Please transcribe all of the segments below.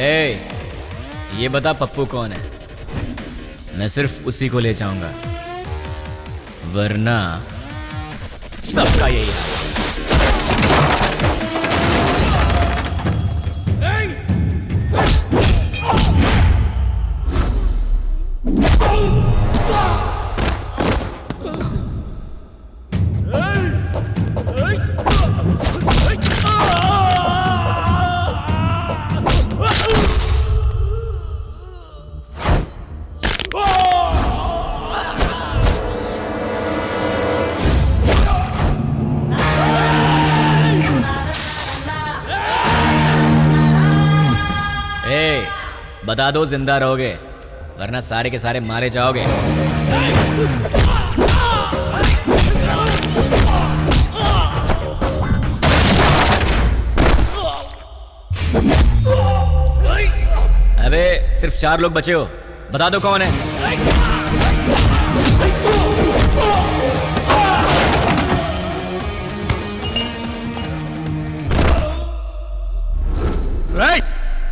ए, ये बता पप्पू कौन है? मैं सिर्फ उसी को ले जाऊंगा, वरना सबका यही है। बता दो जिंदा रहोगे, वरना सारे के सारे मारे जाओगे। अबे सिर्फ 4 लोग बचे हो, बता दो कौन है?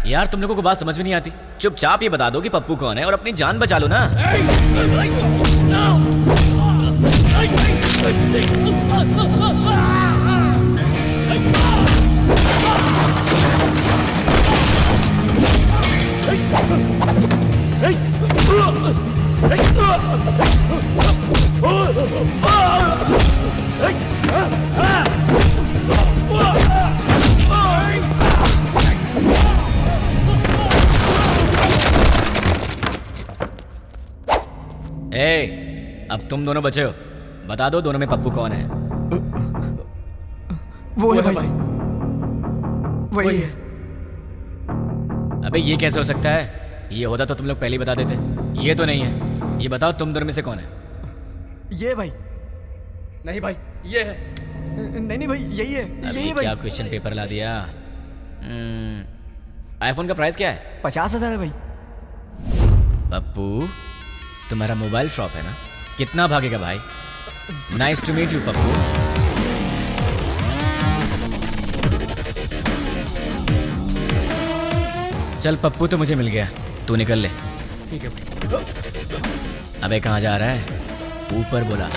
यार तुम लोगों को बात समझ में नहीं आती। चुपचाप ये बता दो कि पप्पू कौन है और अपनी जान बचा लो ना। अब तुम दोनों बचे हो, बता दो दोनों में पप्पू कौन है? वो है भाई, वही है। अबे ये कैसे हो सकता है? ये होता तो तुम लोग पहले ही बता देते। ये तो नहीं है। ये बताओ तुम दोनों में से कौन है? ये भाई। नहीं भाई, ये है। नहीं भाई, यही है। यही भाई। क्या क्वेश्चन पेपर ला दिया? आईफोन का प्राइस क्या है? 50,000 है भाई। पप्पू तुम्हारा मोबाइल शॉप है ना? कितना भागेगा भाई? Nice to meet you Pappu. चल पप्पू तो मुझे मिल गया, तू निकल ले। ठीक है भाई। अबे कहाँ जा रहा है? ऊपर बोला।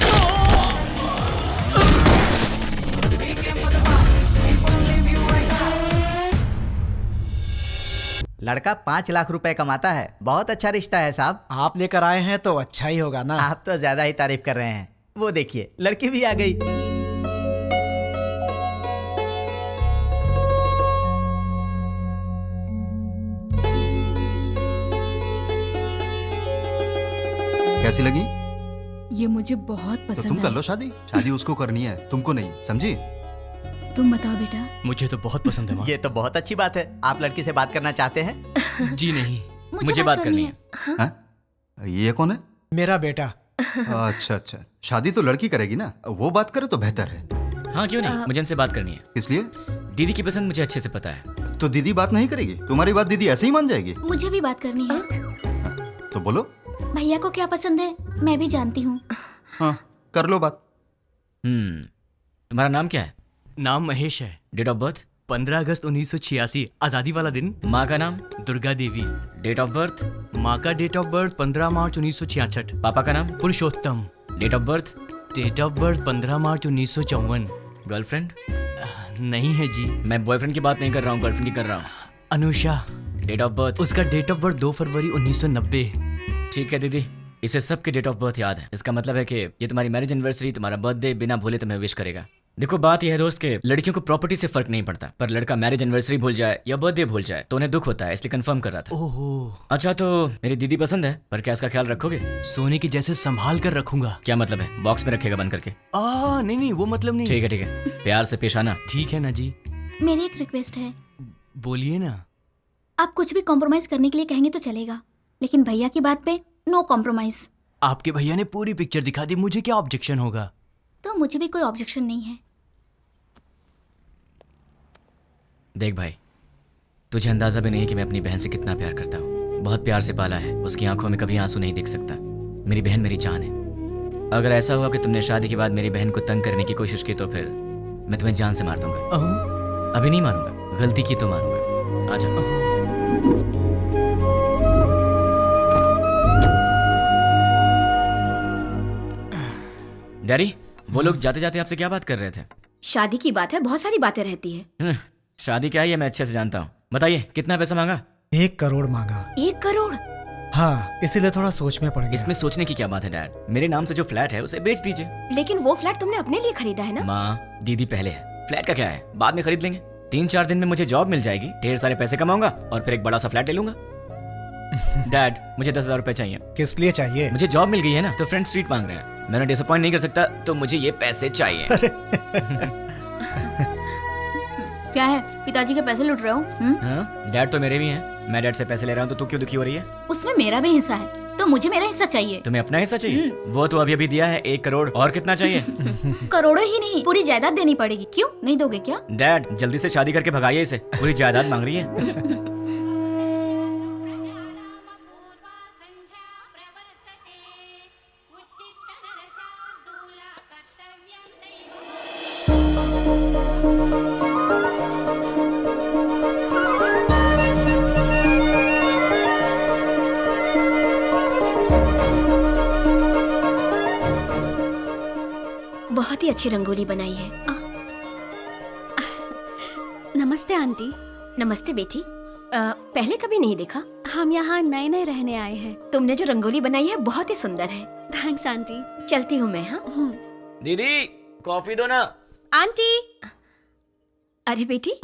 लड़का 5 लाख रुपए कमाता है। बहुत अच्छा रिश्ता है साहब। आप लेकर आए हैं तो अच्छा ही होगा ना। आप तो ज्यादा ही तारीफ कर रहे हैं। वो देखिए लड़की भी आ गई। कैसी लगी? ये मुझे बहुत पसंद तो तुम है। कर लो शादी। शादी उसको करनी है, तुमको नहीं, समझी? तुम बताओ बेटा। मुझे तो बहुत पसंद है माँ। ये तो बहुत अच्छी बात है। आप लड़की से बात करना चाहते हैं? जी नहीं, मुझे बात करनी है। हाँ? ये कौन है? मेरा बेटा। अच्छा अच्छा, शादी तो लड़की करेगी ना, वो बात करे तो बेहतर है। हाँ क्यों नहीं, मुझे इनसे बात करनी है। इसलिए दीदी की पसंद मुझे अच्छे से पता है। तो दीदी बात नहीं करेगी? तुम्हारी बात दीदी ऐसे ही मान जाएगी? मुझे भी बात करनी है। तो बोलो। भैया को क्या पसंद है मैं भी जानती हूँ। हाँ कर लो बात। तुम्हारा नाम क्या है? नाम महेश है। Date of birth? 15 अगस्त 1986, आजादी वाला दिन। माँ का नाम? Durga Devi. Date of birth? माँ का डेट ऑफ बर्थ 15 मार्च 1966। पापा का नाम? Purushottam. Date of birth? Date of birth 15 March 1954। Girlfriend? नहीं है जी। मैं बॉयफ्रेंड की बात नहीं कर रहा हूँ, गर्लफ्रेंड की कर रहा हूँ। अनुषा। Date of birth? उसका डेट ऑफ बर्थ 2 फरवरी 1990। ठीक है दीदी, इसे सबके डेट ऑफ बर्थ याद है। इसका मतलब है कि ये तुम्हारी मैरिज एनिवर्सरी, तुम्हारा बर्थडे बिना भूले तुम्हें विश करेगा। देखो बात यह है दोस्त के लड़कियों को प्रॉपर्टी से फर्क नहीं पड़ता, पर लड़का मैरिज एनिवर्सरी भूल जाए या बर्थडे भूल जाए तो उन्हें दुख होता है, इसलिए कंफर्म कर रहा था। ओहो। अच्छा तो मेरी दीदी पसंद है, पर क्या इसका ख्याल रखोगे? सोने की जैसे संभाल कर रखूंगा। क्या मतलब है? बॉक्स में रखेगा बंद करके? नहीं वो मतलब नहीं। ठीक है, प्यार से पेश आना। ठीक है ना जी। मेरी एक रिक्वेस्ट है। बोलिए ना। आप कुछ भी कॉम्प्रोमाइज करने के लिए कहेंगे तो चलेगा, लेकिन भैया की बात पे नो कॉम्प्रोमाइज। आपके भैया ने पूरी पिक्चर दिखा दी, मुझे क्या ऑब्जेक्शन होगा? तो मुझे भी कोई ऑब्जेक्शन नहीं है। देख भाई, तुझे अंदाजा भी नहीं कि मैं अपनी बहन से कितना प्यार करता हूँ। बहुत प्यार से पाला है, उसकी आंखों में कभी आंसू नहीं दिख सकता। मेरी बहन मेरी जान है। अगर ऐसा हुआ कि तुमने शादी के बाद मेरी बहन को तंग करने की कोशिश की तो फिर मैं तुम्हें जान से मार दूंगा। अभी नहीं मारूंगा, गलती की तो मारूंगा। आजा। डैडी, वो लोग जाते जाते आपसे क्या बात कर रहे थे? शादी की बात है, बहुत सारी बातें रहती है। शादी क्या है ये मैं अच्छे से जानता हूँ। बताइए कितना पैसा मांगा? 1 करोड़ मांगा। 1 करोड़? हाँ, इसीलिए थोड़ा सोच में पड़ गया। इसमें सोचने की क्या बात है डैड? मेरे नाम से जो फ्लैट है उसे बेच दीजिए। लेकिन वो फ्लैट तुमने अपने लिए खरीदा है ना? माँ, दीदी पहले है, फ्लैट का क्या है, बाद में खरीद लेंगे। 3-4 दिन में मुझे जॉब मिल जाएगी, ढेर सारे पैसे कमाऊंगा और फिर एक बड़ा सा फ्लैट ले लूंगा। डैड, मुझे 10,000 रुपए चाहिए। किस लिए चाहिए? मुझे जॉब मिल गई है ना, तो फ्रेंड स्ट्रीट मांग रहे हैं। मैंने डिसअपॉइंट नहीं कर सकता, तो मुझे ये पैसे चाहिए। क्या है, पिताजी के पैसे लूट रहे हो? हाँ, डैड तो मेरे भी हैं। मैं डैड से पैसे ले रहा हूँ तो तू क्यों दुखी हो रही है? उसमें मेरा भी हिस्सा है, तो मुझे मेरा हिस्सा चाहिए। तुम्हें अपना हिस्सा चाहिए? वो तो अभी अभी दिया है 1 करोड़, और कितना चाहिए? करोड़ों ही नहीं, पूरी जायदाद देनी पड़ेगी। क्यों नहीं दोगे क्या? डैड, जल्दी से शादी करके भगाइए इसे, पूरी जायदाद मांग रही है। बहुत ही अच्छी रंगोली बनाई है। नमस्ते आंटी। नमस्ते बेटी। पहले कभी नहीं देखा। हम यहाँ नए नए रहने आए हैं। तुमने जो रंगोली बनाई है बहुत ही सुंदर है। Thanks aunty. चलती हूँ मैं। हाँ दीदी, कॉफी दो ना। आंटी। अरे बेटी।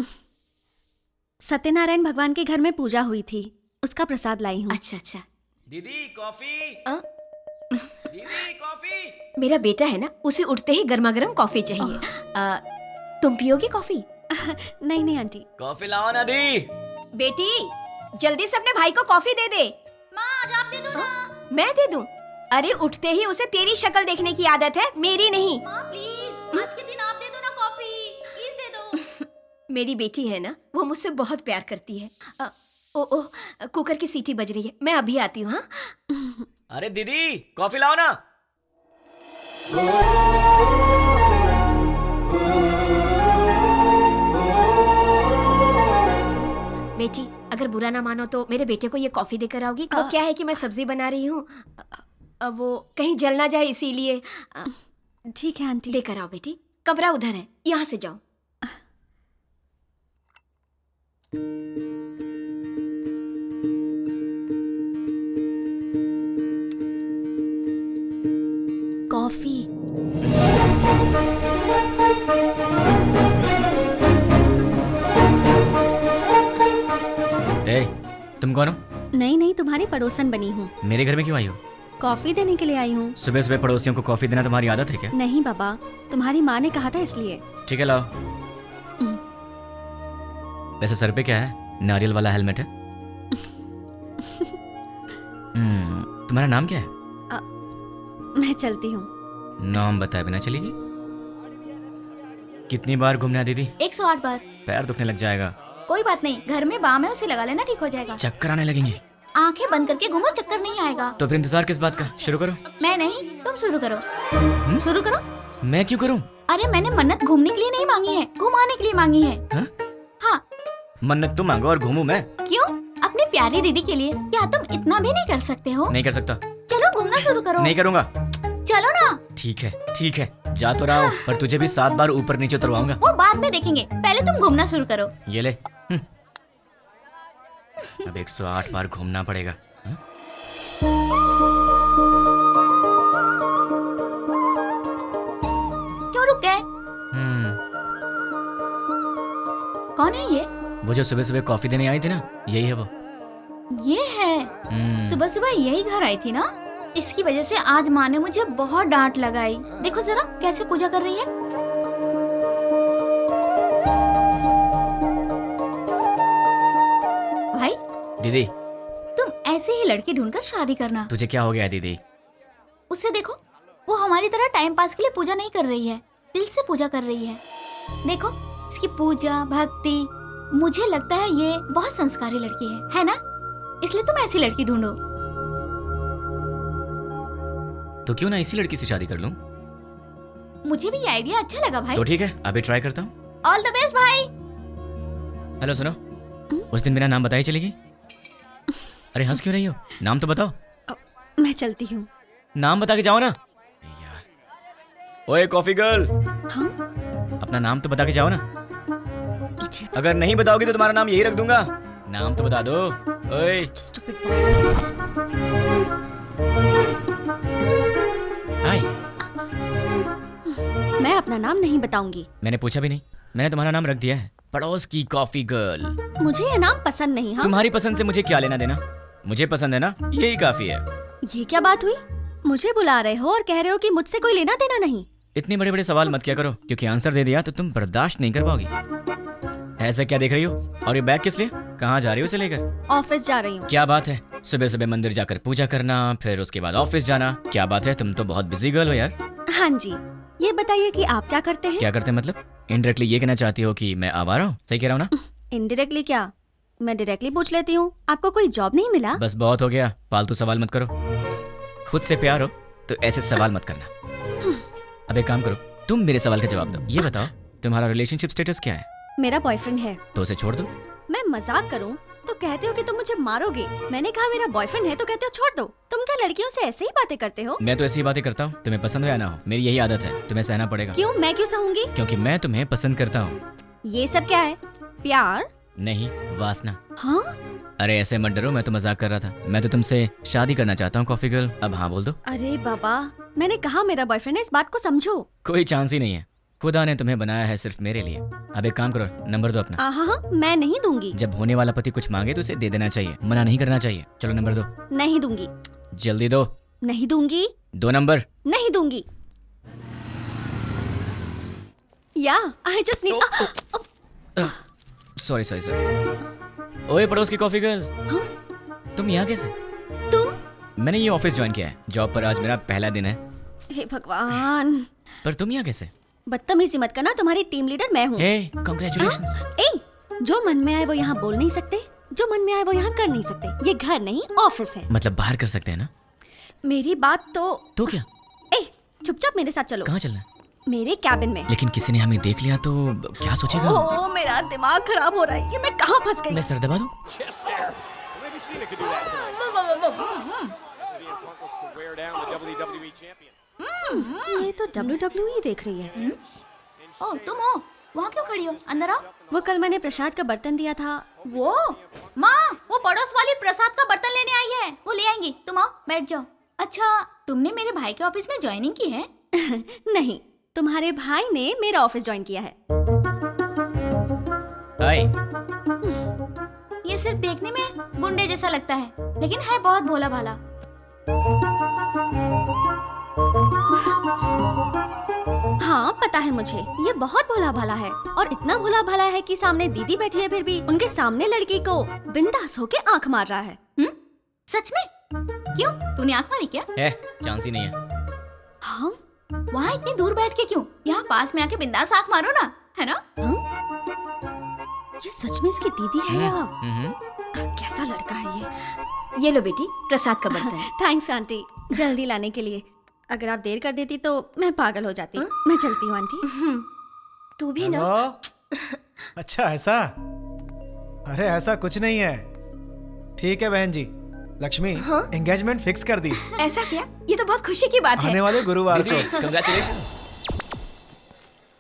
सत्यनारायण भगवान के घर में पूजा हुई थी, उसका प्रसाद लाई हूँ। अच्छा अच्छा। दीदी कॉफी। आ? दीदी कॉफी। मेरा बेटा है ना, उसे उठते ही गर्मा गर्म कॉफी चाहिए। तुम पियोगी कॉफी? नहीं नहीं आंटी। कॉफी लाओ ना दी। बेटी, जल्दी से अपने भाई को कॉफी दे दे। माँ, आज आप दे दो ना। मैं दे दूं? अरे उठते ही उसे तेरी शक्ल देखने की आदत है, मेरी नहीं। माँ प्लीज, आज के दिन आप दे दो ना कॉफी, प्लीज दे दो। मेरी बेटी है ना, वो मुझसे बहुत प्यार करती है। ओ कुकर की सीटी बज रही है, मैं अभी आती हूँ। हाँ अरे दीदी, कॉफी लाओ ना। बेटी, अगर बुरा ना मानो तो मेरे बेटे को ये कॉफी देकर आओगी। वो क्या है कि मैं सब्जी बना रही हूँ, वो कहीं जल ना जाए इसीलिए। ठीक है आंटी। लेकर आओ बेटी, कमरा उधर है, यहाँ से जाओ। कॉफी। ए, तुम कौन हो? नहीं नहीं, तुम्हारी पड़ोसन बनी हूँ। मेरे घर में क्यों आई हो? कॉफी देने के लिए आई हूँ। सुबह सुबह पड़ोसियों को कॉफी देना तुम्हारी आदत है क्या? नहीं बाबा, तुम्हारी माँ ने कहा था इसलिए। ठीक है, लाओ। वैसे सर पे क्या है? नारियल वाला हेलमेट है। तुम्हारा नाम क्या है? मैं चलती हूँ। नाम बताए बिना चलेगी? कितनी बार घूमना है दीदी? 108 बार। पैर दुखने लग जाएगा। कोई बात नहीं, घर में बाम है, उसे लगा लेना, ठीक हो जाएगा। चक्कर आने लगेंगे। आंखें बंद करके घूमो, चक्कर नहीं आएगा। तो फिर इंतजार किस बात का? शुरू करो। मैं नहीं, तुम शुरू करो। शुरू करो। मैं क्यों करूं? अरे मैंने मन्नत घूमने के लिए नहीं मांगी है, घुमाने के लिए मांगी है। हाँ? हाँ। मन्नत तुम मांगो और घूमूं मैं? क्यों? अपनी प्यारी दीदी के लिए। क्या तुम इतना भी नहीं कर सकते हो? नहीं कर सकता। चलो घूमना शुरू करो। नहीं करूंगा। चलो ना। ठीक है, जा तो रहा हूं, पर तुझे भी 7 बार ऊपर नीचे उतरवाऊंगा। वो बाद में देखेंगे, पहले तुम घूमना शुरू करो। ये ले। अब 108 बार घूमना पड़ेगा। क्यों रुक गए? कौन है ये? वो जो सुबह सुबह कॉफी देने आई थी ना, यही है वो। ये है। सुबह सुबह यही घर आई थी ना, इसकी वजह से आज माँ ने मुझे बहुत डांट लगाई। देखो जरा कैसे पूजा कर रही है। भाई दीदी, तुम ऐसे ही लड़की ढूंढकर शादी करना। तुझे क्या हो गया है दीदी? उसे देखो, वो हमारी तरह टाइम पास के लिए पूजा नहीं कर रही है, दिल से पूजा कर रही है। देखो इसकी पूजा भक्ति, मुझे लगता है ये बहुत संस्कारी लड़की है ना? इसलिए तुम ऐसी लड़की ढूंढो। तो क्यों ना इसी लड़की से शादी कर लूं? मुझे भी ये आइडिया अच्छा लगा भाई। तो ठीक है, अभी ट्राई करता हूँ। ऑल द बेस्ट भाई। हेलो सुनो, उस दिन बिना नाम बताए चलेगी? अरे हंस क्यों रही हो? नाम तो बताओ। मैं चलती हूँ। नाम बता के जाओ ना यार। ओए कॉफी गर्ल, हाँ? अपना नाम तो बता के जाओ ना। Idiot. अगर नहीं बताओगी तो तुम्हारा नाम यही रख दूंगा। नाम तो बता दो। ओए Such a stupid boy. हाय। मैं अपना नाम नहीं बताऊंगी। मैंने पूछा भी नहीं, मैंने तुम्हारा नाम रख दिया है, पड़ोस की कॉफी गर्ल। मुझे ये नाम पसंद नहीं। हाँ, तुम्हारी पसंद से मुझे क्या लेना देना? मुझे पसंद है ना, यही काफी है। ये क्या बात हुई? मुझे बुला रहे हो और कह रहे हो कि मुझसे कोई लेना देना नहीं। इतने बड़े बड़े सवाल मत किया करो, क्योंकि आंसर दे दिया तो तुम बर्दाश्त नहीं कर पाओगी। ऐसा क्या देख रही हो? और ये बैग किस लिए? कहाँ जा रही हो इसे लेकर? ऑफिस जा रही हूँ। क्या बात है, सुबह सुबह मंदिर जाकर पूजा करना, फिर उसके बाद ऑफिस जाना। क्या बात है, तुम तो बहुत बिजी गर्ल हो यार। हाँ जी, ये बताइए कि आप क्या करते हैं? क्या करते हैं मतलब? इनडायरेक्टली ये कहना चाहती हो कि मैं आवारा हूँ? सही कह रहा हूँ ना? इनडायरेक्टली क्या? मैं डायरेक्टली पूछ लेती हूँ, आपको कोई जॉब नहीं मिला? बस बहुत हो गया, फालतू सवाल मत करो। खुद से प्यार हो तो ऐसे सवाल मत करना। अब एक काम करो, तुम मेरे सवाल का जवाब दो। ये बताओ, तुम्हारा रिलेशनशिप स्टेटस क्या है? मेरा बॉयफ्रेंड है। तो उसे छोड़ दो। मैं मजाक करूं तो कहते हो कि तुम मुझे मारोगे। मैंने कहा मेरा बॉयफ्रेंड है तो कहते हो छोड़ दो। तुम क्या लड़कियों से ऐसे ही बातें करते हो? मैं तो ऐसी बातें करता हूँ, तुम्हें पसंद हो या ना हो, मेरी यही आदत है, तुम्हें सहना पड़ेगा। क्यों? मैं क्यों सहूंगी? क्योंकि मैं तुम्हें पसंद करता हूँ। ये सब क्या है? प्यार? नहीं, वासना। हाँ? अरे ऐसे मत डरो, मैं तो मजाक कर रहा था। मैं तो तुमसे शादी करना चाहता हूँ कॉफी गर्ल। अब हाँ बोल दो। अरे बाबा, मैंने कहा मेरा बॉयफ्रेंड है, इस बात को समझो। कोई चांस ही नहीं है, खुदा ने तुम्हें बनाया है सिर्फ मेरे लिए। अब एक काम करो, नंबर दो अपना। हाँ, मैं नहीं दूंगी। जब होने वाला पति कुछ मांगे तो उसे दे देना चाहिए, मना नहीं करना चाहिए। चलो नंबर दो। नहीं दूंगी। जल्दी दो। नहीं दूंगी। 2 नंबर। नहीं दूंगी। या I just need. Sorry sorry sorry. ओए पड़ोस की कॉफी गर्ल, तुम यहाँ कैसे? तुम? मैंने ये ऑफिस ज्वाइन किया है, जॉब पर आज मेरा पहला दिन है। हे भगवान, पर तुम यहाँ कैसे? बदतमीजी मत करना, तुम्हारी टीम लीडर मैं हूँ। हे कांग्रेचुलेशंस। ए, जो मन में आए वो यहाँ बोल नहीं सकते, जो मन में आए वो यहाँ कर नहीं सकते। ये घर नहीं ऑफिस है। मतलब बाहर कर सकते हैं ना? मेरी बात तो क्या? ए, चुपचाप मेरे साथ चलो। कहाँ चलना है? मेरे कैबिन में। लेकिन किसी ने हमें देख लिया तो क्या सोचेगा? ओह, मेरा दिमाग खराब हो रहा है, ये मैं कहाँ फंस गई? मैं सर दबा दूं? ये तो WWE देख रही है। ओ तुम हो? वहाँ क्यों खड़ी हो? अंदर आओ। वो कल मैंने प्रसाद का बर्तन दिया था। वो माँ, वो पड़ोस वाली प्रसाद का बर्तन लेने आई है, वो ले आएंगी। तुम आओ, बैठ जाओ। अच्छा, तुमने मेरे भाई के ऑफिस में ज्वाइनिंग की है? नहीं, तुम्हारे भाई ने मेरा ऑफिस ज्वाइन किया है। हाय। ये सिर्फ देखने में गुंडे जैसा लगता है, लेकिन है बहुत भोला भाला। हाँ पता है मुझे, ये बहुत भोला भाला है। और इतना भोला भाला है कि सामने दीदी बैठी है, फिर भी उनके सामने लड़की को बिंदास होके आंख मार रहा है। सच में? क्यों, तूने आंख मारी क्या? है, चांस ही नहीं है। हाँ? वहाँ इतनी दूर बैठ के क्यों? यहाँ पास में आके बिंदास आंख मारो ना, है ना? ये सच में इसकी दीदी है या कैसा लड़का है ये लो बेटी, प्रसाद का बर्तन। थैंक्स आंटी, जल्दी लाने के लिए। अगर आप देर कर देती तो मैं पागल हो जाती। मैं चलती हूँ आंटी। तू भी ना। अच्छा ऐसा? अरे ऐसा कुछ नहीं है। ठीक है बहन जी, लक्ष्मी एंगेजमेंट फिक्स कर दी। ऐसा क्या? ये तो बहुत खुशी की बात है। आने वाले गुरुवार को। कांग्रेचुलेशंस।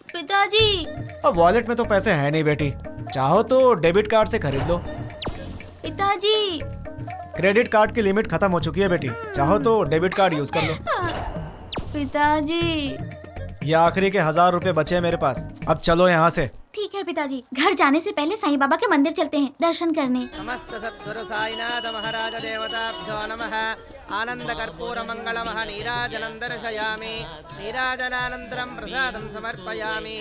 पिताजी। अब वॉलेट में तो पैसे है नहीं बेटी, चाहो तो डेबिट कार्ड से खरीद लो। पिताजी। क्रेडिट कार्ड की लिमिट खत्म हो चुकी है बेटी, चाहो तो डेबिट कार्ड यूज कर लो। पिताजी। ये आखिरी के 1000 रुपए बचे हैं मेरे पास, अब चलो यहाँ से। ठीक है पिताजी, घर जाने से पहले साईं बाबा के मंदिर चलते हैं दर्शन करने। समस्त सद्गुरु साईनाथ महाराज देवताभ्यो नमः। आनंद कर्पूर मंगलमः नीराजनं दर्शयामि। नीराजनानन्तरं प्रसादं समर्पयामि।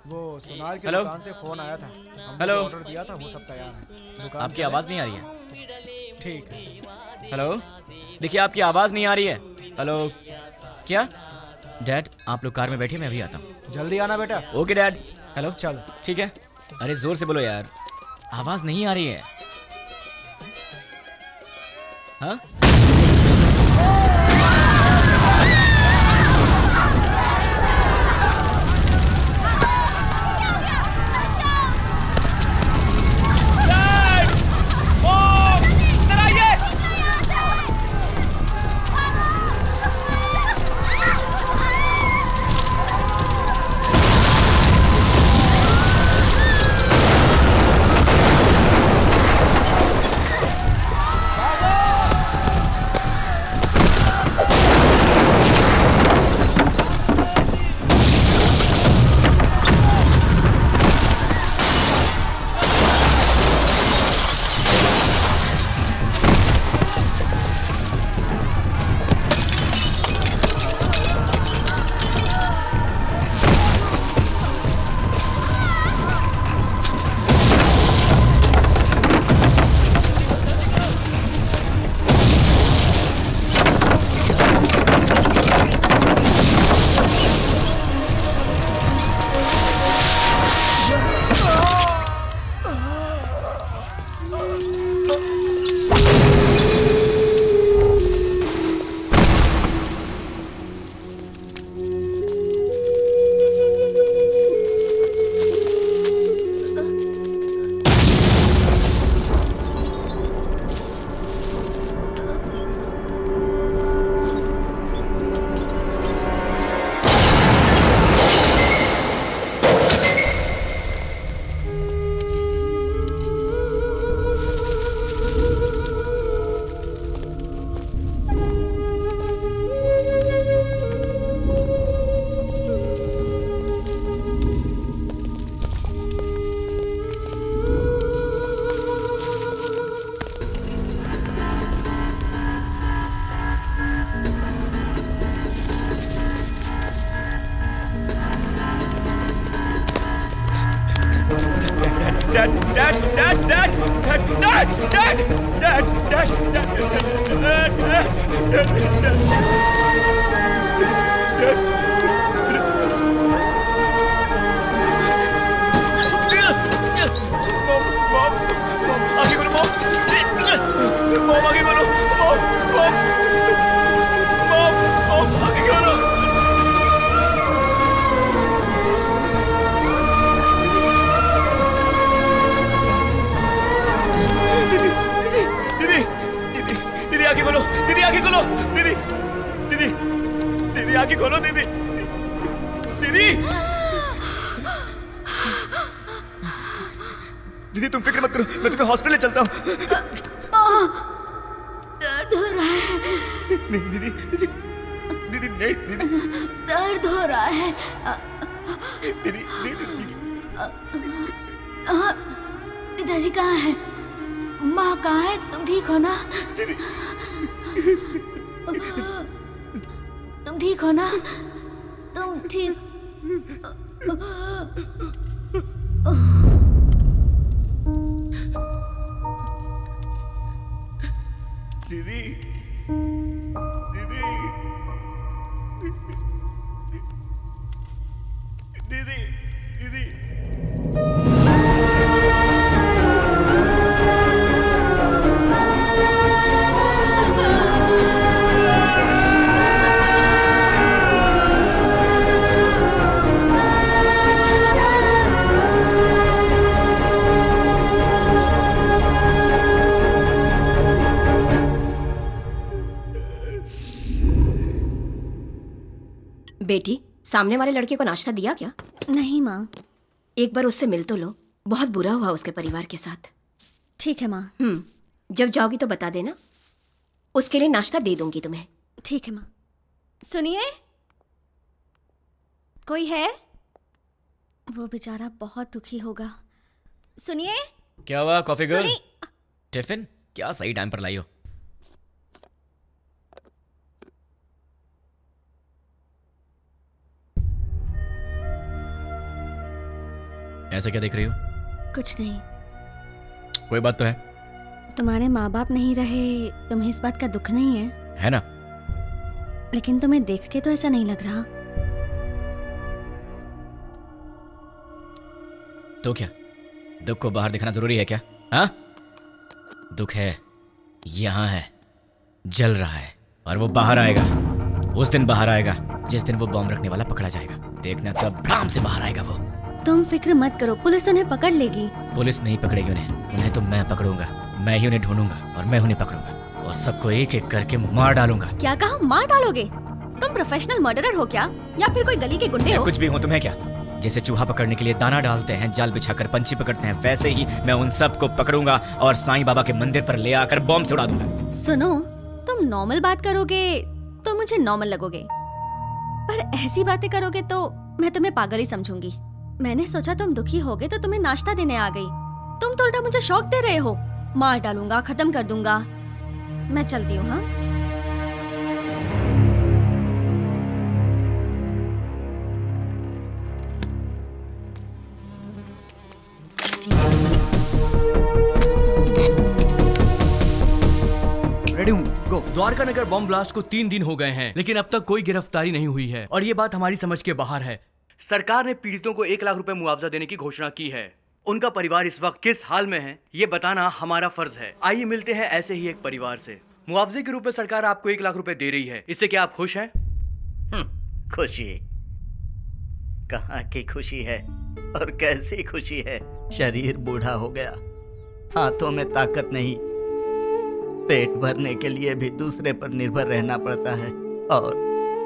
वो सोनार की हेलो? दुकान से फोन आया था, हमने हेलो? ऑर्डर दिया था, वो सब तैयार है। दुकान आपकी चले? आवाज नहीं आ रही है। ठीक है। हेलो, देखिए आपकी आवाज नहीं आ रही है। हेलो, क्या? डैड आप लोग कार में बैठिए, मैं अभी आता हूँ। जल्दी आना बेटा। Okay dad. हेलो, चलो। ठीक है। अरे जोर से बोलो यार, आवाज नहीं आ रही है। हाँ? Oh! आंखें खोलो दीदी, दीदी, दीदी तुम फिक्र मत करो, मैं तुम्हें हॉस्पिटल ले चलता हूँ। दर्द हो रहा है। नहीं दीदी, दीदी, दीदी नहीं दीदी, दर्द हो रहा है। दीदी, दीदी, पिताजी कहाँ है? माँ कहाँ है? तुम ठीक हो ना? तुम ठीक हो ना? तुम ठीक? दीदी, दीदी, दीदी, दीदी। बेटी, सामने वाले लड़के को नाश्ता दिया क्या? नहीं माँ। एक बार उससे मिल तो लो, बहुत बुरा हुआ उसके परिवार के साथ। ठीक है माँ। जब जाओगी तो बता देना, उसके लिए नाश्ता दे दूंगी तुम्हें। ठीक है माँ। सुनिए, कोई है? वो बेचारा बहुत दुखी होगा। सुनिए। क्या हुआ कॉफी गर्ल? सुनी। टिफिन क्या सही टाइम पर लाई हो। ऐसे क्या देख रही हो? कुछ नहीं। कोई बात तो है? तुम्हारे माँ बाप नहीं रहे, तुम्हें इस बात का दुख नहीं है? है ना। लेकिन तुम्हें देख के तो ऐसा नहीं लग रहा। तो क्या दुख को बाहर दिखाना जरूरी है क्या? हाँ, दुख है, यहां है, जल रहा है, और वो बाहर आएगा। उस दिन बाहर आएगा जिस दिन वो बॉम्ब रखने वाला पकड़ा जाएगा। देखना तब भ्राम से बाहर आएगा वो। तुम फिक्र मत करो, पुलिस उन्हें पकड़ लेगी। पुलिस नहीं पकड़ेगी उन्हें तो मैं पकड़ूंगा। मैं ही उन्हें ढूंढूंगा और मैं उन्हें पकड़ूंगा और सबको एक एक करके मार डालूंगा। क्या कहा? मार डालोगे? तुम प्रोफेशनल मर्डरर हो क्या, या फिर कोई गली के गुंडे हो? कुछ भी हूँ, तुम्हें क्या? जैसे चूहा पकड़ने के लिए दाना डालते हैं, जाल बिछाकर पंछी पकड़ते हैं, वैसे ही मैं उन सबको पकड़ूंगा और साईं बाबा के मंदिर पर ले आकर बॉम्ब से उड़ा दूंगा। सुनो, तुम नॉर्मल बात करोगे तो मुझे नॉर्मल लगोगे, पर ऐसी बातें करोगे तो मैं तुम्हें पागल ही समझूंगी। मैंने सोचा तुम दुखी होगे तो तुम्हें नाश्ता देने आ गई। तुम तो उल्टा मुझे शौक दे रहे हो। मार डालूंगा, खत्म कर दूंगा। मैं चलती हूँ। हाँ, रेडी हूँ, गो। द्वारका नगर बॉम्ब ब्लास्ट को 3 दिन हो गए हैं, लेकिन अब तक कोई गिरफ्तारी नहीं हुई है और ये बात हमारी समझ के बाहर है। सरकार ने पीड़ितों को 1 लाख रुपए मुआवजा देने की घोषणा की है। उनका परिवार इस वक्त किस हाल में है, ये बताना हमारा फर्ज है। आइए मिलते हैं ऐसे ही एक परिवार से। मुआवजे के रूप में सरकार आपको 1 लाख रुपए दे रही है, इससे क्या आप खुश हैं? खुशी? कहाँ की खुशी है और कैसी खुशी है? शरीर बूढ़ा हो गया, हाथों में ताकत नहीं, पेट भरने के लिए भी दूसरे पर निर्भर रहना पड़ता है, और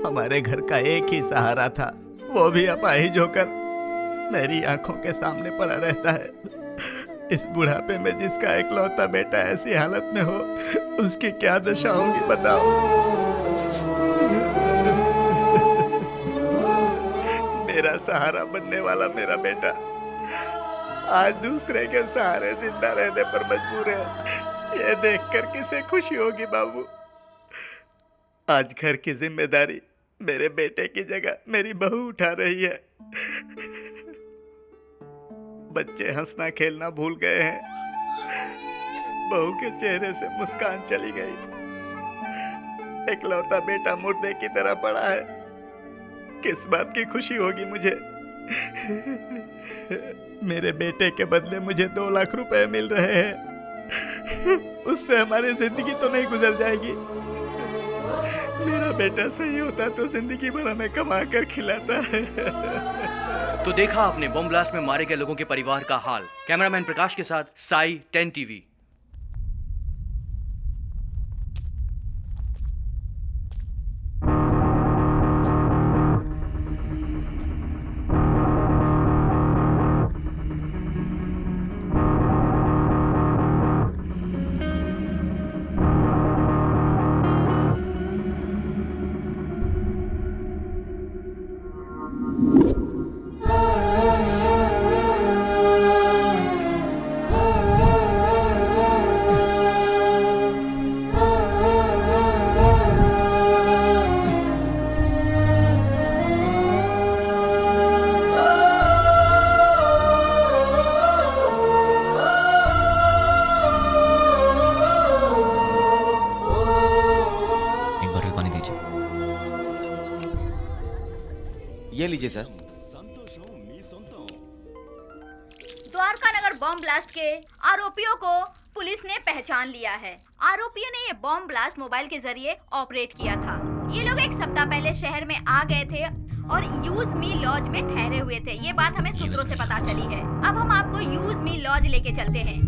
हमारे घर का एक ही सहारा था, वो भी अपाहिज होकर मेरी आंखों के सामने पड़ा रहता है। इस बुढ़ापे में जिसका इकलौता बेटा ऐसी हालत में हो, उसकी क्या दशा होगी बताओ। मेरा सहारा बनने वाला मेरा बेटा आज दूसरे के सहारे जिंदा रहने पर मजबूर है। ये देखकर किसे खुशी होगी बाबू। आज घर की जिम्मेदारी मेरे बेटे की जगह मेरी बहू उठा रही है। बच्चे हंसना खेलना भूल गए हैं। बहू के चेहरे से मुस्कान चली गई। इकलौता बेटा मुर्दे की तरह पड़ा है। किस बात की खुशी होगी मुझे? मेरे बेटे के बदले मुझे 2 लाख रुपए मिल रहे हैं। उससे हमारी जिंदगी तो नहीं गुजर जाएगी। मेरा बेटा सही होता तो जिंदगी भर हमें कमा कर खिलाता है। तो देखा आपने बम ब्लास्ट में मारे गए लोगों के परिवार का हाल। कैमरामैन प्रकाश के साथ साई 10 टीवी। ये लीजिए सर। द्वारका नगर बॉम्ब ब्लास्ट के आरोपियों को पुलिस ने पहचान लिया है। आरोपियों ने ये बॉम्ब ब्लास्ट मोबाइल के जरिए ऑपरेट किया था। ये लोग 1 सप्ताह पहले शहर में आ गए थे और यूज मी लॉज में ठहरे हुए थे। ये बात हमें सूत्रों से पता चली है। अब हम आपको यूज मी लॉज लेके चलते हैं।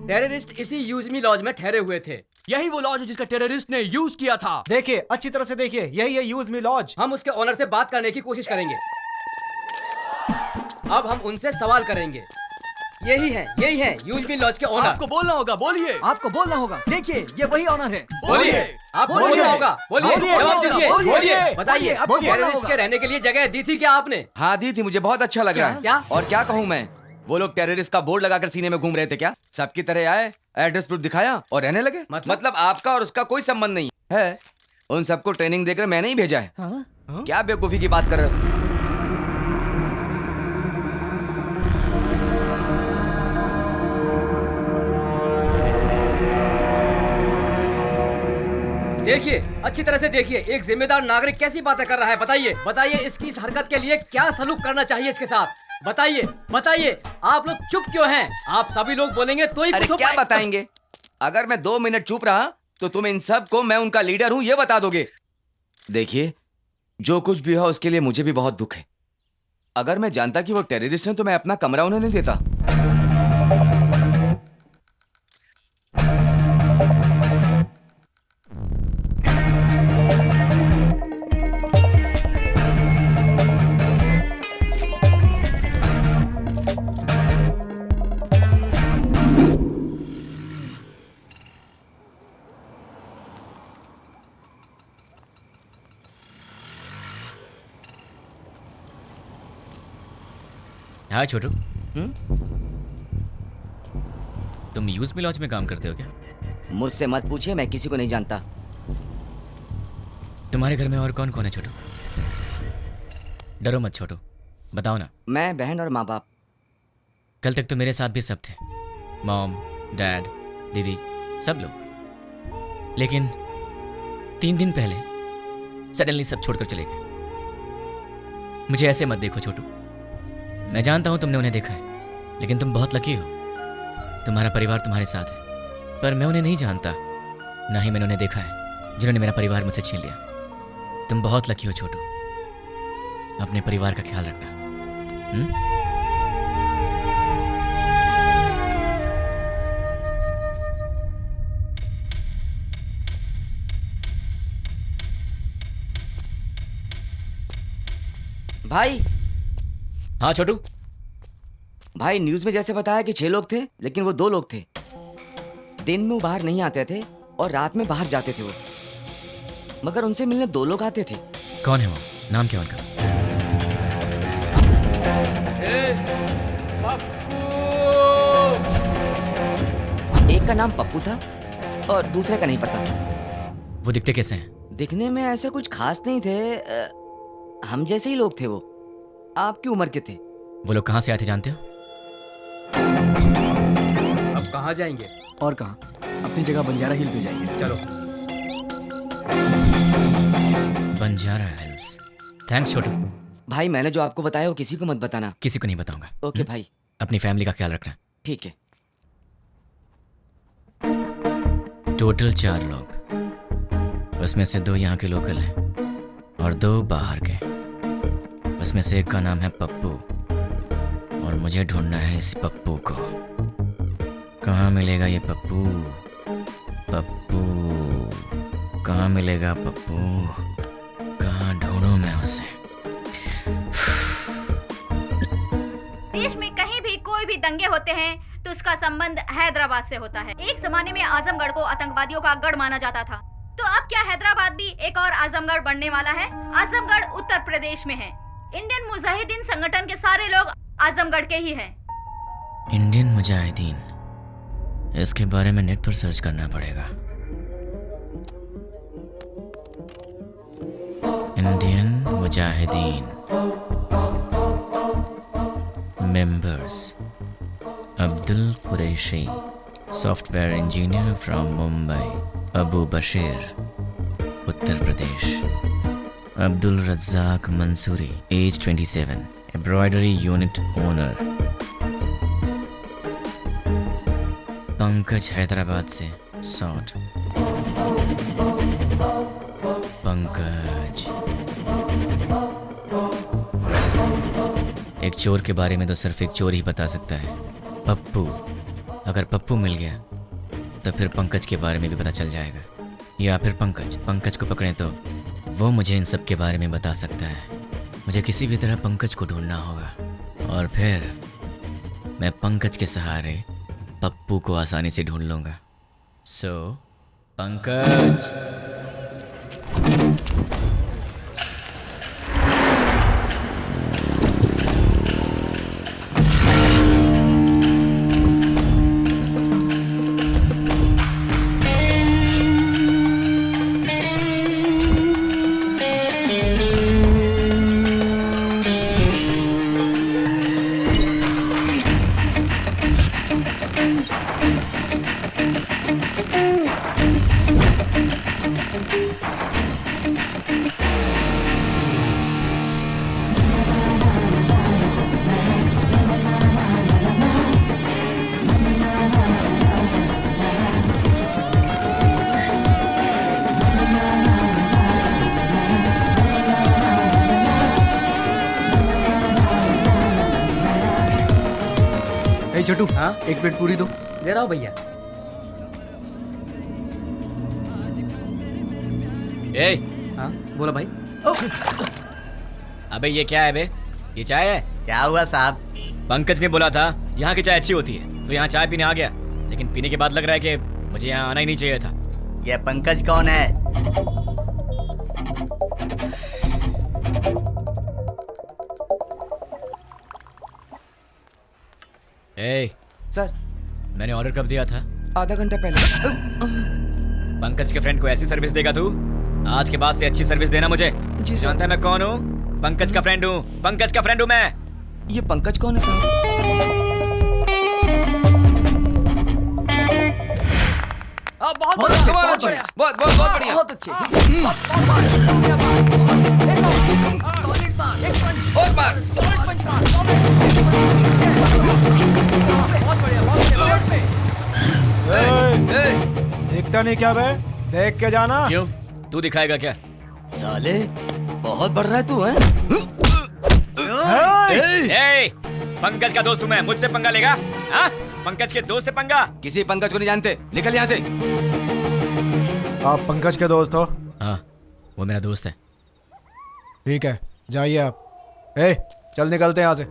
टेररिस्ट इसी यूज मी लॉज में ठहरे हुए थे। यही वो लॉज है जिसका टेररिस्ट ने यूज किया था। देखिए, अच्छी तरह से देखिए, यही है यूज मी लॉज। हम उसके ओनर से बात करने की कोशिश करेंगे। अब हम उनसे सवाल करेंगे। यही है यूज मी लॉज के ओनर। आपको बोलना होगा, बोलिए। आपको बोलना होगा। देखिए, ये वही ओनर है। बोलिए। आपको बोलना होगा, बोलिए। जवाब दीजिए, बोलिए। बताइए, टेररिस्ट के रहने के लिए जगह दी थी क्या आपने? हाँ दी थी, मुझे बहुत अच्छा लग रहा है। क्या? और क्या कहूँ मैं, वो लोग टेररिस्ट का बोर्ड लगाकर सीने में घूम रहे थे क्या? सबकी तरह आए, एड्रेस प्रूफ दिखाया और रहने लगे। मतलब आपका और उसका कोई संबंध नहीं है। उन सबको ट्रेनिंग देकर मैंने ही भेजा है। क्या बेवकूफी की बात कर रहे हो? देखिए, अच्छी तरह से देखिए, एक जिम्मेदार नागरिक कैसी बातें कर रहा है। बताइए, बताइए इसकी इस हरकत के लिए क्या सलूक करना चाहिए इसके साथ। बताइए, बताइए। आप लोग चुप क्यों हैं? आप सभी लोग बोलेंगे तो ही अरे कुछ क्या बताएंगे? अगर मैं 2 मिनट चुप रहा तो तुम इन सब को मैं उनका लीडर हूं ये बता दोगे। देखिए, जो कुछ भी हो उसके लिए मुझे भी बहुत दुख है। अगर मैं जानता कि वो टेररिस्ट हैं तो मैं अपना कमरा उन्हें नहीं देता। हाँ छोटू, तुम यूज मी लॉज में काम करते हो क्या? मुझसे मत पूछिए, मैं किसी को नहीं जानता। तुम्हारे घर में और कौन कौन है छोटू? डरो मत छोटू, बताओ ना। मैं, बहन और माँ बाप। कल तक तो मेरे साथ भी सब थे, मॉम, डैड, दीदी, सब लोग। लेकिन 3 दिन पहले सडनली सब छोड़कर चले गए। मुझे ऐसे मत देखो छोटू, मैं जानता हूं तुमने उन्हें देखा है, लेकिन तुम बहुत लकी हो। तुम्हारा परिवार तुम्हारे साथ है, पर मैं उन्हें नहीं जानता, ना ही मैंने उन्हें देखा है जिन्होंने मेरा परिवार मुझसे छीन लिया। तुम बहुत लकी हो छोटू, अपने परिवार का ख्याल रखना। भाई। हाँ छोटू। भाई, न्यूज में जैसे बताया कि 6 लोग थे, लेकिन वो 2 लोग थे। दिन में वो बाहर नहीं आते थे और रात में बाहर जाते थे वो, मगर उनसे मिलने 2 लोग आते थे। कौन है वो? नाम क्या उनका? एक का नाम पप्पू था और दूसरे का नहीं पता। वो दिखते कैसे हैं? दिखने में ऐसे कुछ खास नहीं थे, हम जैसे ही लोग थे वो। आपकी उम्र के थे। वो लोग कहाँ से आए थे जानते हो? अब कहाँ जाएंगे? और कहाँ? अपनी जगह बंजारा हिल पे जाएंगे। चलो। बंजारा हिल्स। थैंक्स छोटू। भाई मैंने जो आपको बताया वो किसी को मत बताना। किसी को नहीं बताऊंगा। ओके भाई। अपनी फैमिली का ख्याल रखना। ठीक है। टोटल 4 लोग, उसमें से 2 यहाँ के लोकल हैं और 2 बाहर के। उसमें से एक का नाम है पप्पू और मुझे ढूंढना है इस पप्पू को। कहाँ मिलेगा ये पप्पू? पप्पू कहाँ मिलेगा? पप्पू कहाँ ढूंढूं मैं उसे? देश में कहीं भी कोई भी दंगे होते हैं तो उसका संबंध हैदराबाद से होता है। एक जमाने में आजमगढ़ को आतंकवादियों का गढ़ माना जाता था, तो अब क्या हैदराबाद भी एक और आजमगढ़ बनने वाला है? आजमगढ़ उत्तर प्रदेश में है। इंडियन मुजाहिदीन संगठन के सारे लोग आजमगढ़ के ही हैं। इंडियन मुजाहिदीन, इसके बारे में नेट पर सर्च करना पड़ेगा। Indian Mujahideen members Abdul Qureshi, software engineer from Mumbai, Abu Bashir, Uttar Pradesh, Abdul Razzaq Mansuri, age 27, embroidery unit owner, Pankaj Hyderabad से 60, पंकज। एक चोर के बारे में तो सिर्फ एक चोर ही बता सकता है, पप्पू। अगर पप्पू मिल गया तो फिर पंकज के बारे में भी पता चल जाएगा, या फिर पंकज को पकड़ें तो वो मुझे इन सब के बारे में बता सकता है। मुझे किसी भी तरह पंकज को ढूंढना होगा और फिर मैं पंकज के सहारे पप्पू को आसानी से ढूंढ लूँगा। सो पंकज। छोटू, हाँ एक प्लेट पूरी दो। ले रहा हूँ भैया। ए, हाँ बोला भाई। अबे ये क्या है बे? ये चाय है? क्या हुआ साहब? पंकज ने बोला था यहाँ की चाय अच्छी होती है, तो यहाँ चाय पीने आ गया, लेकिन पीने के बाद लग रहा है कि मुझे यहाँ आना ही नहीं चाहिए था। ये पंकज कौन है? ए, सर मैंने ऑर्डर कब दिया था? आधा घंटा पहले। पंकज के फ्रेंड को ऐसी सर्विस देगा तू? आज के बाद से अच्छी सर्विस देना मुझे। जी सर। जानता है मैं कौन हूँ? पंकज का फ्रेंड हूँ। पंकज का फ्रेंड हूँ मैं। ये पंकज कौन है सर? बहुत अच्छे, बहुत बढ़िया, बहुत बहुत बहुत बढ़िया, बहुत अच्छे। और बार। देखता नहीं क्या बे? देख के जाना। क्यों? तू दिखाएगा क्या? साले बहुत बढ़ रहा है तू, हैं? ए, पंकज का दोस्त हूँ मैं, मुझसे पंगा लेगा? हाँ? पंकज के दोस्त से पंगा? किसी पंकज को नहीं जानते, निकल यहाँ से। आप पंकज के दोस्त हो? हाँ, वो मेरा दोस्त है। ठीक है, जाइए आप। ए, चल निकलते हैं यहाँ से।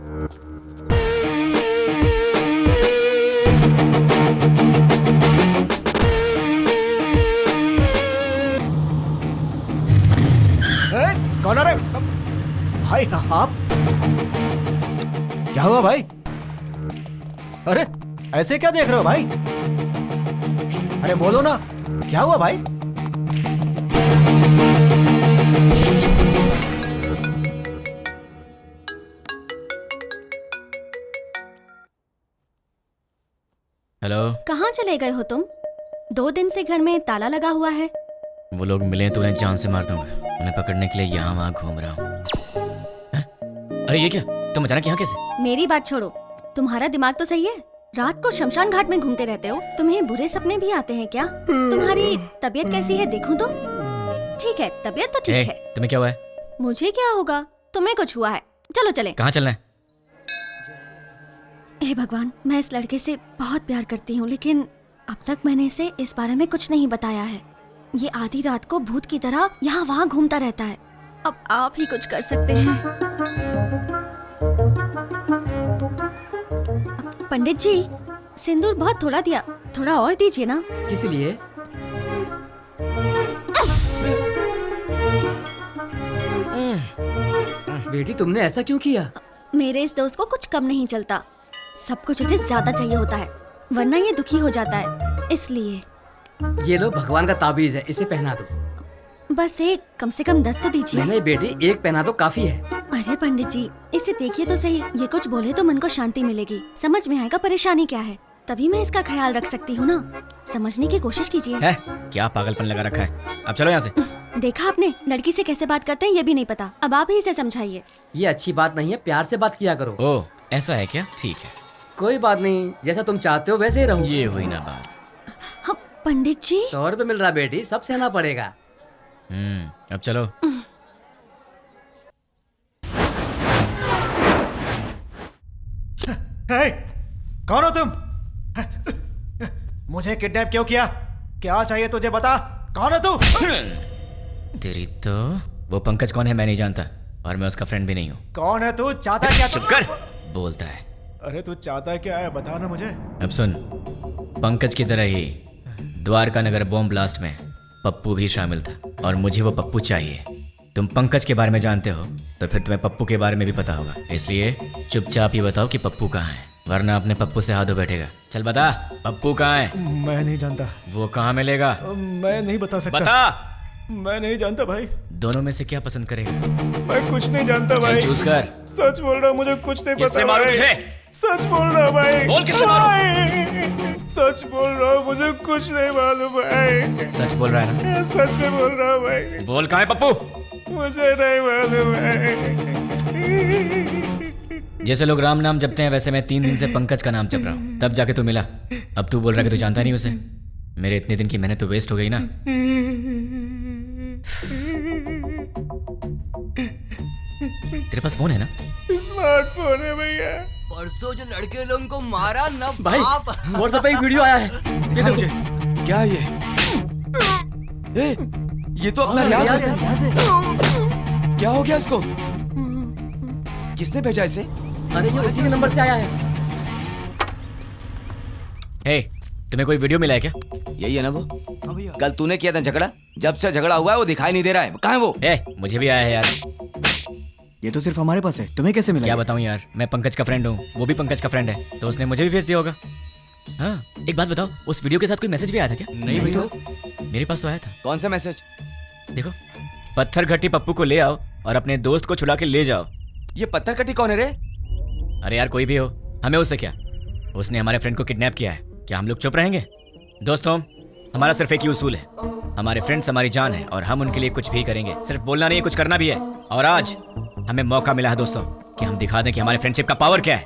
कौन है रे? भाई आप? क्या हुआ भाई? अरे ऐसे क्या देख रहे हो भाई? अरे बोलो ना, क्या हुआ भाई? हेलो। कहाँ चले गए हो तुम? 2 दिन से घर में ताला लगा हुआ है। वो लोग मिले तो उन्हें जान से मार दूंगा। उन्हें पकड़ने के लिए यहाँ वहाँ घूम रहा हूँ। अरे ये क्या, तुम अचानक यहाँ कैसे? मेरी बात छोड़ो, तुम्हारा दिमाग तो सही है। रात को शमशान घाट में घूमते रहते हो। तुम्हें बुरे सपने भी आते हैं क्या? तुम्हारी तबीयत कैसी है देखूं तो? ठीक है, तबीयत तो ठीक है। तुम्हें क्या हुआ है? मुझे क्या होगा, तुम्हें कुछ हुआ है। चलो चले। कहाँ चलना है? हे भगवान, मैं इस लड़के से बहुत प्यार करती हूँ, लेकिन अब तक मैंने इसे इस बारे में कुछ नहीं बताया है। ये आधी रात को भूत की तरह यहाँ वहाँ घूमता रहता है। अब आप ही कुछ कर सकते हैं। पंडित जी, सिंदूर बहुत थोड़ा दिया, थोड़ा और दीजिए ना। किस लिए? बेटी तुमने ऐसा क्यों किया? मेरे इस दोस्त को कुछ कम नहीं चलता, सब कुछ इसे ज्यादा चाहिए होता है, वरना ये दुखी हो जाता है, इसलिए। ये लो भगवान का ताबीज है, इसे पहना दो। बस एक, कम से कम 10 तो दीजिए। नहीं बेटी, एक पहना दो काफी है। अरे पंडित जी, इसे देखिए तो सही, ये कुछ बोले तो मन को शांति मिलेगी, समझ में आएगा परेशानी क्या है, तभी मैं इसका ख्याल रख सकती हूँ ना। समझने की कोशिश कीजिए। है क्या पागलपन लगा रखा है? अब चलो यहाँ से। देखा आपने, लड़की से कैसे बात करते हैं ये भी नहीं पता। अब आप ही इसे समझाइए। ये अच्छी बात नहीं है, प्यार से बात किया करो। ओह ऐसा है क्या? ठीक है, कोई बात नहीं, जैसा तुम चाहते हो वैसे ही रहूं। ये हुई ना बात। हाँ, पंडित जी 100 रुपए मिल रहा बेटी, सब सहना पड़ेगा। अब चलो। हे, कौन हो तुम? मुझे किडनैप क्यों किया? क्या चाहिए तुझे, बता। कौन है तू? तेरी तो वो पंकज कौन है मैं नहीं जानता, और मैं उसका फ्रेंड भी नहीं हूँ। कौन है तू? चाहता क्या? चुप कर, बोलता है। अरे तू चाहता क्या है, बता ना मुझे। अब सुन, पंकज की तरह ही द्वारका नगर बॉम्ब ब्लास्ट में पप्पू भी शामिल था, और मुझे वो पप्पू चाहिए। तुम पंकज के बारे में जानते हो तो फिर तुम्हें पप्पू के बारे में भी पता होगा, इसलिए चुपचाप ही बताओ कि पप्पू कहाँ है, वरना अपने पप्पू से हाथ धो बैठेगा। चल बता, पप्पू कहाँ है? मैं नहीं जानता। वो कहाँ मिलेगा? मैं नहीं बता सकता। बता। मैं नहीं जानता भाई। दोनों में से क्या पसंद करेगा? मैं कुछ नहीं जानता भाई। चूज कर। सच बोल रहा हूँ, मुझे कुछ नहीं पता भाई। सच बोल रहा हूँ भाई। बोल किससे मारूं? सच बोल रहा हूँ, मुझे कुछ नहीं मालूम भाई। सच बोल रहा है ना? सच में बोल रहा हूँ भाई। बोल कहाँ है पप्पू? मुझे नहीं मालूम भाई। जैसे लोग राम नाम जपते हैं, वैसे मैं 3 दिन से पंकज का नाम जप रहा हूँ, तब जाके तू मिला। अब तू बोल रहा है कि तू जानता नहीं उसे। मेरे इतने दिन की मेहनत तो वेस्ट हो गई ना। तेरे पास फोन है ना? स्मार्टफोन है भैया। परसों जो लड़के लोगों को मारा ना भाई, व्हाट्सएप पे एक वीडियो आया है, ये देखो। क्या ये? ये तो अपना रियाज है। क्या हो गया इसको? किसने भेजा इसे? अरे ये उसी के नंबर से आया है। हे, तुम्हें कोई वीडियो मिला है क्या? यही है ना वो? कल तूने किया था झगड़ा, जब से झगड़ा हुआ है वो दिखाई नहीं दे रहा है। कहाँ है वो? मुझे भी आया है यार। ये तो सिर्फ हमारे पास है, तुम्हें कैसे मिला? क्या बताऊं यार, मैं पंकज का फ्रेंड हूँ, वो भी पंकज का फ्रेंड है, तो उसने मुझे भी भेज दिया होगा। हाँ, एक बात बताओ, उस वीडियो के साथ कोई मैसेज भी आया था क्या? नहीं भाई। तो मेरे पास तो आया था। कौन सा मैसेज? देखो, पत्थर घट्टी पप्पू को ले आओ और अपने दोस्त को छुड़ा के ले जाओ। ये पत्थर घट्टी कौन है रे? अरे यार कोई भी हो, हमें उससे क्या? उसने हमारे फ्रेंड को किडनैप किया है, क्या हम लोग चुप रहेंगे? दोस्तों, हमारा सिर्फ एक ही उसूल है, हमारे फ्रेंड्स हमारी जान है और हम उनके लिए कुछ भी करेंगे। सिर्फ बोलना नहीं, कुछ करना भी है। और आज हमें मौका मिला है दोस्तों कि हम दिखा दें कि हमारे फ्रेंडशिप का पावर क्या है।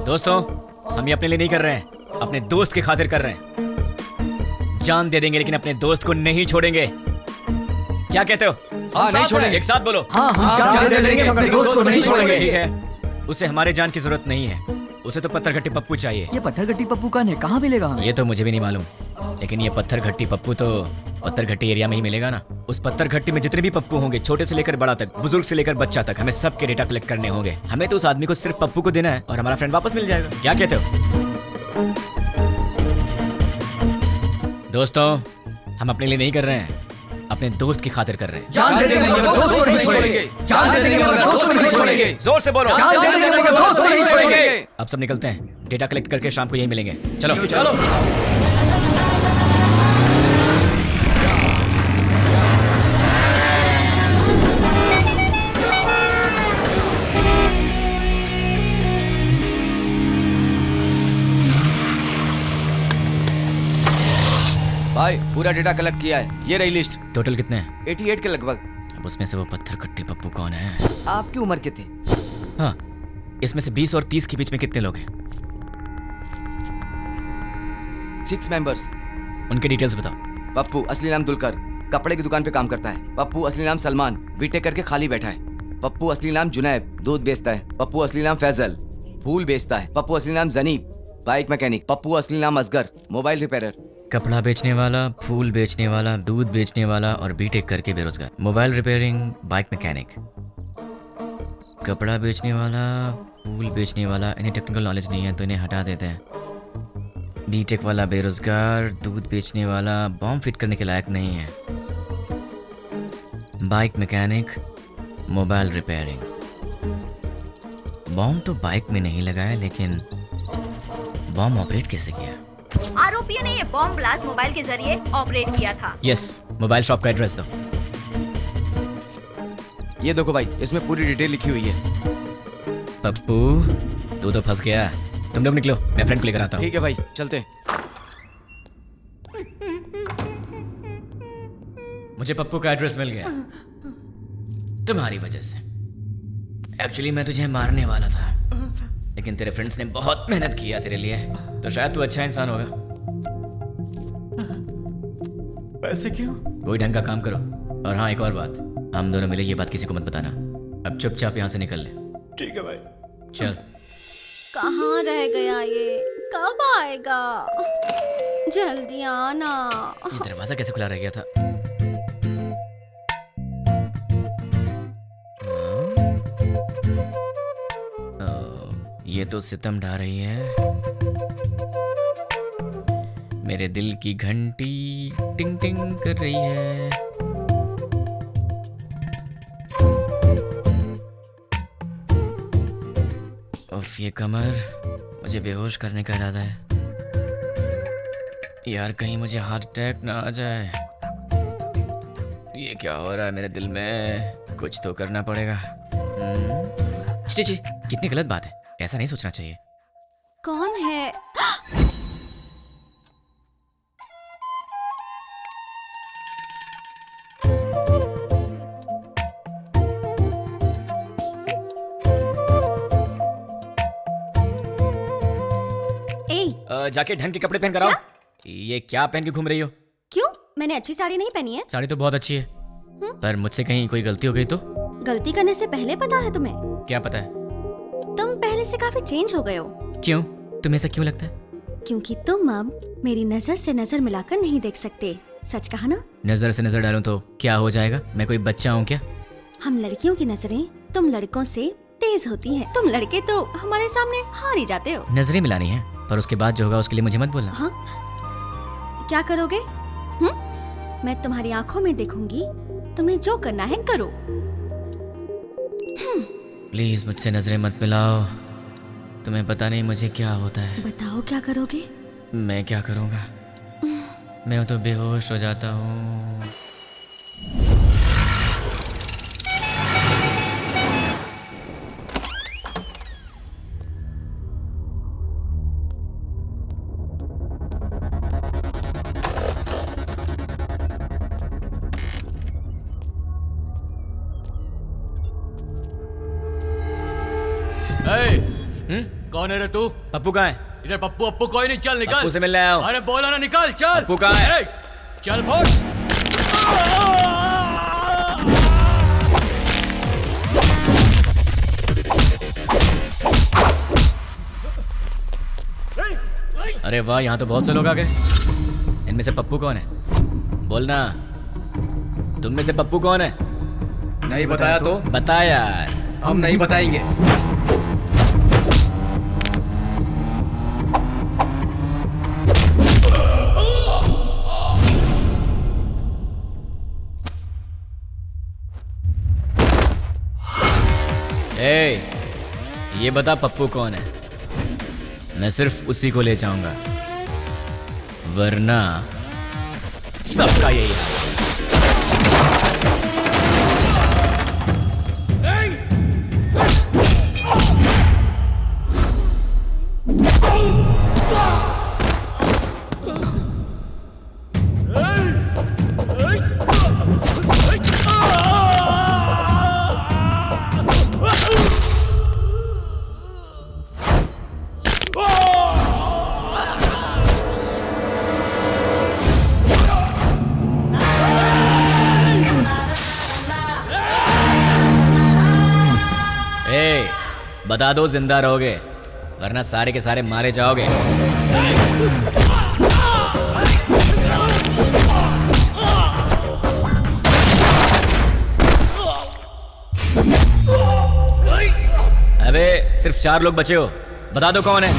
दोस्तों, हम ये अपने लिए नहीं कर रहे हैं, अपने दोस्त की खातिर कर रहे हैं। जान दे देंगे लेकिन अपने दोस्त को नहीं छोड़ेंगे। क्या कहते हो? हाँ, नहीं छोड़ेंगे। एक साथ बोलो। हाँ, जान दे देंगे, अपने दोस्त को नहीं छोड़ेंगे। ठीक है, उसे हमारे जान की जरूरत नहीं है, उसे तो पत्थर घट्टी पप्पू चाहिए। ये पत्थर घट्टी पप्पू कौन है, कहाँ मिलेगा हमें? ये तो मुझे भी नहीं मालूम, लेकिन ये पत्थर घट्टी पप्पू तो पत्थर घट्टी एरिया में ही मिलेगा ना। उस पत्थर घट्टी में जितने भी पप्पू होंगे, छोटे से लेकर बड़ा तक, बुजुर्ग से लेकर बच्चा तक, हमें सबके डेटा कलेक्ट करने होंगे। हमें तो उस आदमी को सिर्फ पप्पू को देना है और हमारा फ्रेंड वापस मिल जाएगा। क्या कहते हो दोस्तों? हम अपने लिए नहीं कर रहे हैं, अपने दोस्त की खातिर कर रहे हैं। जान दे देंगे मगर दोस्त को नहीं छोड़ेंगे। जान दे देंगे मगर दोस्त को नहीं छोड़ेंगे। जोर से बोलो। जान दे देंगे मगर दोस्त को नहीं छोड़ेंगे। अब सब निकलते हैं, डेटा कलेक्ट करके शाम को यही मिलेंगे। चलो चलो। पूरा डेटा कलेक्ट किया है, ये रही लिस्ट। टोटल कितने हैं? 88 के लगभग। अब उसमें से वो पत्थर कट्टी पप्पू कौन है? आपकी उम्र के थे। हाँ, इसमें से 20 और 30 के बीच में कितने लोग हैं? 6 मेंबर्स। उनके डिटेल्स बताओ। पप्पू असली नाम दुलकर, कपड़े की दुकान पे काम करता है। पप्पू असली नाम सलमान, बीटेक करके खाली बैठा है। पप्पू असली नाम जुनैब, दूध बेचता है। पप्पू असली नाम फैजल, फूल बेचता है। पप्पू असली नाम जनीब, बाइक मैकेनिक। पप्पू असली नाम असगर, मोबाइल रिपेयरर। कपड़ा बेचने वाला, फूल बेचने वाला, दूध बेचने वाला और बीटेक करके बेरोजगार। Mobile repairing, bike mechanic. कपड़ा बेचने वाला, फूल बेचने वाला, इन्हें टेक्निकल नॉलेज नहीं है तो इन्हें हटा देते हैं। बीटेक वाला बेरोजगार, दूध बेचने वाला बॉम्ब फिट करने के लायक नहीं है। Bike mechanic, mobile repairing. Bomb तो बाइक में नहीं लगाया, लेकिन बॉम्ब ऑपरेट कैसे किया? आरोपियों ने ये बॉम्ब ब्लास्ट मोबाइल के जरिए ऑपरेट किया था। यस, मोबाइल शॉप का एड्रेस दो। ये देखो भाई, इसमें पूरी डिटेल लिखी हुई है। पप्पू, तू तो फंस गया। तुम लोग निकलो, मैं फ्रेंड को लेकर आता हूँ। ठीक है भाई, चलते हैं। मुझे पप्पू का एड्रेस मिल गया तुम्हारी वजह से। एक्चुअली मैं तुझे मारने वाला था, लेकिन तेरे फ्रेंड्स ने बहुत मेहनत किया तेरे लिए, तो शायद तू अच्छा इंसान होगा। पैसे क्यों? कोई ढंग का काम करो। और हाँ, एक और बात, हम दोनों मिले ये बात किसी को मत बताना। अब चुपचाप यहाँ से निकल ले। ठीक है भाई। चल। कहाँ रह गया ये? कब आएगा? जल्दी आना। ये दरवाजा कैसे खुला रह गया था? ये तो सितम ढा रही है। मेरे दिल की घंटी टिंग टिंग कर रही है। उफ, ये कमर, मुझे बेहोश करने का इरादा है। यार कहीं मुझे हार्ट अटैक ना आ जाए। ये क्या हो रहा है मेरे दिल में? कुछ तो करना पड़ेगा। छी, कितनी गलत बात है, ऐसा नहीं सोचना चाहिए। कौन है? जाके ढंग के कपड़े पहन कर आओ। ये क्या पहन के घूम रही हो? क्यों? मैंने अच्छी साड़ी नहीं पहनी है। साड़ी तो बहुत अच्छी है, पर मुझसे कहीं कोई गलती हो गई तो? गलती करने से पहले पता है तुम्हें? क्या पता है? तुम पहले से काफी चेंज हो गए हो। क्यों? तुम्हें ऐसा क्यों लगता है? क्योंकि तुम अब मेरी नजर से नजर मिलाकर नहीं देख सकते। सच कहा ना? नजर से नजर डालूं तो क्या हो जाएगा? मैं कोई बच्चा हूँ क्या? हम लड़कियों की नजरें तुम लड़कों से तेज होती हैं। तुम लड़के तो हमारे सामने हार ही जाते हो। नजरें मिलानी है, पर उसके बाद जो होगा उसके लिए मुझे मत बोलना। हाँ? क्या करोगे? मैं तुम्हारी आंखों में देखूंगी, तुम्हें जो करना है करो। प्लीज मुझसे नजरें मत मिलाओ। तुम्हें पता नहीं मुझे क्या होता है। बताओ क्या करोगे? मैं क्या करूँगा? मैं तो बेहोश हो जाता हूँ। कौन है रे तू? पप्पू कहाँ है? इधर पप्पू अपू कोई नहीं, चल निकल। पप्पू से मिलने आया हूँ। अरे बोला ना निकल, चल। पप्पू कहाँ है? चल फोड़। अरे वाह, यहाँ तो बहुत से लोग आ गए। इनमें से पप्पू कौन है? बोलना। तुम में से पप्पू कौन है? नहीं बताया तो? बता यार। हम नहीं बताएंगे। ये बता पप्पू कौन है? मैं सिर्फ उसी को ले जाऊंगा, वरना सबका यही है। बता दो जिंदा रहोगे, वरना सारे के सारे मारे जाओगे। अबे सिर्फ 4 लोग बचे हो, बता दो कौन है।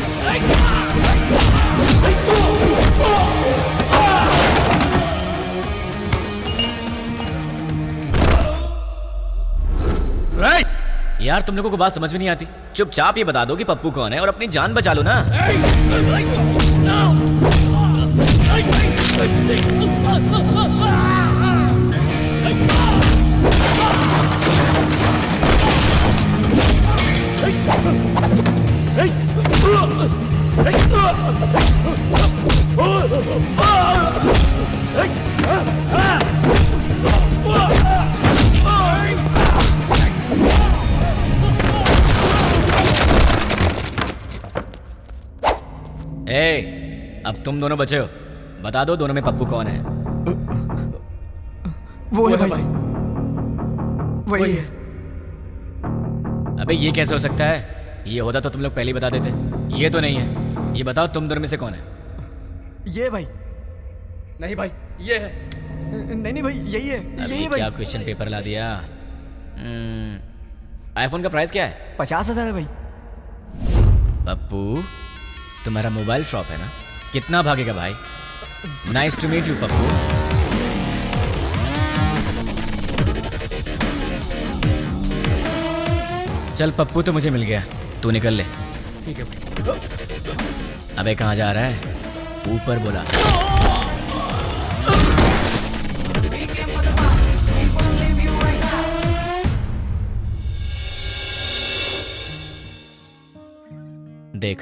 यार तुम लोगों को बात समझ में नहीं आती, चुपचाप ये बता दो कि पप्पू कौन है और अपनी जान बचा लो ना। अब तुम दोनों बचे हो, बता दो दोनों में पप्पू कौन है। वो है भाई, वही है। अबे ये कैसे हो सकता है, ये होता तो तुम लोग पहले ही बता देते। ये तो नहीं है, ये बताओ तुम दोनों में से कौन है। ये भाई। नहीं भाई ये है। नहीं भाई यही है, यही भाई। क्या क्वेश्चन पेपर ला दिया। आईफोन का प्राइस क्या है? 50,000 है भाई। पप्पू तुम्हारा मोबाइल शॉप है ना, कितना भागेगा भाई। Nice to meet you Pappu. चल पप्पू तो मुझे मिल गया, तू निकल ले। ठीक है। अबे कहाँ जा रहा है, ऊपर बोला। देख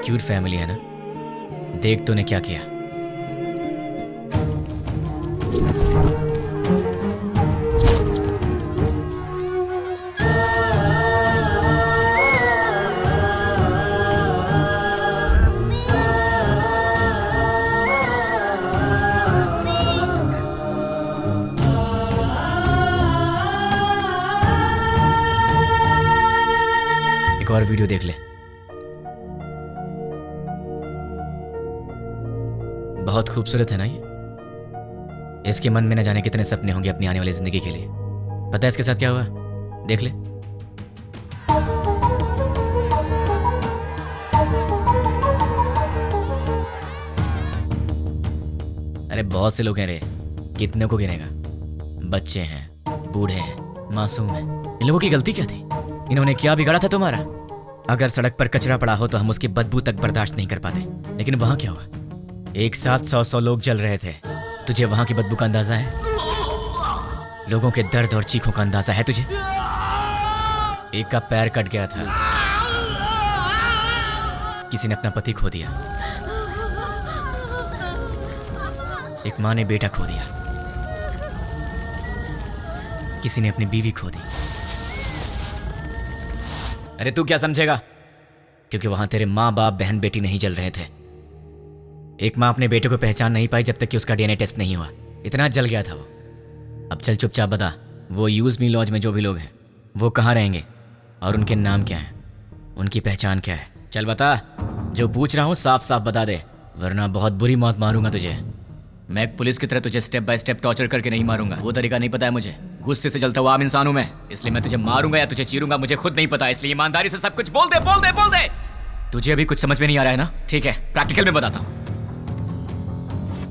क्यूट फैमिली है ना, देख तूने क्या किया। एक और वीडियो देख ले, बहुत खूबसूरत है ना ये। इसके मन में न जाने कितने सपने होंगे अपनी आने वाली जिंदगी के लिए। पता है इसके साथ क्या हुआ, देख ले। अरे बहुत से लोग हैं रे, कितने को गिनेगा। बच्चे हैं, बूढ़े हैं, मासूम हैं। इन लोगों की गलती क्या थी, इन्होंने क्या बिगाड़ा था तुम्हारा। अगर सड़क पर कचरा पड़ा हो तो हम उसकी बदबू तक बर्दाश्त नहीं कर पाते, लेकिन वहां क्या हुआ, एक साथ 100 लोग जल रहे थे। तुझे वहां की बदबू का अंदाजा है, लोगों के दर्द और चीखों का अंदाजा है तुझे। एक का पैर कट गया था, किसी ने अपना पति खो दिया, एक माँ ने बेटा खो दिया, किसी ने अपनी बीवी खो दी। अरे तू क्या समझेगा, क्योंकि वहां तेरे माँ बाप बहन बेटी नहीं जल रहे थे। एक माँ अपने बेटे को पहचान नहीं पाई जब तक कि उसका डीएनए टेस्ट नहीं हुआ, इतना जल गया था वो। अब चल चुपचाप बता, वो यूज मी लॉज में जो भी लोग हैं वो कहाँ रहेंगे और उनके नाम क्या हैं, उनकी पहचान क्या है। चल बता, जो पूछ रहा हूँ साफ साफ बता दे, वरना बहुत बुरी मौत मारूंगा तुझे। मैं एक पुलिस की तरह तुझे स्टेप बाय स्टेप टॉर्चर करके नहीं मारूंगा, वो तरीका नहीं पता है मुझे। गुस्से से जलता हुआ आम इंसान हूं मैं, इसलिए मैं तुझे मारूंगा या तुझे चीरूंगा मुझे खुद नहीं पता। इसलिए ईमानदारी से सब कुछ बोल दे, बोल दे, बोल दे। तुझे अभी कुछ समझ में नहीं आ रहा है ना, ठीक है, प्रैक्टिकल में बताता हूँ।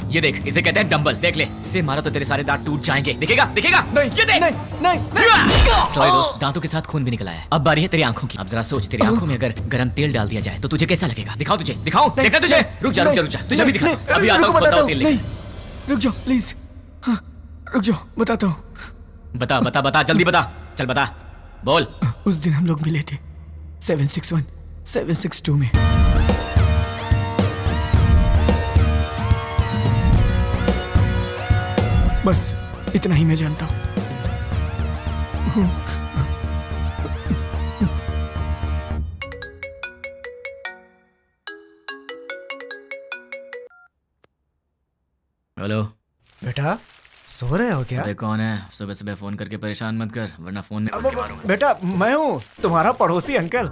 ये देख, इसे कहते हैं डंबल, देख ले। इससे मारा तो तेरे सारे दांत टूट जाएंगे, दिखेगा दिखेगा। नहीं, ये देख। नहीं। सॉरी दोस्त, दांतों के साथ खून भी निकला है। अब बारी है तेरी आंखों की। अब जरा सोच, तेरी आंखों में अगर गरम तेल डाल दिया जाए तो तुझे कैसा लगेगा। दिखाओ तुझे, दिखाओ, देखा तुझे। रुक जा, रुक जा, रुक जा, तुझे अभी दिखा। अभी आता हूँ, बताओ तेल लेके। रुक जाओ प्लीज, हाँ, रुक जाओ, बताता हूँ। बता बता बता, जल्दी बता, चल बता, बोल। उस दिन हम लोग मिले थे 761 762 में। बस इतना ही मैं जानता हूँ। हेलो, बेटा सो रहे हो क्या? अरे कौन है? सुबह सुबह फोन करके परेशान मत कर, वरना फोन में पलटी मारूंगा। बेटा मैं हूँ तुम्हारा पड़ोसी अंकल।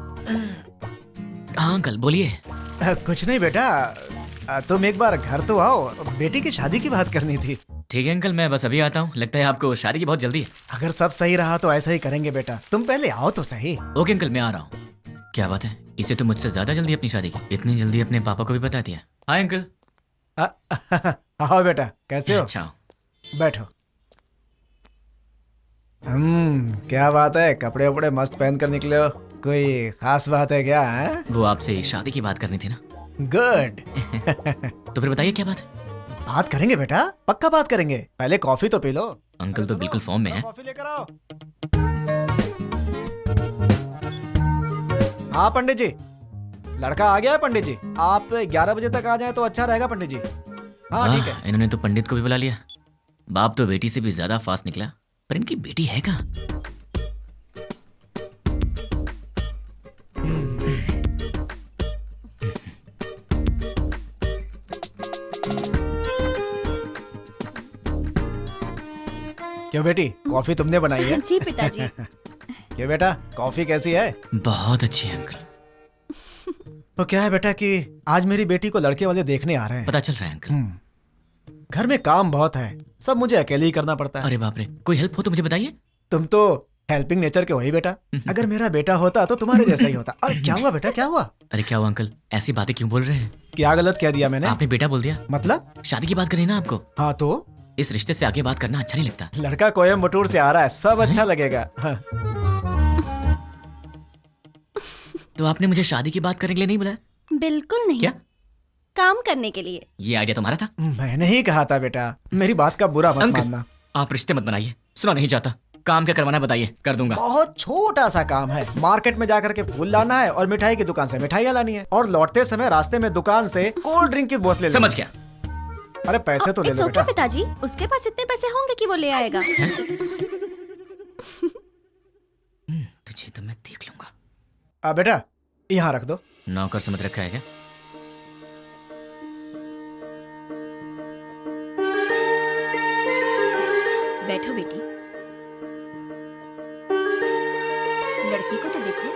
हाँ अंकल बोलिए। कुछ नहीं बेटा, तुम एक बार घर तो आओ, बेटी की शादी की बात करनी थी। ठीक है अंकल, मैं बस अभी आता हूँ। लगता है आपको शादी की बहुत जल्दी है। अगर सब सही रहा तो ऐसा ही करेंगे बेटा, तुम पहले आओ तो सही। ओके अंकल, मैं आ रहा हूँ। क्या बात है, इसे तो मुझसे ज्यादा जल्दी अपनी शादी की। इतनी जल्दी अपने पापा को भी बता दिया। Hi uncle. आओ बेटा, कैसे हो? अच्छा बैठो। क्या बात है, कपड़े वपड़े मस्त पहन कर निकले हो, कोई खास बात है क्या? है? वो आपसे शादी की बात करनी थी ना। गुड। तो फिर बताइए क्या बात है? बात करेंगे बेटा, पक्का बात करेंगे। पहले कॉफी तो पी लो। अंकल तो बिल्कुल फॉर्म में है। कॉफी लेकर आओ। हाँ पंडित जी, लड़का आ गया है। पंडित जी आप 11 बजे तक आ जाए तो अच्छा रहेगा पंडित जी। हाँ ठीक है। इन्होंने तो पंडित को भी बुला लिया। बाप तो बेटी से भी ज्यादा फास्ट निकला, पर इनकी बेटी है कहाँ? क्यों बेटी, कॉफी तुमने बनाई है? जी पिताजी। क्यों बेटा, कॉफी कैसी है? बहुत अच्छी है अंकल। तो क्या है बेटा कि आज मेरी बेटी को लड़के वाले देखने आ रहे हैं। पता चल रहा है अंकल। घर में काम बहुत है, सब मुझे अकेले ही करना पड़ता है। अरे बाप रे, कोई हेल्प हो तो मुझे बताइए। तुम तो हेल्पिंग नेचर के हो ही बेटा। अगर मेरा बेटा होता तो तुम्हारे जैसा ही होता। और क्या हुआ बेटा, क्या हुआ? अरे क्या हुआ अंकल, ऐसी बातें क्यों बोल रहे हैं? क्या गलत कह दिया मैंने? आपने बेटा बोल दिया। मतलब? शादी की बात करी ना आपको। हाँ तो इस रिश्ते से आगे बात करना अच्छा नहीं लगता। लड़का कोयम्बटूर से आ रहा है, सब अच्छा लगेगा। हाँ। तो आपने मुझे शादी की बात करने के लिए नहीं बुलाया? बिल्कुल नहीं। क्या? काम करने के लिए। ये आइडिया तुम्हारा था? मैंने ही कहा था बेटा, मेरी बात का बुरा मत मानना। आप रिश्ते मत बनाइए, सुना नहीं चाहता। काम क्या करवाना है बताइए, कर दूंगा। बहुत छोटा सा काम है, मार्केट में जाकर के फूल लाना है और मिठाई की दुकान से मिठाइयाँ लानी है, और लौटते समय रास्ते में दुकान से कोल्ड ड्रिंक की बोतलें। समझ गया। अरे पैसे तो ले लो बेटा। पिताजी, उसके पास इतने पैसे होंगे कि वो ले आएगा। तुझे तो मैं देख लूंगा। बेटा यहाँ रख दो। नौकर समझ रखा है क्या? बैठो बेटी, लड़की को तो देखो।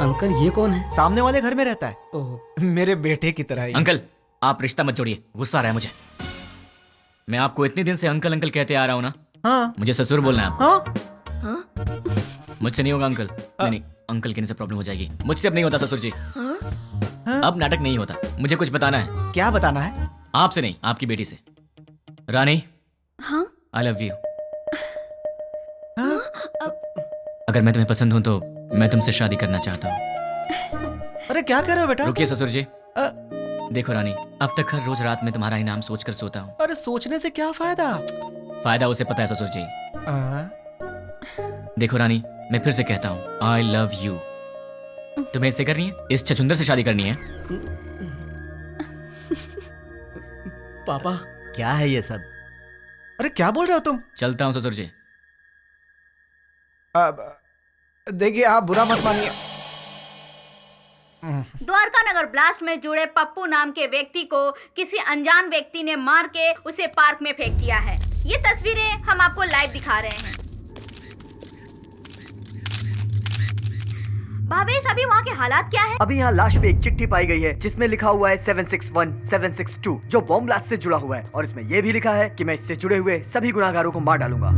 अंकल ये कौन है? सामने वाले घर में रहता है। ओह, मेरे बेटे की तरह ही। अंकल आप रिश्ता मत जोड़िए, गुस्सा आ रहा है मुझे। मैं आपको इतने दिन से अंकल अंकल कहते आ रहा हूँ ना। हाँ। मुझे ससुर बोलना है आपको। हाँ? मुझसे नहीं होगा अंकल। नहीं, अंकल कहने से प्रॉब्लम हो जाएगी। मुझसे अब नहीं होता ससुर जी। अब नाटक नहीं होता। मुझे कुछ बताना है। क्या बताना है? आपसे नहीं, आपकी बेटी से। रानी। हाँ? I love you. अगर मैं तुम्हें पसंद हूं तो मैं तुमसे शादी करना चाहता हूँ। अरे क्या कर रहे हो बेटा? रुकिए ससुर जी। देखो रानी, अब तक हर रोज रात में तुम्हारा इनाम सोचकर सोता हूँ। अरे सोचने से क्या फायदा? फायदा उसे पता है ससुर जी। देखो रानी, मैं फिर से कहता हूँ, आई लव यू। तुम्हें इससे करनी है? इस छछुंदर से शादी करनी है? पापा क्या है ये सब? अरे क्या बोल रहे हो तुम? चलता हूँ ससुर जी। देखिए आप बुरा मत मानिए। द्वारका नगर ब्लास्ट में जुड़े पप्पू नाम के व्यक्ति को किसी अनजान व्यक्ति ने मार के उसे पार्क में फेंक दिया है। ये तस्वीरें हम आपको लाइव दिखा रहे हैं। भावेश, अभी वहाँ के हालात क्या है? अभी यहाँ लाश पे एक चिट्ठी पाई गई है जिसमें लिखा हुआ है 761 762 जो बॉम्ब ब्लास्ट से जुड़ा हुआ है, और इसमें यह भी लिखा है कि मैं इससे जुड़े हुए सभी गुनाहगारों को मार डालूंगा।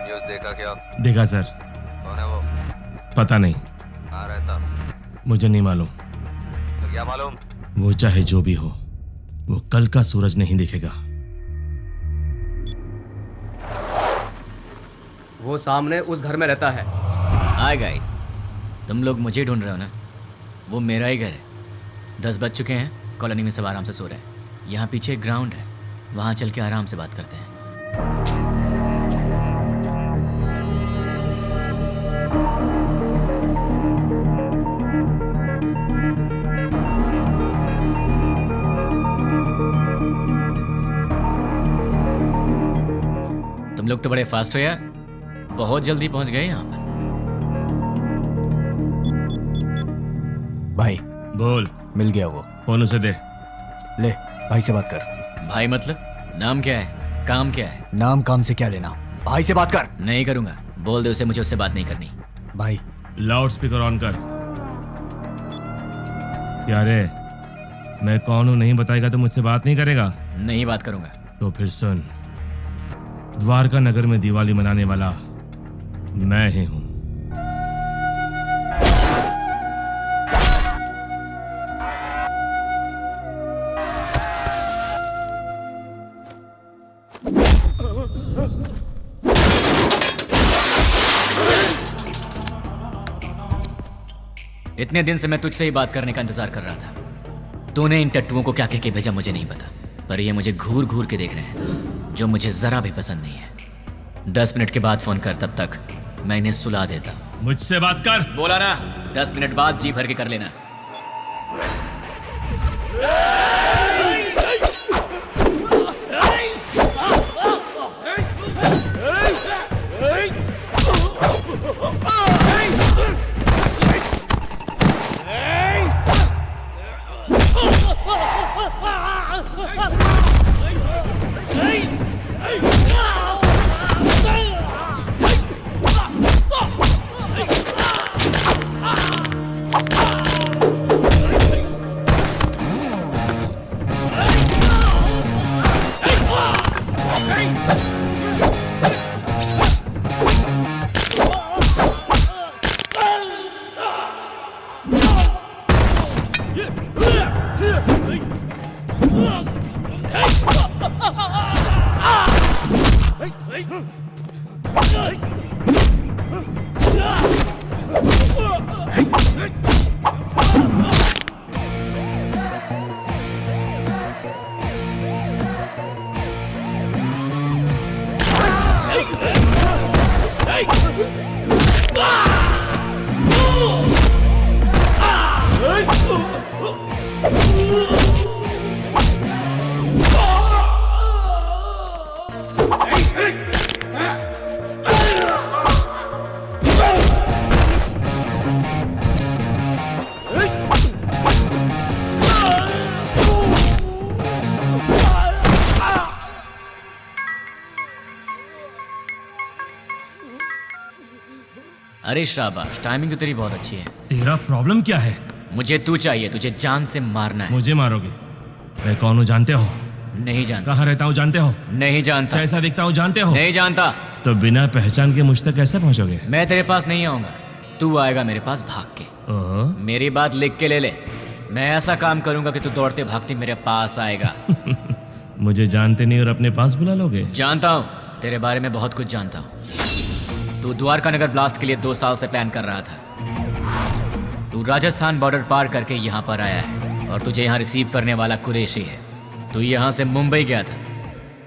न्यूज़ देखा क्या? देखा सर। कौन है वो? पता नहीं। कहाँ रहता? मुझे नहीं मालूम। तो क्या मालूम? वो चाहे जो भी हो, वो कल का सूरज नहीं दिखेगा। वो सामने उस घर में रहता है। हाय गाइस, तुम लोग मुझे ढूंढ रहे हो ना? वो मेरा ही घर है। 10 बज चुके हैं, कॉलोनी में सब आराम से सो रहे हैं। यहाँ पीछे एक ग्राउंड है, वहाँ चल के आराम से बात करते हैं। लोग तो बड़े फास्ट हो यार, बहुत जल्दी पहुंच गए यहाँ पर। भाई बोल। मिल गया वो। फोन उसे दे। ले भाई से बात कर। भाई मतलब नाम क्या है, काम क्या है? नाम काम से क्या लेना, भाई से बात कर। नहीं करूंगा, बोल दे उसे मुझे उससे बात नहीं करनी। भाई लाउड स्पीकर ऑन कर। क्या रे, मैं कौन हूं नहीं बताएगा तो मुझसे बात नहीं करेगा? नहीं बात करूंगा। तो फिर सुन, द्वारका नगर में दिवाली मनाने वाला मैं ही हूं। इतने दिन से मैं तुझसे ही बात करने का इंतजार कर रहा था। तूने इन टट्टुओं को क्या कह के भेजा मुझे नहीं पता, पर ये मुझे घूर घूर के देख रहे हैं, जो मुझे जरा भी पसंद नहीं है। 10 मिनट के बाद फोन कर, तब तक मैं इन्हें सुला देता। मुझसे बात कर। बोला ना, 10 मिनट बाद जी भर के कर लेना। अरे शाबाश, टाइमिंग तो तेरी बहुत अच्छी है। तेरा प्रॉब्लम क्या है? मुझे तू चाहिए, तुझे जान से मारना है। मुझे मारोगे? मैं कौन हूँ जानते हो? नहीं जानता। कहाँ रहता हूँ जानते हो? नहीं जानता। कैसा दिखता हूँ जानते हो? नहीं जानता। तो बिना पहचान के मुझ तक कैसे पहुँचोगे? मैं तेरे पास नहीं आऊंगा, तू आएगा मेरे पास भाग के। मेरी बात लिख के ले ले, मैं ऐसा काम करूंगा कि तू दौड़ते भागते मेरे पास आएगा। मुझे जानते नहीं और अपने पास बुला लोगे? जानता हूँ, तेरे बारे में बहुत कुछ जानता हूँ। तू द्वारका नगर ब्लास्ट के लिए 2 साल से प्लान कर रहा था। तू राजस्थान बॉर्डर पार करके यहाँ पर आया है और तुझे यहाँ रिसीव करने वाला कुरैशी है। तू यहाँ से मुंबई गया था,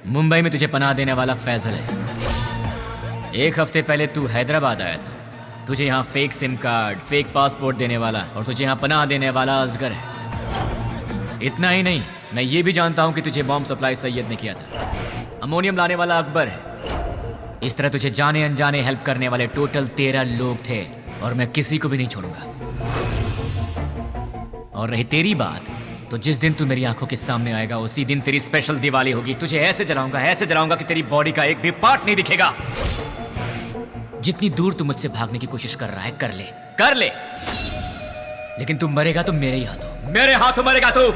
मुंबई में तुझे पनाह देने वाला फैजल है। 1 हफ्ते पहले तू हैदराबाद आया था, तुझे यहाँ fake SIM card, fake passport देने वाला और तुझे यहाँ पनाह देने वाला असगर है। इतना ही नहीं, मैं ये भी जानता हूँ कि तुझे बॉम्ब सप्लाई सैयद ने किया था। अमोनियम लाने वाला अकबर है। इस तरह तुझे जाने अनजाने हेल्प करने वाले टोटल 13 लोग थे और मैं किसी को भी नहीं छोड़ूंगा। और रही तेरी बात, तो जिस दिन तू मेरी आंखों के सामने आएगा उसी दिन तेरी स्पेशल दिवाली होगी। तुझे ऐसे जलाऊंगा कि तेरी बॉडी का एक भी पार्ट नहीं दिखेगा। जितनी दूर तू मुझसे भागने की कोशिश कर रहा है कर ले, लेकिन तू मरेगा तो मेरे ही हाथों, मेरे हाथों मरेगा तू।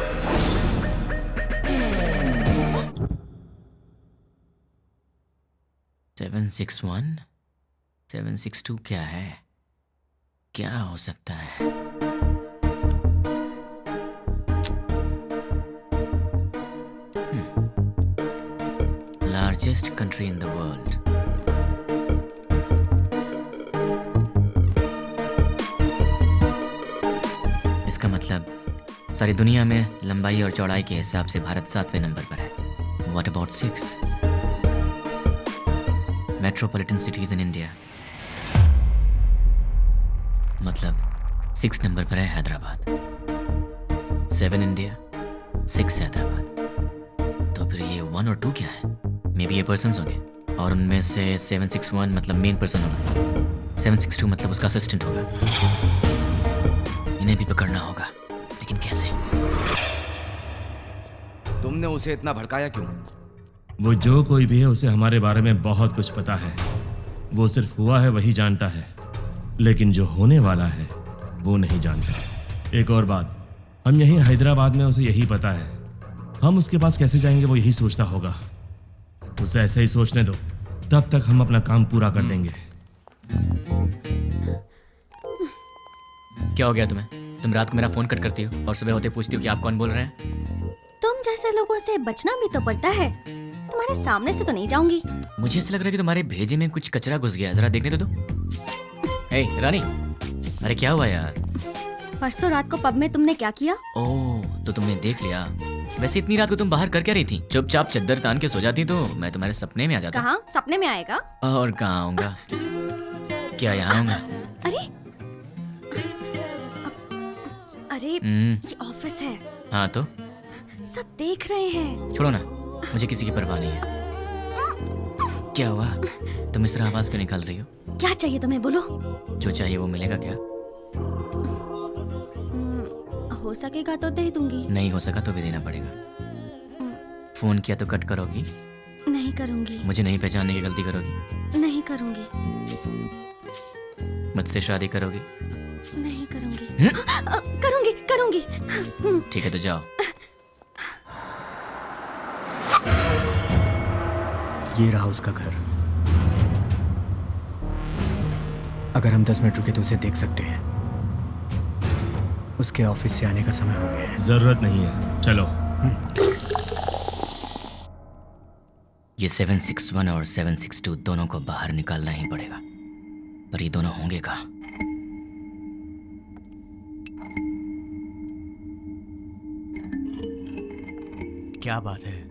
सेवन 6-1 762 क्या है? क्या हो सकता है? Largest country in the world. इसका मतलब सारी दुनिया में लंबाई और चौड़ाई के हिसाब से भारत 7वें नंबर पर है। What about 6? Metropolitan cities in India, मतलब 6 नंबर पर है हैदराबाद। 7 इंडिया, 6 हैदराबाद। तो फिर ये 1 और 2 क्या है? मे बी ये पर्सन्स होंगे। और उनमें से 761 मतलब मेन पर्सन होगा, 762 मतलब उसका असिस्टेंट होगा। इन्हें भी पकड़ना होगा, लेकिन कैसे? तुमने उसे इतना भड़काया क्यों? वो जो कोई भी है उसे हमारे बारे में बहुत कुछ पता है। वो सिर्फ हुआ है वही जानता है, लेकिन जो होने वाला है वो नहीं जानता। एक और बात, हम यहीं हैदराबाद में उसे यही पता है। हम उसके पास कैसे जाएंगे वो यही सोचता होगा। उसे ऐसे ही सोचने दो, तब तक हम अपना काम पूरा कर देंगे। क्या हो गया तुम्हें? तुम रात को मेरा फोन कट करती हो और सुबह होते पूछती हो कि आप कौन बोल रहे हैं। तुम जैसे लोगों से बचना भी तो पड़ता है। तुम्हारे सामने से तो नहीं जाऊंगी। मुझे ऐसा लग रहा है कि तुम्हारे भेजे में कुछ कचरा घुस गया, जरा देखने तो दो। हे रानी, अरे क्या हुआ यार? परसों रात को पब में तुमने क्या किया? ओह, तो तुमने देख लिया। वैसे इतनी रात को तुम बाहर कर क्या रही थी? चुपचाप चद्दर तान के सो जाती तो मैं तुम्हारे सपने में आ जाता। कहाँ सपने में आएगा? और कहाँ आऊंगा? क्या यहाँ आऊंगा? अरे ये ऑफिस है। हाँ तो सब देख रहे हैं। छोड़ो ना, मुझे किसी की परवाह नहीं है। क्या हुआ? तुम इस तरह आवाज क्यों निकाल रही हो? क्या चाहिए तुम्हें, बोलो। जो चाहिए वो मिलेगा क्या? हो सकेगा तो दे दूंगी। नहीं हो सका तो भी देना पड़ेगा। फोन किया तो कट करोगी? नहीं करूंगी। मुझे नहीं पहचानने की गलती करोगी? नहीं करूंगी। मुझसे शादी करोगी? नहीं करूंगी। करूंगी करूंगी। ठीक है तो जाओ। ये रहा उसका घर। अगर हम 10 मिनट रुके तो उसे देख सकते हैं। उसके ऑफिस से आने का समय हो गया है। जरूरत नहीं है, चलो। ये 761 और 762 दोनों को बाहर निकालना ही पड़ेगा, पर ये दोनों होंगे कहाँ? क्या बात है,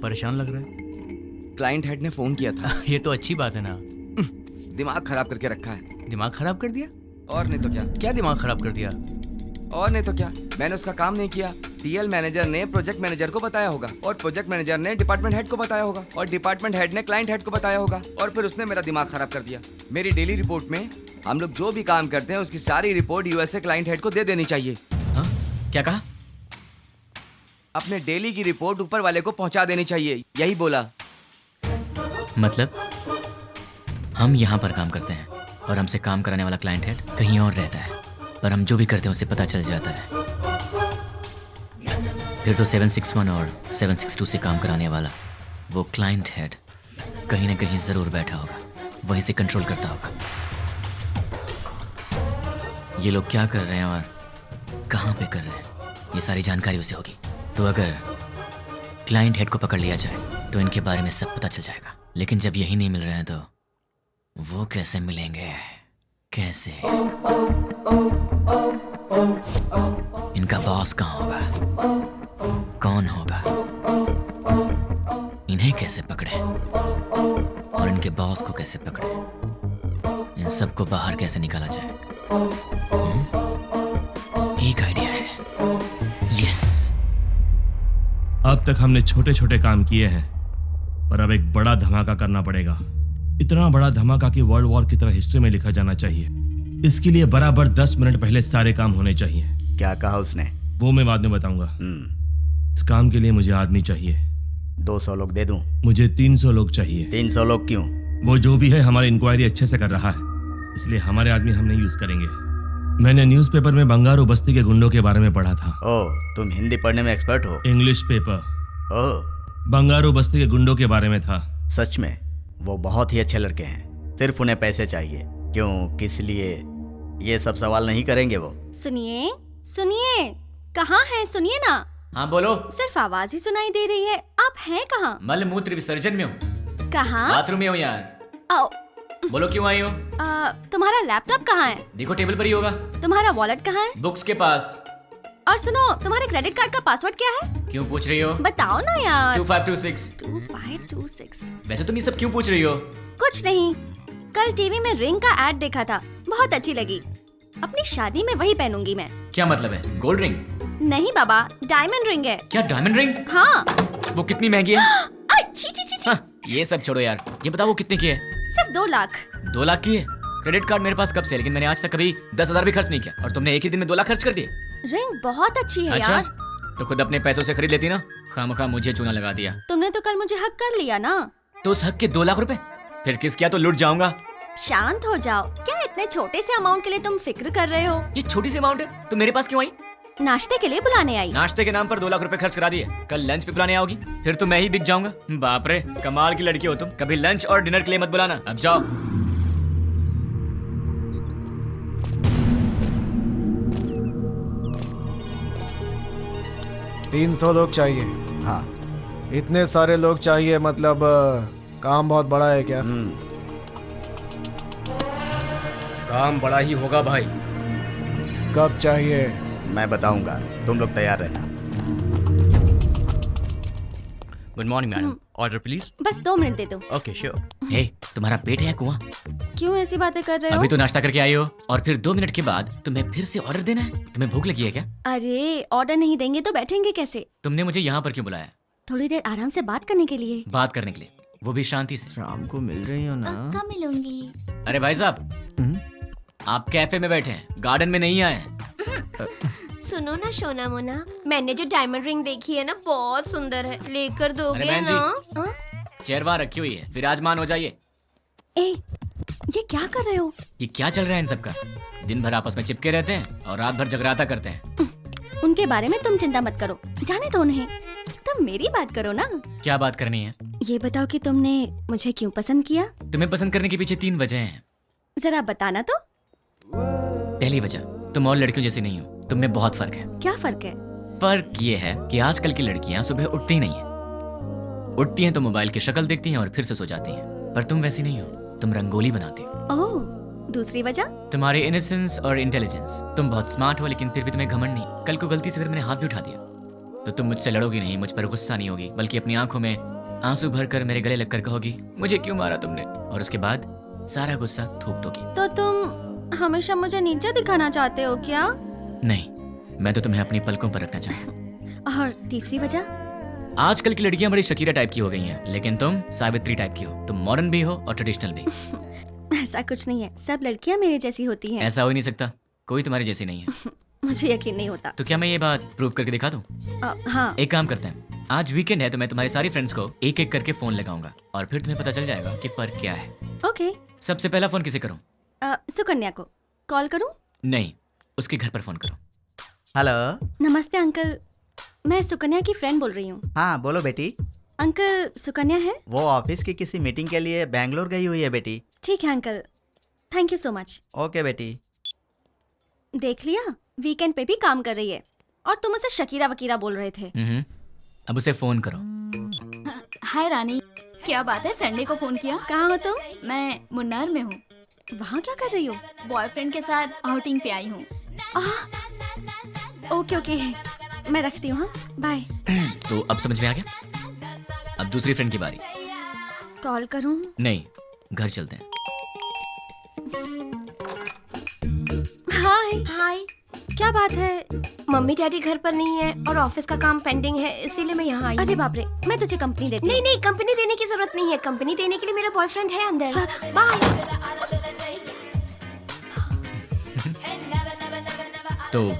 परेशान लग रहा है? क्लाइंट हेड ने फोन किया था। ये तो अच्छी बात है ना। दिमाग खराब करके रखा है। दिमाग खराब कर दिया? और नहीं तो क्या। क्या दिमाग खराब कर दिया? और नहीं तो क्या, मैंने उसका काम नहीं किया। टीएल मैनेजर ने प्रोजेक्ट मैनेजर को बताया होगा, और प्रोजेक्ट मैनेजर ने डिपार्टमेंट हेड को बताया होगा, और डिपार्टमेंट हेड ने क्लाइंट हेड को बताया होगा, और फिर उसने मेरा दिमाग खराब कर दिया। मेरी डेली रिपोर्ट में हम लोग जो भी काम करते हैं उसकी सारी रिपोर्ट यूएसए क्लाइंट हेड को दे देनी चाहिए। हाँ? क्या कहा? अपने डेली की रिपोर्ट ऊपर वाले को पहुंचा देनी चाहिए, यही बोला। मतलब हम यहाँ पर काम करते हैं और हमसे काम कराने वाला क्लाइंट हेड कहीं और रहता है, पर हम जो भी करते हैं उसे पता चल जाता है। फिर तो 761 और 762 से काम कराने वाला वो क्लाइंट हेड कहीं ना कहीं जरूर बैठा होगा, वहीं से कंट्रोल करता होगा। ये लोग क्या कर रहे हैं और कहाँ पे कर रहे हैं, ये सारी जानकारी उसे होगी। तो अगर क्लाइंट हेड को पकड़ लिया जाए तो इनके बारे में सब पता चल जाएगा। लेकिन जब यही नहीं मिल रहे हैं तो वो कैसे मिलेंगे? कैसे? इनका बॉस कहाँ होगा? कौन होगा? इन्हें कैसे पकड़े और इनके बॉस को कैसे पकड़े? इन सबको बाहर कैसे निकाला जाए? एक आइडिया है। यस। अब तक हमने छोटे छोटे काम किए हैं, पर अब एक बड़ा धमाका करना पड़ेगा। इतना बड़ा धमाका कि वर्ल्ड वॉर की तरह हिस्ट्री में लिखा जाना चाहिए। इसके लिए बराबर 10 मिनट पहले सारे काम होने चाहिए। क्या कहा उसने? वो मैं बाद में बताऊंगा। इस काम के लिए मुझे आदमी चाहिए। 200 लोग दे दूं? मुझे 300 लोग चाहिए। 300 लोग क्यों? वो जो भी है हमारी इंक्वायरी अच्छे से कर रहा है, इसलिए हमारे आदमी हम नहीं यूज करेंगे। मैंने न्यूज़पेपर में बंगारू बस्ती के गुंडों के बारे में पढ़ा था। ओह, तुम हिंदी पढ़ने में एक्सपर्ट हो? English paper. ओह, बंगारू बस्ती के गुंडों के बारे में था। सच में? वो बहुत ही अच्छे लड़के हैं, सिर्फ उन्हें पैसे चाहिए। क्यों, किस लिए, ये सब सवाल नहीं करेंगे वो। सुनिए सुनिए, कहाँ हैं? सुनिए ना। हाँ बोलो। सिर्फ आवाज ही सुनाई दे रही है, आप हैं कहाँ? मल मूत्र विसर्जन में हूँ। कहाँ? बाथरूम में हूँ यार। आओ। बोलो क्यों आई हो? तुम्हारा लैपटॉप कहाँ है? देखो टेबल पर ही होगा। तुम्हारा वॉलेट कहाँ है? बुक्स के पास। और सुनो, तुम्हारे क्रेडिट कार्ड का पासवर्ड क्या है? क्यों पूछ रही हो? बताओ ना यार। 2526। 2526। वैसे तुम ये सब क्यों पूछ रही हो? कुछ नहीं, कल टीवी में रिंग का एड देखा था, बहुत अच्छी लगी। अपनी शादी में वही पहनूंगी मैं। क्या मतलब है? Gold ring? नहीं बाबा, डायमंड रिंग है। क्या डायमंड रिंग? हाँ। वो कितनी महंगी है? ये सब छोड़ो यार, ये बताओ वो कितने की है? सिर्फ 2 लाख। 2 लाख की है? क्रेडिट कार्ड मेरे पास कब से, लेकिन मैंने आज तक कभी 10,000 भी खर्च नहीं किया, और तुमने एक ही दिन में 2 लाख खर्च कर दिए। रिंग बहुत अच्छी है अच्छा? यार। तो खुद अपने पैसों से खरीद लेती ना, खामखा मुझे चूना लगा दिया। तुमने तो कल मुझे हक कर लिया ना। तो उस हक के 2 लाख रुपए फिर किस किया तो लुट जाऊंगा। शांत हो जाओ, क्या इतने छोटे से अमाउंट के लिए तुम फिक्र कर रहे हो? ये छोटी सी अमाउंट है तो मेरे पास क्यों आई? नाश्ते के लिए बुलाने आई। नाश्ते के नाम पर 2 लाख रुपए खर्च करा दिए, कल लंच पे बुलाने आओगी, फिर तो मैं ही बिक जाऊंगा। बाप रे, कमाल की लड़की हो तुम, कभी लंच और डिनर के लिए मत बुलाना, अब जाओ। 300 लोग चाहिए। हाँ। इतने सारे लोग चाहिए मतलब काम बहुत बड़ा है क्या? काम बड़ा ही होगा भाई। कब चाहिए? मैं बताऊंगा, तुम लोग तैयार रहना। Good morning madam, order please. बस 2 मिनट दे दो। Okay sure. हे, तुम्हारा पेट है या कुआं? क्यों ऐसी बातें कर रहे हो? अभी तो नाश्ता करके आई हो और फिर 2 मिनट के बाद तुम्हें फिर से ऑर्डर देना है? तुम्हें भूख लगी है क्या? अरे ऑर्डर नहीं देंगे तो बैठेंगे कैसे? तुमने मुझे यहाँ पर क्यों बुलाया? थोड़ी देर आराम से बात करने के लिए। बात करने के लिए, वो भी शांति से। शाम को मिल रही हो ना? कब मिलूंगी? अरे भाई साहब, आप कैफे में बैठे हैं, गार्डन में नहीं आए हैं। सुनो ना सोना मोना, मैंने जो डायमंड रिंग देखी है ना, बहुत सुंदर है, लेकर अरे दोगे बहन ना? जी, चेयर वहाँ रखी हुई है, विराजमान हो जाइए। ए, ये क्या कर रहे हो? ये क्या चल रहा है इन सबका? दिन भर आपस में चिपके रहते हैं और रात भर जगराता करते हैं। उनके बारे में तुम चिंता मत करो, जाने दो उन्हें। तुम मेरी बात करो ना। क्या बात करनी है? ये बताओ कि तुमने मुझे क्यों पसंद किया? तुम्हें पसंद करने के पीछे 3 वजह हैं। जरा बताना तो। पहली वजह, तुम और लड़कियों जैसी नहीं हो, तुम में बहुत फर्क है। क्या फर्क है? फर्क ये है कि आजकल की लड़कियां सुबह उठती ही नहीं है। उठती हैं तो मोबाइल की शक्ल देखती हैं और फिर से सो जाती हैं, पर तुम वैसी नहीं हो, तुम रंगोली बनाती हो। ओह, दूसरी वजह? तुम्हारी इनोसेंस और इंटेलिजेंस। तुम बहुत स्मार्ट हो लेकिन फिर भी तुम्हें घमंड नहीं। कल को गलती से फिर मैंने हाथ भी उठा दिया तो तुम मुझसे लड़ोगी नहीं, मुझ पर गुस्सा नहीं होगी, बल्कि अपनी आंखों में आंसू भरकर मेरे गले लगकर कहोगी मुझे क्यों मारा तुमने, और उसके बाद सारा गुस्सा थूक दोगी। तो तुम हमेशा मुझे नीचे दिखाना चाहते हो क्या? नहीं, मैं तो तुम्हें अपनी पलकों पर रखना चाहता हूँ। और तीसरी वजह? आजकल की लड़कियां बड़ी शकीरा टाइप की हो गई हैं, लेकिन तुम सावित्री टाइप की हो। तुम मॉडर्न भी हो और ट्रेडिशनल भी। ऐसा कुछ नहीं है, सब लड़कियां मेरे जैसी होती हैं। ऐसा हो ही नहीं सकता, कोई तुम्हारी जैसी नहीं है। मुझे यकीन नहीं होता। तो क्या मैं ये बात प्रूव करके दिखा दूं? हाँ। एक काम करते हैं, आज वीकेंड है तो मैं तुम्हारी सारी फ्रेंड्स को एक एक करके फोन लगाऊंगा और फिर तुम्हें पता चल जाएगा कि फर्क क्या है। ओके। सबसे पहला फोन किसे करूं? सुकन्या को कॉल करूं? नहीं, उसके घर पर फोन करो। हेलो। नमस्ते अंकल, मैं सुकन्या की फ्रेंड बोल रही हूँ। हाँ बोलो बेटी। अंकल, सुकन्या है? वो ऑफिस की किसी मीटिंग के लिए बैंगलोर गई हुई है बेटी। ठीक है uncle, thank you so much. Okay बेटी। देख लिया, वीकेंड पे भी काम कर रही है और तुम उसे शकीरा वकीरा बोल रहे थे। अब उसे फोन करो। हाय रानी, क्या बात है, संडे को फोन किया? कहाँ हो तुम? मैं मुन्नार में हूँ। वहाँ क्या कर रही हो? बॉयफ्रेंड के साथ आउटिंग पे आई हूँ। ओके ओके, मैं रखती हूँ। बाय। तो अब समझ में आ गया? अब दूसरी फ्रेंड की बारी। कॉल करूँ? नहीं, घर चलते हैं। हाय। हाय। क्या बात है? मम्मी डैडी घर पर नहीं है और ऑफिस का काम पेंडिंग है, इसीलिए मैं यहाँ आई। अरे बाप रे, मैं तुझे कंपनी देती हूँ। नहीं नहीं, कंपनी देने की जरूरत नहीं है, कंपनी देने के लिए मेरा बॉयफ्रेंड है अंदर। बाय। तो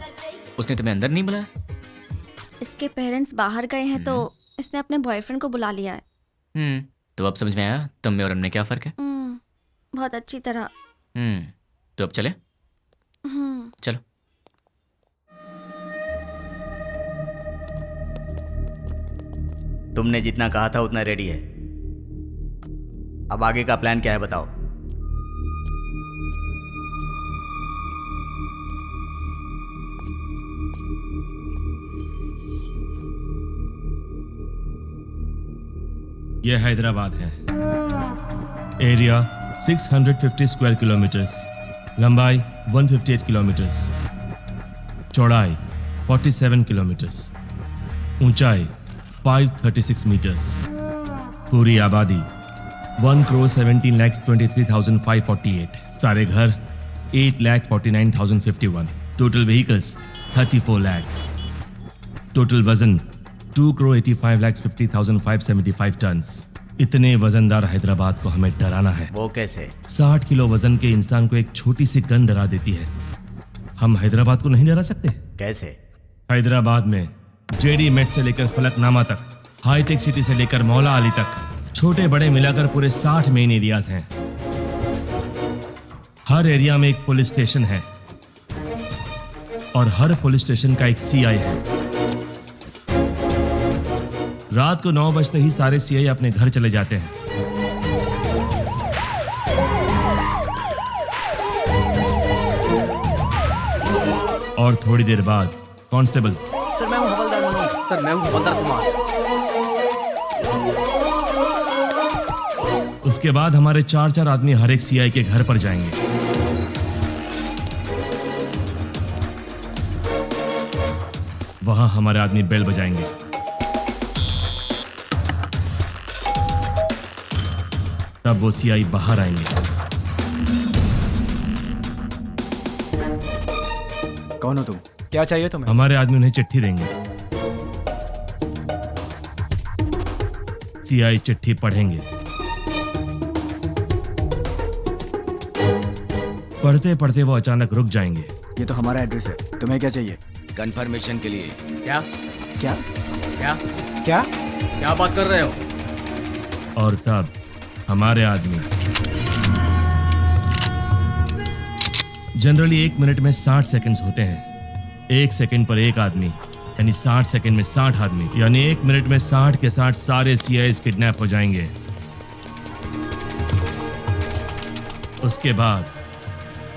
उसने तुम्हें अंदर नहीं बुलाया? इसके पेरेंट्स बाहर गए हैं तो इसने अपने बॉयफ्रेंड को बुला लिया है। तो अब समझ में आया तुम में और हमने क्या फर्क है? बहुत अच्छी तरह। तो अब चले? चलो। तुमने जितना कहा था उतना रेडी है। अब आगे का प्लान क्या है बताओ। यह हैदराबाद है। एरिया 650 स्क्वायर किलोमीटर्स, लंबाई 158 किलोमीटर्स, चौड़ाई 47 किलोमीटर्स, ऊंचाई 536 मीटर्स, पूरी आबादी 1,17,23,548, सारे घर 8,49,051, टोटल व्हीकल्स 34 lakhs, टोटल वजन 2,85,50,575 टन्स, इतने वजनदार हैदराबाद को हमें डराना है। वो कैसे? 60 किलो वजन के इंसान को एक छोटी सी गन डरा देती है। हम हैदराबाद को नहीं डरा सकते। कैसे? हैदराबाद में जेडी मेट से लेकर फलकनामा तक, हाईटेक सिटी से लेकर मौला अली तक, छोटे बड़े मिलाकर पूरे 60 मेन एरियाज हैं। हर एरिया में एक पुलिस स्टेशन है और हर पुलिस स्टेशन का एक सीआई है। रात को 9 बजते ही सारे सीआई अपने घर चले जाते हैं। और थोड़ी देर बाद कांस्टेबल्स। सर मैं हूं हवलदार मनोज। सर मैं हूं हवलदार कुमार। उसके बाद हमारे 4-4 आदमी हर एक सीआई के घर पर जाएंगे। वहां हमारे आदमी बेल बजाएंगे। तब वो सीआई बाहर आएंगे। कौन हो तुम? क्या चाहिए तुम्हें? हमारे आदमी उन्हें चिट्ठी देंगे। सीआई चिट्ठी पढ़ेंगे। पढ़ते पढ़ते वो अचानक रुक जाएंगे। ये तो हमारा एड्रेस है, तुम्हें क्या चाहिए? कंफर्मेशन के लिए। क्या क्या क्या क्या क्या बात कर रहे हो? और तब हमारे आदमी जनरली 1 मिनट में 60 सेकंड्स होते हैं। 1 सेकंड पर एक आदमी यानी 60 सेकंड में 60 आदमी, यानी 1 मिनट में 60 के 60 सारे सीआईएस किडनैप हो जाएंगे। उसके बाद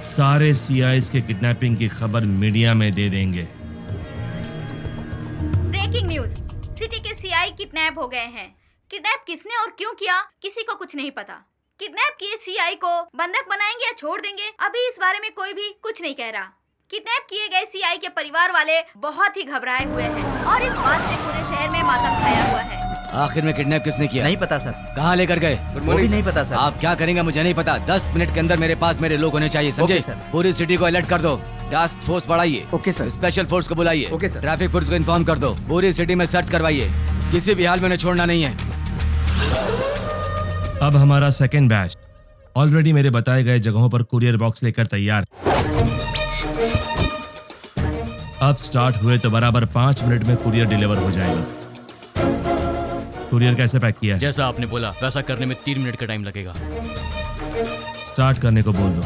सारे सीआईएस के किडनैपिंग की खबर मीडिया में दे देंगे। ब्रेकिंग न्यूज, सिटी के सीआई किडनैप हो गए हैं। किडनैप किसने और क्यों किया किसी को कुछ नहीं पता। किडनैप किए सीआई को बंधक बनाएंगे या छोड़ देंगे, अभी इस बारे में कोई भी कुछ नहीं कह रहा। किडनैप किए गए सीआई के परिवार वाले बहुत ही घबराए हुए हैं और इस बात से पूरे शहर में मातम छाया हुआ है। आखिर में किडनैप किसने किया? नहीं पता सर। कहाँ लेकर गए? वो भी नहीं पता सर। आप क्या करेंगे मुझे नहीं पता। 10 मिनट के अंदर मेरे पास मेरे लोग होने चाहिए, समझे? पूरी सिटी को अलर्ट कर दो। टास्क फोर्स बढ़ाइए। Okay sir. स्पेशल फोर्स को बुलाइए। Okay sir. ट्रैफिक पुलिस को इन्फॉर्म कर दो। पूरी सिटी में सर्च करवाइए। किसी भी हाल में उन्हें छोड़ना नहीं है। अब हमारा सेकेंड बैच ऑलरेडी मेरे बताए गए जगहों पर कुरियर बॉक्स लेकर तैयार। अब स्टार्ट हुए तो बराबर 5 मिनट में कुरियर डिलीवर हो जाएगा। कुरियर कैसे पैक किया है? जैसा आपने बोला वैसा करने में 3 मिनट का टाइम लगेगा। स्टार्ट करने को बोल दो।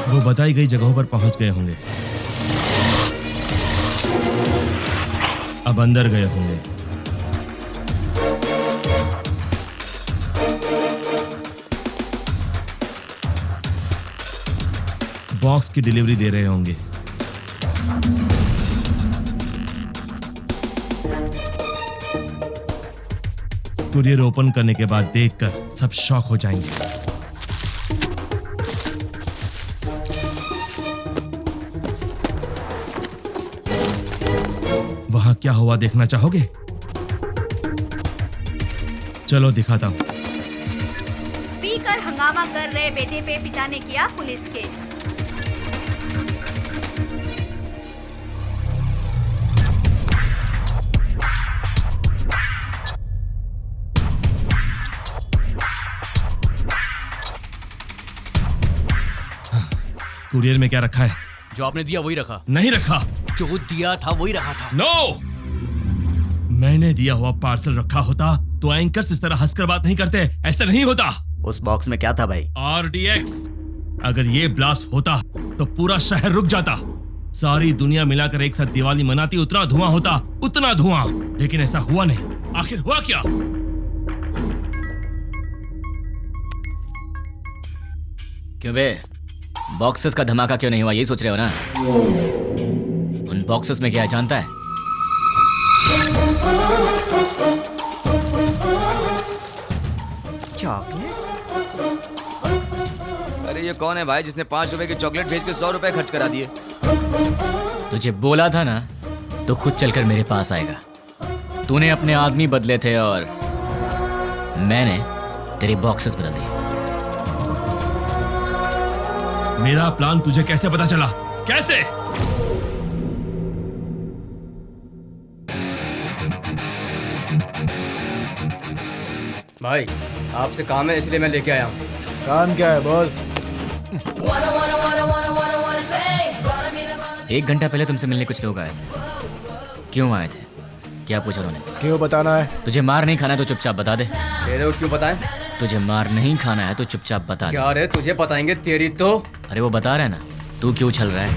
वो बताई गई जगहों पर पहुंच गए होंगे। अब अंदर गए होंगे। बॉक्स की डिलीवरी दे रहे होंगे। कुरियर ओपन करने के बाद देखकर सब शॉक हो जाएंगे। वहां क्या हुआ देखना चाहोगे? चलो दिखाता हूं। पीकर हंगामा कर रहे बेटे पे पिता ने किया पुलिस केस। कुरियर में क्या रखा है? जो आपने दिया वही रखा। नहीं रखा। जो दिया था वही रखा था। नो! मैंने दिया हुआ पार्सल रखा होता तो एंकर्स इस तरह हंसकर बात नहीं करते। ऐसा नहीं होता। उस बॉक्स में क्या था भाई? RDX। अगर ये ब्लास्ट होता तो पूरा शहर रुक जाता। सारी दुनिया मिलाकर एक साथ दिवाली मनाती, उतना धुआं होता, उतना धुआं। लेकिन ऐसा हुआ नहीं। आखिर हुआ क्या? क्यों बे, बॉक्सेस का धमाका क्यों नहीं हुआ, यही सोच रहे हो ना? उन बॉक्सेस में क्या है जानता है? चॉकलेट? अरे ये कौन है भाई जिसने 5 रुपए की चॉकलेट भेज के 100 रुपए खर्च करा दिए? तुझे बोला था ना तो खुद चलकर मेरे पास आएगा। तूने अपने आदमी बदले थे और मैंने तेरे बॉक्सेस बदल दिए। मेरा प्लान तुझे कैसे पता चला? कैसे? भाई आपसे काम है इसलिए मैं लेके आया हूँ। काम क्या है बोल? 1 घंटा पहले तुमसे मिलने कुछ लोग आए थे। क्यों आए थे? क्या पूछा उन्होंने? क्यों बताना है? तुझे मार नहीं खाना है तो चुपचाप बता दे। तेरे को क्यों बताएं? तुझे मार नहीं खाना है तो चुपचाप बता दे। क्या रे तुझे बताएंगे तेरी तो। अरे वो बता रहा है ना, तू क्यों छल रहा है?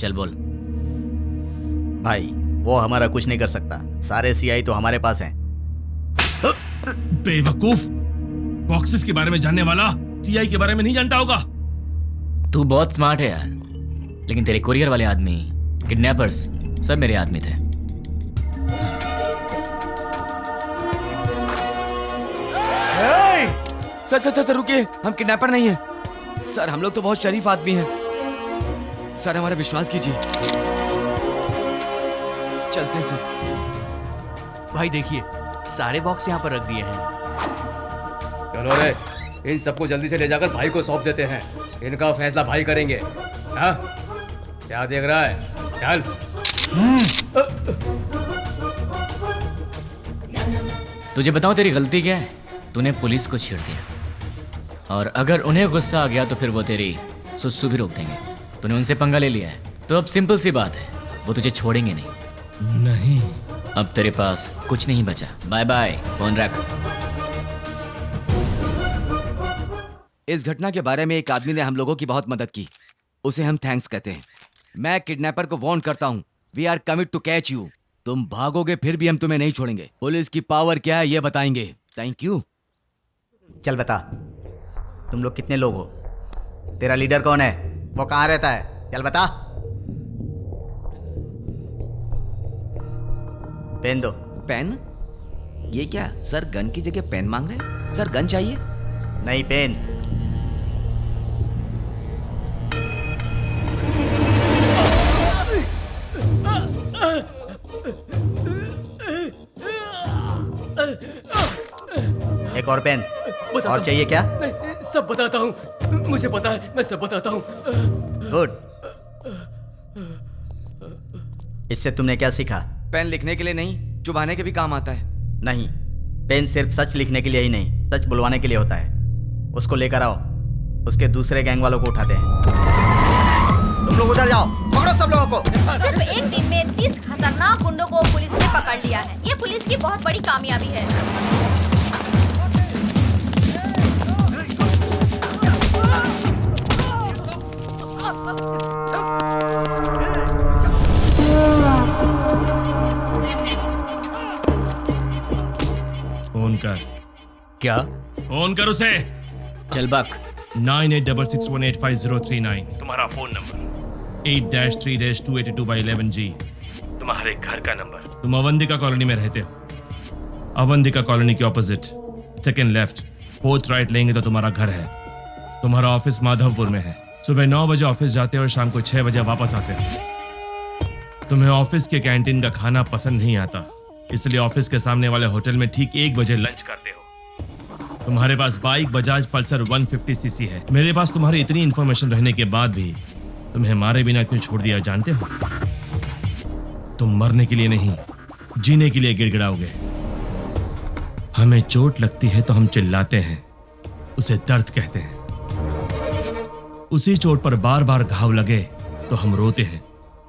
चल बोल। भाई वो हमारा कुछ नहीं कर सकता, सारे सीआई तो हमारे पास हैं। बेवकूफ, बॉक्सेस के बारे में जानने वाला सीआई के बारे में नहीं जानता होगा। तू बहुत स्मार्ट है यार, लेकिन तेरे कुरियर वाले आदमी, किडनैपर्स सब मेरे आदमी थे। सर रुकिए, हम किडनैपर नहीं हैं। सर हम लोग तो बहुत शरीफ आदमी हैं। सर हमारा विश्वास कीजिए। चलते हैं सर। भाई देखिए, सारे बॉक्स यहाँ पर रख दिए हैं। चलो रे, इन सबको जल्दी से ले जाकर भाई को सौंप देते हैं। इनका फैसला भाई करेंगे। हाँ? क्या देख रहा है? चल। तुझे बताऊं तेरी गलती क्या है? तूने पुलिस को छेड़ दिया, और अगर उन्हें गुस्सा आ गया तो फिर वो तेरी सुसु भी रोक देंगे। तूने उनसे पंगा ले लिया है, तो अब सिंपल सी बात है, वो तुझे छोड़ेंगे नहीं। नहीं, अब तेरे पास कुछ नहीं बचा। बाय बाय, फोन रख। इस घटना के बारे में एक आदमी ने हम लोगों की बहुत मदद की, उसे हम थैंक्स कहते हैं। मैं किडनैपर को वार्न करता हूँ, we are commit to catch you. तुम भागोगे फिर भी हम तुम्हें नहीं छोड़ेंगे। पुलिस की पावर क्या है ये बताएंगे। Thank you. चल बता, तुम लोग कितने लोग हो? तेरा लीडर कौन है? वो कहाँ रहता है? चल बता। पेन दो। पेन? ये क्या सर, गन की जगह पेन मांग रहे हैं? सर गन चाहिए? नहीं, पेन। एक और पेन। और चाहिए क्या? सब बताता हूँ, मुझे पता है, मैं सब बताता हूँ। गुड। इससे तुमने क्या सीखा? पेन लिखने के लिए नहीं, चुभाने के भी काम आता है। नहीं, पेन सिर्फ सच लिखने के लिए ही नहीं, सच बुलवाने के लिए होता है। उसको लेकर आओ, उसके दूसरे गैंग वालों को उठाते हैं। तुम लोग उधर जाओ, पकड़ो सब लोगों को। सिर्फ एक दिन में 30 खतरनाक गुंडों को पुलिस ने पकड़ लिया है। ये पुलिस की बहुत बड़ी कामयाबी है। फोन कर। क्या? फोन कर उसे। चल बक। 9866185039 तुम्हारा फोन नंबर। 8-3-282/11G तुम्हारे घर का नंबर। तुम अवंतिका कॉलोनी में रहते हो। अवंतिका कॉलोनी के opposite, second left, fourth right लेंगे तो तुम्हारा घर है। तुम्हारा ऑफिस माधवपुर में है। सुबह 9 बजे ऑफिस जाते हो और शाम को 6 बजे वापस आते हो। तुम्हें ऑफिस के कैंटीन का खाना पसंद नहीं आता, इसलिए ऑफिस के सामने वाले होटल में ठीक 1 बजे लंच करते हो। तुम्हारे पास बाइक बजाज पल्सर 150cc है। मेरे पास तुम्हारी इतनी इंफॉर्मेशन रहने के बाद भी तुम्हें मारे बिना क्यों छोड़ दिया जानते हो? तुम मरने के लिए नहीं, जीने के लिए गिड़गिड़ाओगे। हमें चोट लगती है तो हम चिल्लाते हैं, उसे दर्द कहते हैं। उसी चोट पर बार बार घाव लगे तो हम रोते हैं,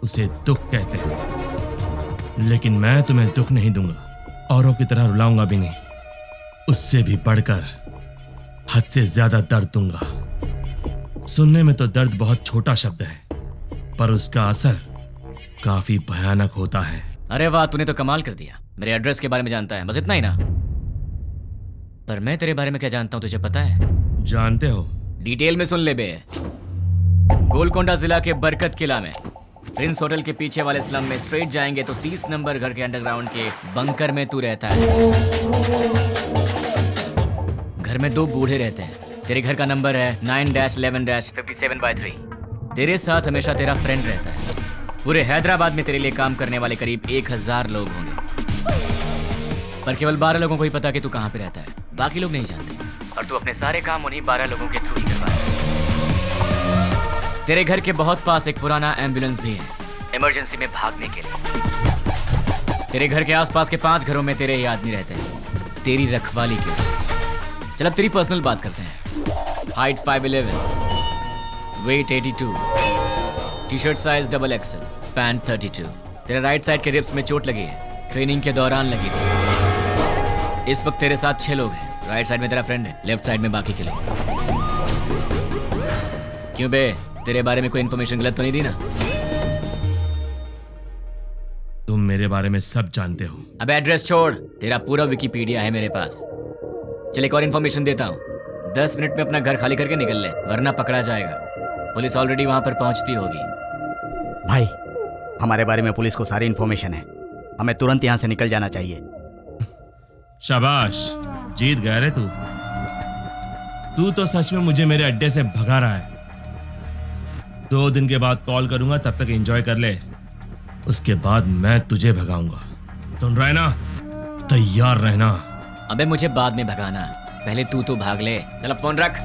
उसे दुख कहते हैं। लेकिन मैं तुम्हें दुख नहीं दूंगा, औरों की तरह रुलाऊंगा भी नहीं। उससे भी बढ़कर हद से ज्यादा दर्द दूंगा। सुनने में तो दर्द बहुत छोटा शब्द है, पर उसका असर काफी भयानक होता है। अरे वाह, तूने तो कमाल कर दिया। मेरे एड्रेस के बारे में जानता है, बस इतना ही ना? पर मैं तेरे बारे में क्या जानता हूं तुझे पता है? जानते हो? डिटेल में सुन ले बे। गोलकोंडा जिला के बरकत किला में प्रिंस होटल के पीछे वाले स्लम में स्ट्रेट जाएंगे तो 30 नंबर घर के अंडरग्राउंड के बंकर में तू रहता है। घर में 2 बूढ़े रहते हैं। तेरे घर का नंबर है 9-11-57/3। तेरे साथ हमेशा तेरा फ्रेंड रहता है। पूरे हैदराबाद में तेरे लिए काम करने वाले करीब 1000 लोग होंगे, पर केवल 12 लोगों को ही पता कि तू कहाँ पे रहता है। बाकी लोग नहीं जानते, और तू अपने सारे काम उन्हीं 12 लोगों के थ्रू ही करवाता है। तेरे घर के बहुत पास एक पुराना एम्बुलेंस भी है, इमरजेंसी में भागने के लिए। तेरे घर के आसपास के 5 घरों में तेरे ही आदमी रहते हैं, तेरी रखवाली के लिए। चल अब तेरी पर्सनल बात करते हैं। Height 5'11", weight 82, T shirt size XXL, pant 32। तेरे राइट साइड के रिब्स में चोट लगी है, ट्रेनिंग के दौरान लगी थी। इस वक्त तेरे साथ 6 लोग हैं। राइट साइड में तेरा फ्रेंड है, लेफ्ट साइड में बाकी के लोग। क्यों बे, तेरे बारे में कोई इन्फॉर्मेशन गलत तो नहीं दी ना? तुम मेरे बारे में सब जानते हो। अब एड्रेस छोड़, तेरा पूरा विकिपीडिया है मेरे पास। चल एक और इन्फॉर्मेशन देता हूँ, 10 मिनट में अपना घर खाली करके निकल ले, वरना पकड़ा जाएगा। पुलिस ऑलरेडी वहां पर पहुंचती होगी। भाई, हमारे बारे में पुलिस को सारी इन्फॉर्मेशन है, हमें तुरंत यहाँ से निकल जाना चाहिए। शाबाश, जीत गया रे तू। तू तो सच में मुझे मेरे अड्डे से भगा रहा है। 2 दिन के बाद कॉल करूंगा, तब तक एंजॉय कर ले। उसके बाद मैं तुझे भगाऊंगा। सुन रहा है ना? तैयार रहना। अबे मुझे बाद में भगाना, पहले तू तो भाग ले। चल अब फोन रख।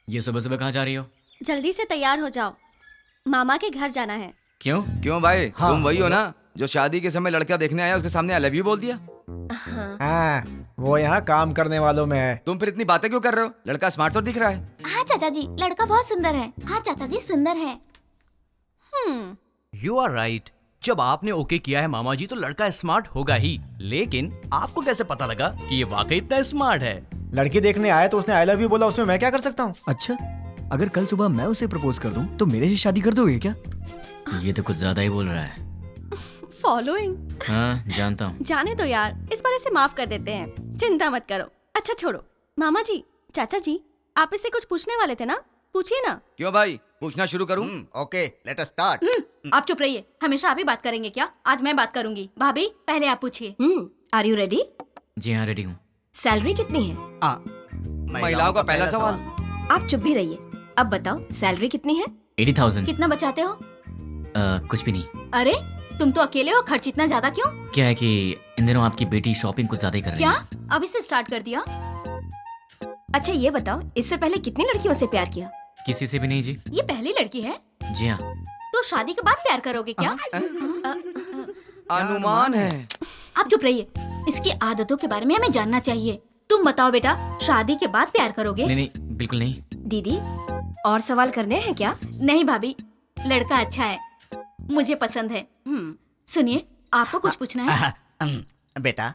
ये सुबह सुबह कहाँ जा रही हो? जल्दी से तैयार हो जाओ, मामा के घर जाना है। क्यों? क्यों भाई? तुम वही हो ना जो शादी के समय लड़का देखने आया, उसके सामने आई लव यू बोल दिया? हाँ, वो यहाँ काम करने वालों में है। तुम फिर इतनी बातें क्यों कर रहे हो? लड़का स्मार्ट तो दिख रहा है। हाँ चाचा जी, लड़का बहुत सुंदर है। हाँ चाचा जी, सुंदर है। You are right. जब आपने ओके किया है मामा जी, तो लड़का स्मार्ट होगा ही। लेकिन आपको कैसे पता लगा कि ये वाकई इतना स्मार्ट है? लड़की देखने आया तो उसने आई लव यू बोला, उसमें मैं क्या कर सकता हूँ? अच्छा, अगर कल सुबह मैं उसे प्रपोज कर दूं तो मेरे से शादी कर दोगे क्या? ये तो कुछ ज्यादा ही बोल रहा है। फॉलोइंग। हाँ जानता हूँ। जाने दो यार, इस बार इसे माफ कर देते हैं, चिंता मत करो। अच्छा छोड़ो, मामा जी, चाचा जी, आप इससे कुछ पूछने वाले थे ना? पूछिए ना। क्यों भाई, पूछना शुरू करूं? Okay, let us start. आप चुप रहिए। हमेशा आप ही बात करेंगे क्या? आज मैं बात करूंगी। भाभी पहले आप पूछिए। Are you ready? जी हाँ, रेडी हूँ। सैलरी कितनी है? महिलाओं का पहला सवाल। आप चुप भी रहिए। अब बताओ, सैलरी कितनी है? 80,000। कितना बचाते हो? कुछ भी नहीं। अरे तुम तो अकेले हो, खर्च इतना ज्यादा क्यों? क्या है कि इन दिनों आपकी बेटी शॉपिंग कुछ ज्यादा ही कर रही क्या? है। अभी से स्टार्ट कर दिया? अच्छा ये बताओ, इससे पहले कितनी लड़कियों से प्यार किया? किसी से भी नहीं जी। ये पहली लड़की है? जी हाँ। तो शादी के बाद प्यार करोगे क्या? अनुमान है। आप चुप रहिए, इसकी आदतों के बारे में हमें जानना चाहिए। तुम बताओ बेटा, शादी के बाद प्यार करोगे? नहीं नहीं, बिल्कुल नहीं। दीदी, और सवाल करने हैं क्या? नहीं भाभी, लड़का अच्छा है, मुझे पसंद है। सुनिए, आपको कुछ पूछना है? बेटा,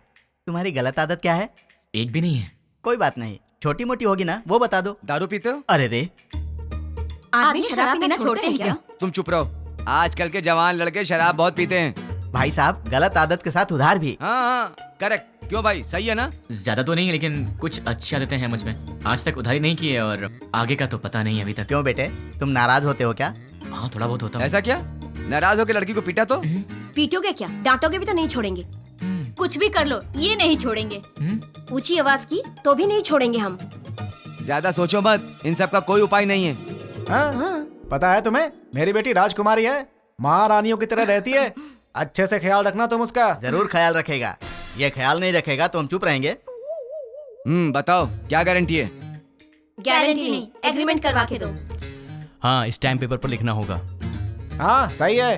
तुम्हारी गलत आदत क्या है? एक भी नहीं है। कोई बात नहीं, छोटी मोटी होगी ना, वो बता दो। दारू पीते हो? अरे रे, आदमी शराब पीना छोड़ते हैं क्या? तुम चुप रहो। आजकल के जवान लड़के शराब बहुत पीते हैं। भाई साहब, गलत आदत के साथ उधार भी। हाँ, करेक्ट। क्यों भाई, सही है ना? ज्यादा तो नहीं, लेकिन कुछ अच्छी आदतें हैं मुझ में। आज तक उधारी नहीं की है और आगे का तो पता नहीं अभी तक। क्यों बेटे, तुम नाराज होते हो क्या? हाँ, थोड़ा बहुत होता हूँ। ऐसा क्या? नाराज होकर लड़की को पीटा तो? पीटोगे क्या? डांटोगे भी तो नहीं छोड़ेंगे। कुछ भी कर लो, ये नहीं छोड़ेंगे। ऊंची आवाज की तो भी नहीं छोड़ेंगे हम। ज्यादा सोचो मत, इन सब का कोई उपाय नहीं है। हाँ? पता है तुम्हें, मेरी बेटी राजकुमारी है, महारानियों की तरह रहती है। अच्छे से ख्याल रखना तुम उसका। जरूर ख्याल रखेगा। ये ख्याल नहीं रखेगा तो हम चुप रहेंगे। बताओ क्या गारंटी है? गारंटी नहीं, एग्रीमेंट करवा के दो। हाँ, स्टैम्प पेपर पर लिखना होगा। हाँ सही है।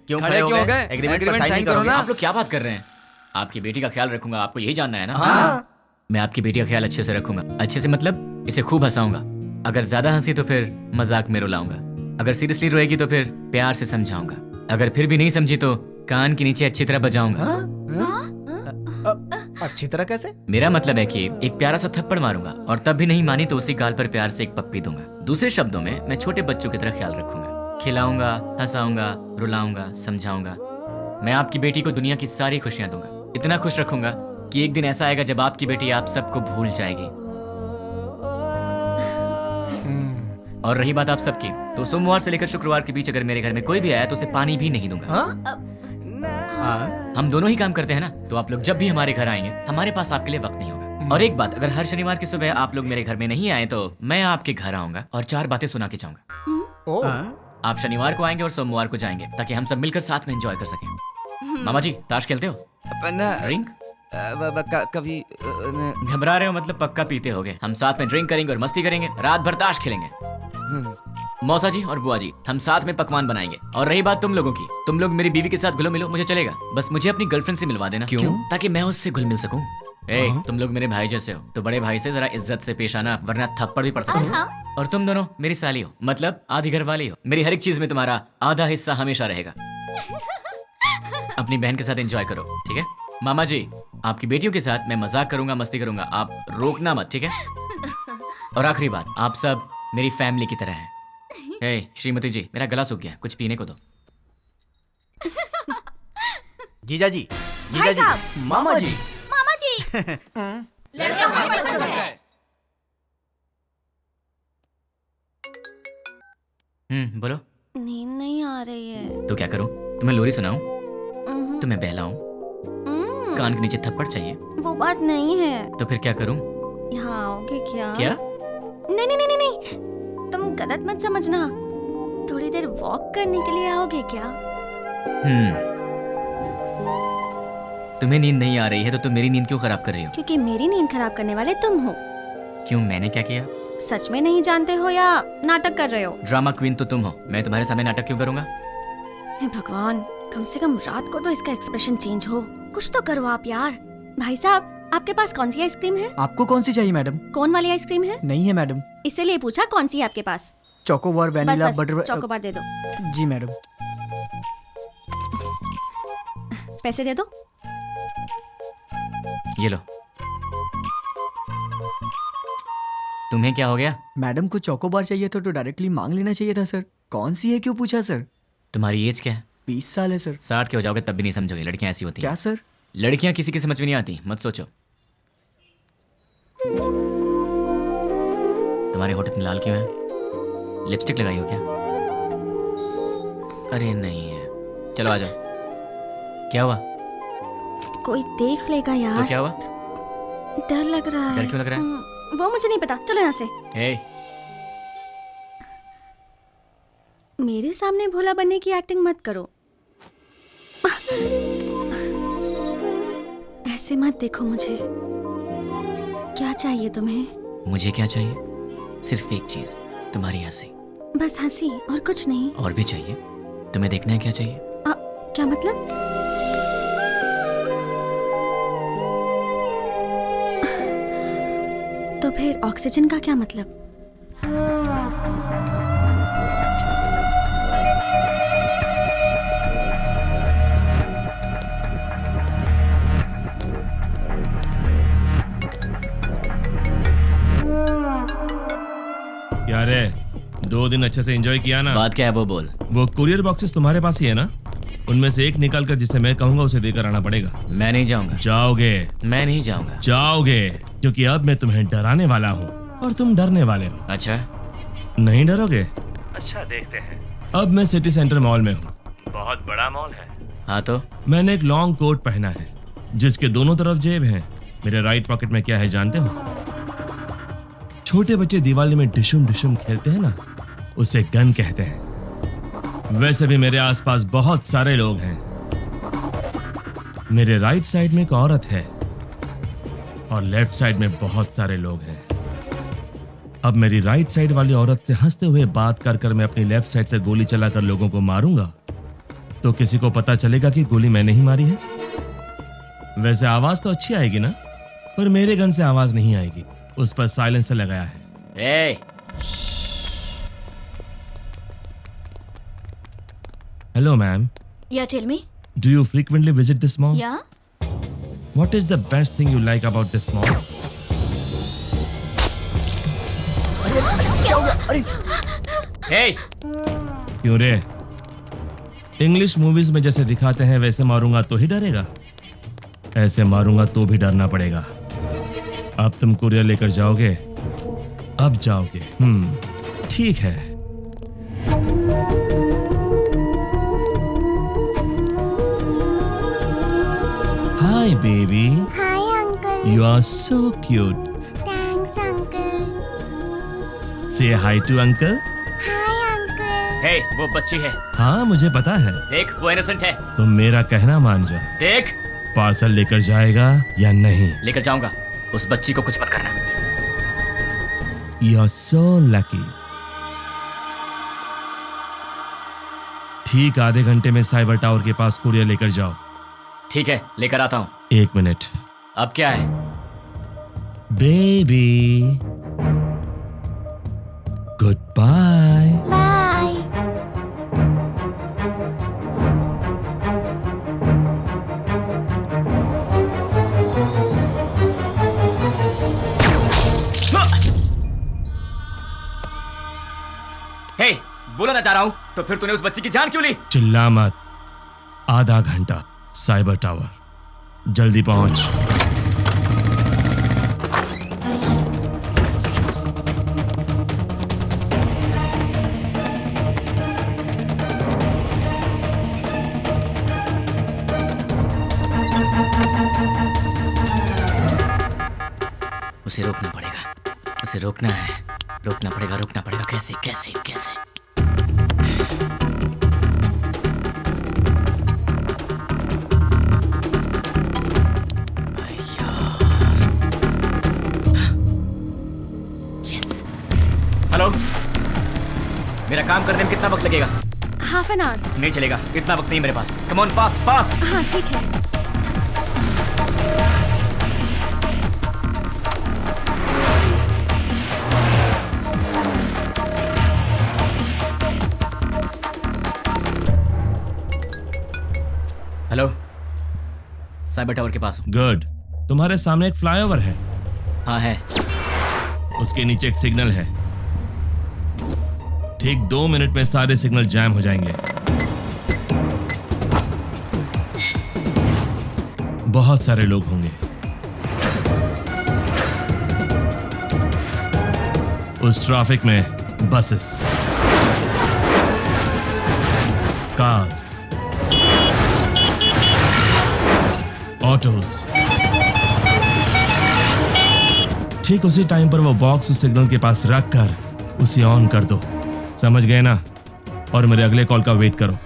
क्यों खड़े क्यों हो गए? एग्रीमेंट पर साइन करो ना। आप लोग क्या बात कर रहे हैं? आपकी बेटी का ख्याल रखूंगा, आपको यही जानना है ना? हाँ। मैं आपकी बेटी का ख्याल अच्छे से रखूंगा। अच्छे से मतलब इसे खूब हंसाऊंगा। अगर ज्यादा हंसी तो फिर मजाक में रुलाऊंगा। अगर सीरियसली रोएगी तो फिर प्यार से समझाऊंगा। अगर फिर भी नहीं समझी तो कान के नीचे अच्छी तरह बजाऊंगा। अच्छी तरह कैसे? मेरा मतलब है कि एक प्यारा सा थप्पड़ मारूंगा और तब भी नहीं मानी तो उसी गाल पर प्यार से एक पप्पी दूंगा। दूसरे शब्दों में मैं छोटे बच्चों की तरह ख्याल रखूंगा। खिलाऊंगा, हंसाऊंगा, रुलाऊंगा, समझाऊंगा। मैं आपकी बेटी को दुनिया की सारी खुशियां दूंगा। इतना खुश रखूंगा कि एक दिन ऐसा आएगा जब आपकी बेटी आप सबको भूल जाएगी। और रही बात आप सबकी, तो सोमवार से लेकर शुक्रवार के बीच अगर मेरे घर में कोई भी आया तो उसे पानी भी नहीं दूंगा। हम दोनों ही काम करते हैं ना, तो आप लोग जब भी हमारे घर आएंगे हमारे पास आपके लिए वक्त नहीं होगा। और एक बात, अगर हर शनिवार की सुबह आप लोग मेरे घर में नहीं आए तो मैं आपके घर आऊंगा और 4 बातें सुना के जाऊंगा। आप शनिवार को आएंगे और सोमवार को जाएंगे ताकि हम सब मिलकर साथ में एंजॉय कर सकें। मामा जी, ताश खेलते हो? ड्रिंक? कभी घबरा रहे हो मतलब पक्का पीते होगे। हम साथ में ड्रिंक करेंगे और मस्ती करेंगे, रात भर ताश खेलेंगे। मौसा जी और बुआ जी, हम साथ में पकवान बनाएंगे। और रही बात तुम लोगों की, तुम लोग मेरी बीवी के साथ घुलो मिलो, मुझे चलेगा। बस मुझे अपनी गर्लफ्रेंड से मिलवा देना। क्यों? ताकि मैं उससे घुल मिल सकूं। तुम लोग मेरे भाई जैसे हो, तो बड़े भाई से जरा इज्जत से पेश आना, वरना थप्पड़ भी पड़ सकता है। और तुम दोनों मेरी साली हो, मतलब आधी घर वाली हो। मेरी हर एक चीज में तुम्हारा आधा हिस्सा हमेशा रहेगा। अपनी बहन के साथ एंजॉय करो, ठीक है? मामा जी, आपकी बेटियों के साथ मैं मजाक करूंगा, मस्ती करूंगा, आप रोकना मत, ठीक है? और आखिरी बात, आप सब मेरी फैमिली की तरह हैं। श्रीमती जी, मेरा गला सूख गया, कुछ पीने को दो। जीजा जी, भाई साहब, मामा जी, मामा जी। लड़का हमें पसंद है। बोलो। नींद नहीं आ रही है। तो क्या करूं? तुम्हें लोरी सुनाऊं? तुम्हें बहलाऊं? कान के नीचे थप्पड़ चाहिए? वो बात नहीं है। तो फिर क्या करूं? यहाँ आओगे क्या? क्या? नहीं नहीं नहीं नहीं, तुम गलत मत समझना। थोड़ी देर वॉक करने के लिए आओगे क्या? तुम्हें नींद नहीं आ रही है तो तुम मेरी नींद क्यों खराब कर रही हो? क्योंकि मेरी नींद खराब करने वाले तुम हो। क्यों, मैंने क्या किया? सच में नहीं जानते हो या नाटक कर रहे हो? ड्रामा क्वीन तो तुम हो, मैं तुम्हारे सामने नाटक क्यों करूंगा? हे भगवान, कम से कम रात को तो इसका एक्सप्रेशन चेंज हो। कुछ तो करो आप यार। भाई साहब, आपके पास कौन सी आइसक्रीम है? आपको कौन सी चाहिए मैडम? कौन वाली आइसक्रीम है? नहीं है मैडम। इसीलिए पूछा कौन सी है आपके पास? चोकोबार, वैनिला, बस बटर। चोकोबार दे दो। जी मैडम। पैसे दे दो। ये लो। तुम्हें क्या हो गया? मैडम को चोकोबार चाहिए था तो डायरेक्टली मांग लेना चाहिए था सर। कौन सी है क्यों पूछा सर? तुम्हारी एज क्या है? 20 साल है सर। 60 के हो जाओगे तब भी नहीं समझोगे, लड़कियां ऐसी होती हैं। क्या सर? लड़कियां किसी की समझ में नहीं आती, मत सोचो। तुम्हारे होठ इतने लाल क्यों है? लिपस्टिक लगाई हो क्या? अरे नहीं है। चलो आ जाओ। क्या हुआ? कोई देख लेगा यार। तो क्या हुआ? डर लग रहा है। डर क्यों लग रहा है? वो मुझे नहीं पता, चलो यहाँ से। मेरे सामने भोला बनने की एक्टिंग मत करो। ऐसे मत देखो मुझे। क्या चाहिए तुम्हें? मुझे क्या चाहिए? सिर्फ एक चीज, तुम्हारी हंसी। बस हंसी और कुछ नहीं? और भी चाहिए। तुम्हें देखना है क्या चाहिए? क्या मतलब? तो फिर ऑक्सीजन का क्या मतलब? यार 2 दिन अच्छे से एंजॉय किया ना? बात क्या है वो बोल। वो कुरियर बॉक्सेस तुम्हारे पास ही है ना? उनमें से एक निकाल कर जिसे मैं कहूंगा उसे देकर आना पड़ेगा। मैं नहीं जाऊंगा। जाओगे? मैं नहीं जाऊंगा। जाओगे, क्योंकि अब मैं तुम्हें डराने वाला हूँ और तुम डरने वाले हो। अच्छा, नहीं डरोगे? अच्छा, देखते हैं। अब मैं सिटी सेंटर मॉल में हूँ। बहुत बड़ा मॉल है। हाँ तो? मैंने एक लॉन्ग कोट पहना है जिसके दोनों तरफ जेब हैं। मेरे राइट पॉकेट में क्या है जानते हो? छोटे बच्चे दिवाली में डिशुम डिशुम खेलते हैं ना, उसे गन कहते हैं। वैसे भी मेरे आसपास बहुत सारे लोग हैं। मेरे राइट साइड में एक औरत है और लेफ्ट साइड में बहुत सारे लोग हैं। अब मेरी राइट साइड वाली औरत से हंसते हुए बात कर कर मैं अपनी लेफ्ट साइड से गोली चलाकर लोगों को मारूंगा तो किसी को पता चलेगा कि गोली मैंने ही मारी है। वैसे आवाज तो अच्छी आएगी ना, पर मेरे गन से आवाज नहीं आएगी, उस पर साइलेंसर लगाया है। ए! Hello, ma'am. Yeah, tell me. Do you frequently visit this mall? Yeah. What is the best thing you like about this mall? क्या हुआ? अरे! Hey! क्यों रे? इंग्लिश मूवीज में जैसे दिखाते हैं वैसे मारूंगा तो ही डरेगा, ऐसे मारूंगा तो भी डरना पड़ेगा। अब तुम कुरियर लेकर जाओगे? अब जाओगे? ठीक है। Hi, baby. Hi, uncle. You are so cute. Thanks, uncle. Say hi to uncle. Hi, uncle. Hey, वो बच्ची है। हाँ, मुझे पता है। देख, वो इनोसेंट है। तुम मेरा कहना मान जाओ। देख, पार्सल लेकर जाएगा या नहीं? लेकर जाऊंगा। उस बच्ची को कुछ मत करना। You are so lucky. ठीक आधे घंटे में साइबर टावर के पास कुरियर लेकर जाओ। ठीक है, लेकर आता हूँ। 1 मिनट। अब क्या है? Baby, goodbye. Bye. Hey, बोला ना जा रहा हूँ, तो फिर तूने उस बच्ची की जान क्यों ली? चिल्ला मत। आधा घंटा साइबर टावर, जल्दी पहुंच। उसे रोकना पड़ेगा, उसे रोकना है, रोकना पड़ेगा। कैसे कैसे कैसे? हेलो, मेरा काम करने में कितना वक्त लगेगा? Half an hour. नहीं चलेगा, इतना वक्त नहीं मेरे पास। Come on, fast fast. हाँ ठीक है। हेलो, साइबर टावर के पास हूँ। गुड। तुम्हारे सामने एक फ्लाईओवर है। हाँ है। उसके नीचे एक सिग्नल है। ठीक 2 मिनट में सारे सिग्नल जैम हो जाएंगे। बहुत सारे लोग होंगे। उस ट्रैफिक में बसेस, कार्स, ऑटोज। ठीक उसी टाइम पर वो बॉक्स उस सिग्नल के पास रख कर उसे ऑन कर दो। समझ गए ना? और मेरे अगले कॉल का वेट करो।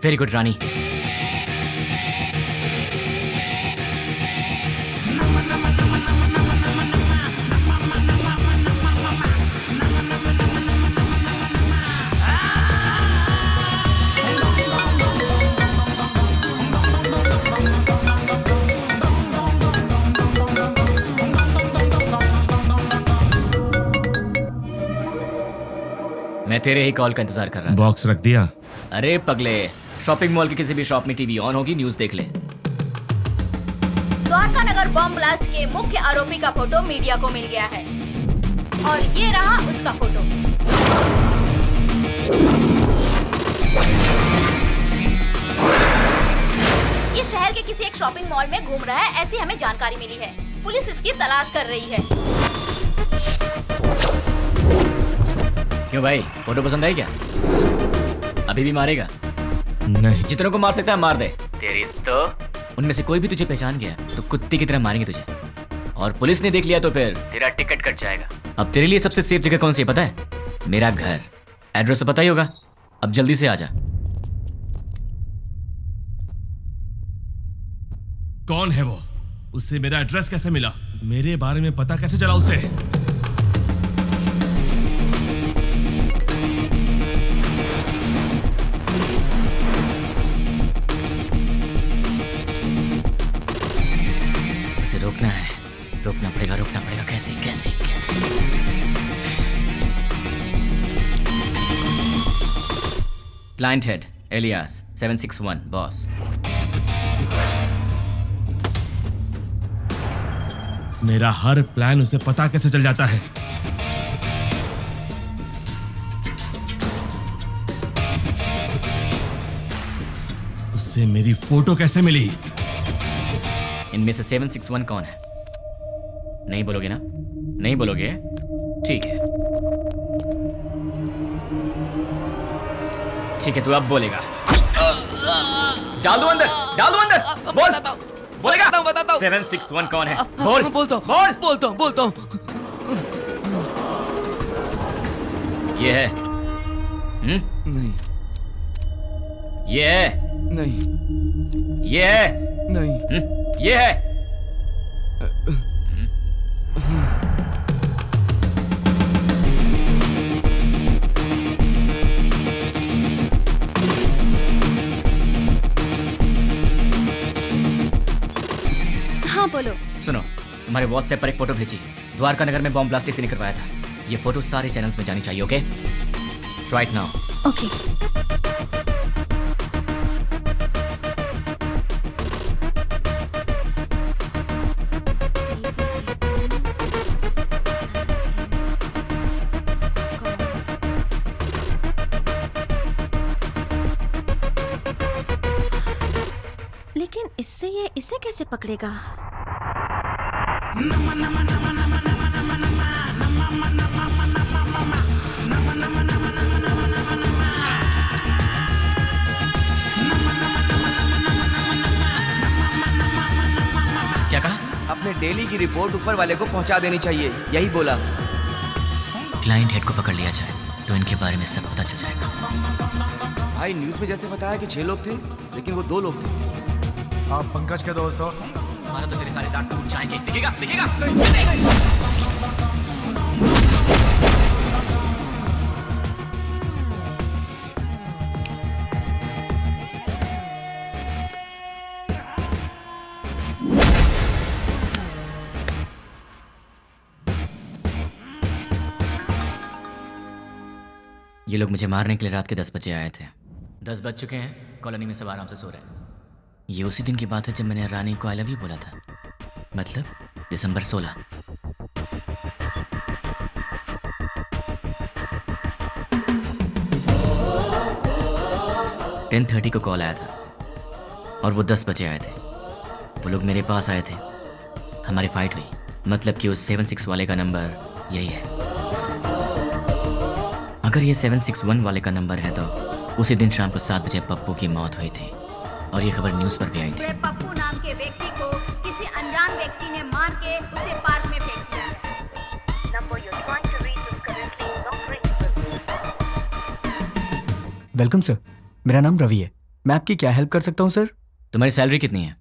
वेरी गुड रानी। मैं तेरे ही कॉल का इंतजार कर रहा था। बॉक्स रख दिया? अरे पगले, शॉपिंग मॉल के किसी भी शॉप में टीवी ऑन होगी, न्यूज़ देख ले। द्वारका नगर बॉम्ब ब्लास्ट के मुख्य आरोपी का फोटो मीडिया को मिल गया है और ये रहा उसका फोटो। ये शहर के किसी एक शॉपिंग मॉल में घूम रहा है, ऐसी हमें जानकारी मिली है। पुलिस इसकी तलाश कर रही है। क्यों भाई, फोटो पसंद आई क्या? अभी भी मारेगा? नहीं। जितनों को मार सकता है मार दे। तेरी तो उनमें से कोई भी तुझे पहचान गया तो कुत्ते की तरह मारेंगे तुझे, और पुलिस ने देख लिया तो फिर तेरा टिकट कट जाएगा। अब तेरे लिए सबसे सेफ जगह कौन सी है पता है? मेरा घर। एड्रेस तो पता ही होगा। अब जल्दी से आ जा। कौन है वो? उससे मेरा एड्रेस कैसे मिला? मेरे बारे में पता कैसे चला उसे? उसे रोकना है, रोकना पड़ेगा। कैसे? Client head alias 761 boss. मेरा हर प्लान उसे पता कैसे चल जाता है? उससे मेरी फोटो कैसे मिली? इनमें से 761 कौन है? नहीं बोलोगे ना? नहीं बोलोगे? ठीक है, तू अब बोलेगा। डाल दो अंदर। बोल। बोलेगा? बताता हूँ। 761 कौन है? बोल। बोलता हूँ। ये है? नहीं। ये है? नहीं। ये है? नहीं। ये है? हाँ बोलो। सुनो, तुम्हारे व्हाट्सएप पर एक फोटो भेजी। द्वारका नगर में बॉम्ब ब्लास्ट किसी ने करवाया था। ये फोटो सारे चैनल्स में जानी चाहिए। Okay, right now. ओके। लेकिन इससे ये इसे कैसे पकड़ेगा? क्या कहा? अपने डेली की रिपोर्ट ऊपर वाले को पहुंचा देनी चाहिए, यही बोला। क्लाइंट हेड को पकड़ लिया जाए तो इनके बारे में सब पता चल जाएगा। भाई न्यूज़ में जैसे बताया कि 6 लोग थे, लेकिन वो 2 लोग थे। आप पंकज के दोस्त हो? हमारा तो तेरे सारे दांत टूट जाएंगे। दिखेगा? ये लोग मुझे मारने के लिए रात के 10 बजे आए थे। 10 बज चुके हैं, कॉलोनी में सब आराम से सो रहे हैं। ये उसी दिन की बात है जब मैंने रानी को आई लव यू बोला था, मतलब दिसंबर 16। टेन 10:30 को कॉल आया था और वो 10 बजे आए थे। वो लोग मेरे पास आए थे, हमारी फाइट हुई। मतलब कि उस 76 वाले का नंबर यही है। अगर ये 761 वाले का नंबर है तो उसी दिन शाम को 7 बजे पप्पू की मौत हुई थी और ये खबर न्यूज़ पर भी आई थी। पप्पू नाम के व्यक्ति को किसी अनजान व्यक्ति ने मार के उसे पार्क में फेंक दिया है। Number you trying to reach is currently not reachable. Welcome sir, मेरा नाम रवि है। मैं आपकी क्या हेल्प कर सकता हूँ सर? तुम्हारी सैलरी कितनी है?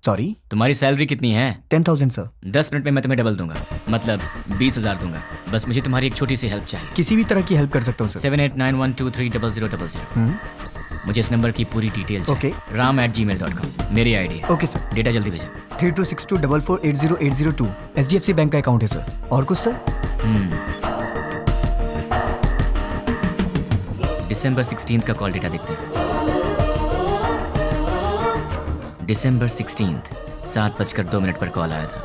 सॉरी? तुम्हारी सैलरी कितनी है? 10,000 सर। 10 मिनट में मैं तुम्हें डबल दूंगा, मतलब 20,000 दूंगा। बस मुझे तुम्हारी एक छोटी सी हेल्प चाहिए। किसी भी तरह की हेल्प कर सकता हूँ सर। 7891230000। मुझे इस नंबर की पूरी डिटेल्स ओके। ram@gmail.com मेरी आईडी है। Okay sir. डेटा जल्दी भेजें। 326244808002 HDFC बैंक का अकाउंट है सर। और कुछ सर? दिसंबर 16 का कॉल डेटा देखते हैं। दिसंबर 16 7:02 पर कॉल आया था।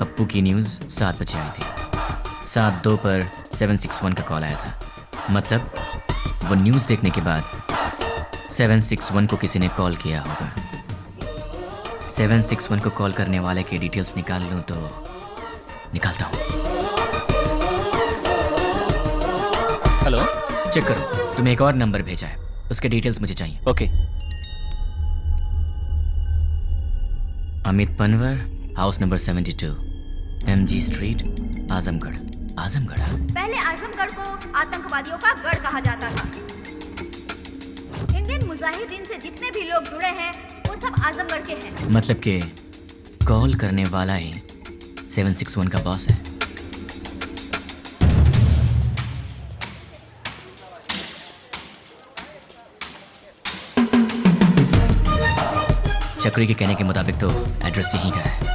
पप्पू की न्यूज़ 7 बजे आई थी। 7:02 पर 761 का कॉल आया था। मतलब वो न्यूज़ देखने के बाद 761 को किसी ने कॉल किया होगा। 761 को कॉल करने वाले के डिटेल्स निकाल लूँ तो निकालता हूँ। हेलो, चेक करो, तुम्हें एक और नंबर भेजा है, उसके डिटेल्स मुझे चाहिए। Okay. Amit Panwar, house number 72, MG street, Azamgarh. Azamgarh? पहले आजमगढ़ को आतंकवादियों का गढ़ कहा जाता था। इंडियन मुजाहिदीन से जितने भी लोग जुड़े हैं वो सब आजमगढ़ के हैं। मतलब कि कॉल करने वाला ही 761 का बॉस है। चक्री के कहने के मुताबिक तो एड्रेस यहीं का है।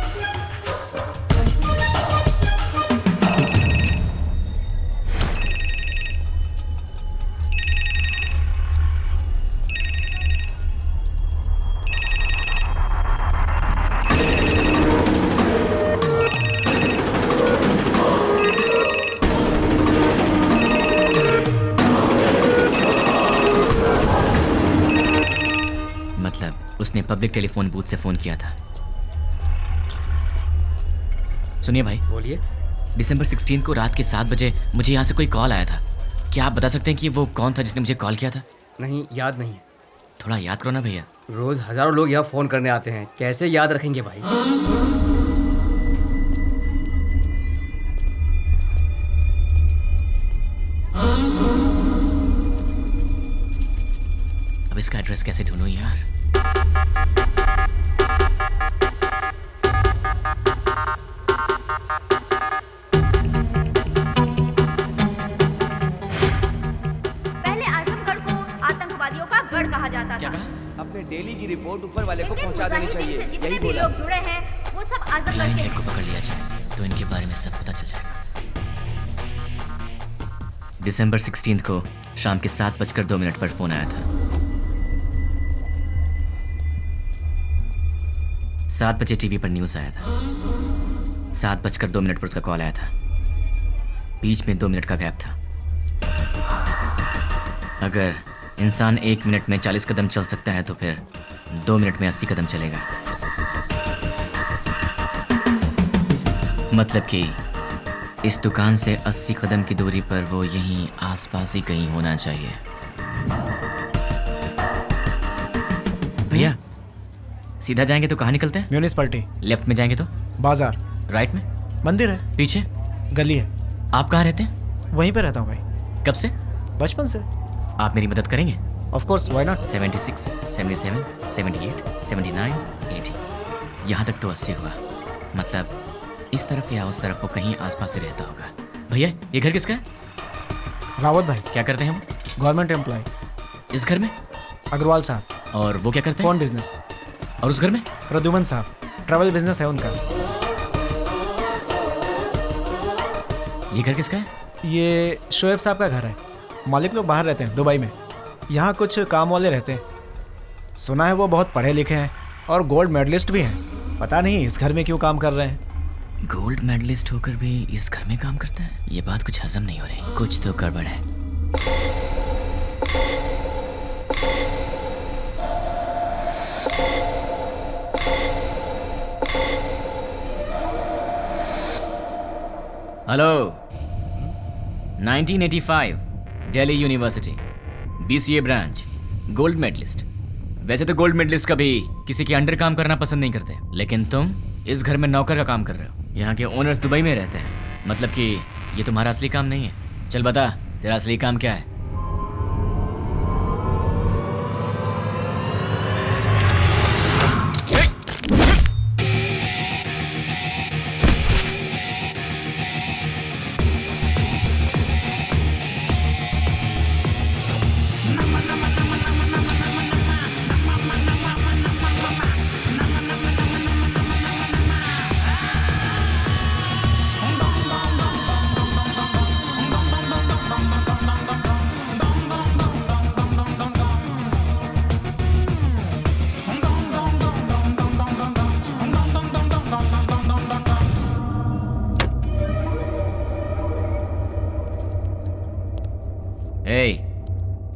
उसने पब्लिक टेलीफोन बूथ से फोन किया था। सुनिए भाई। बोलिए। दिसंबर 16 को रात के 7 बजे मुझे यहाँ से कोई कॉल आया था। क्या आप बता सकते हैं कि वो कौन था जिसने मुझे कॉल किया था? नहीं, याद नहीं है। थोड़ा याद करो ना भैया। रोज हजारों लोग यहाँ फोन करने आते हैं, कैसे याद रखेंगे भाई? अब इसका एड्रेस कैसे ढूंढूं यार? पहले आजमगढ़ को आतंकवादियों का गढ़ कहा जाता था। अपने डेली की रिपोर्ट ऊपर वाले को पहुंचा देनी चाहिए, जितने यही भी बोला। लोग जुड़े हैं वो सब आजमगढ़ लाइन के हेड हैं। को पकड़ लिया जाए तो इनके बारे में सब पता चल जाएगा। दिसंबर 16 को शाम के 7:02 पर फोन आया था। 7 बजे टीवी पर न्यूज़ आया था। 7:02 पर उसका कॉल आया था। बीच में 2 मिनट का गैप था। अगर इंसान 1 मिनट में 40 कदम चल सकता है तो फिर 2 मिनट में 80 कदम चलेगा। मतलब कि इस दुकान से 80 कदम की दूरी पर वो यहीं आसपास ही कहीं होना चाहिए। भैया सीधा जाएंगे तो कहाँ निकलते हैं? म्यूनिसिपैलिटी। लेफ्ट में जाएंगे तो बाजार। राइट में मंदिर है। पीछे गली है। आप कहाँ रहते हैं? वहीं पे रहता हूँ भाई। कब से? बचपन से। आप मेरी मदद करेंगे? Of course, why not. 76, 77, 78, 79, 80, यहाँ तक तो 80 हुआ। मतलब इस तरफ या उस तरफ वो कहीं आसपास ही रहता होगा। भैया ये घर किसका है? रावत भाई। क्या करते हैं वो? Government employ. इस घर में? अग्रवाल साहब। और वो क्या करते हैं? Phone business. और उस घर में? प्रद्युमन साहब, ट्रैवल बिजनेस है उनका। ये घर किसका है? ये शोएब साहब का घर है। मालिक लोग बाहर रहते हैं, दुबई में। यहाँ कुछ काम वाले रहते हैं। सुना है वो बहुत पढ़े लिखे हैं और गोल्ड मेडलिस्ट भी हैं। पता नहीं इस घर में क्यों काम कर रहे हैं। गोल्ड मेडलिस्ट होकर भी इस घर में काम करता है? ये बात कुछ हजम नहीं हो रही। कुछ तो गड़बड़ है। Hello. 1985 Delhi university BCA branch, gold medalist. वैसे तो गोल्ड मेडलिस्ट कभी किसी के अंडर काम करना पसंद नहीं करते, लेकिन तुम इस घर में नौकर का काम कर रहे हो। यहाँ के ओनर्स दुबई में रहते हैं। मतलब कि ये तुम्हारा असली काम नहीं है। चल बता, तेरा असली काम क्या है?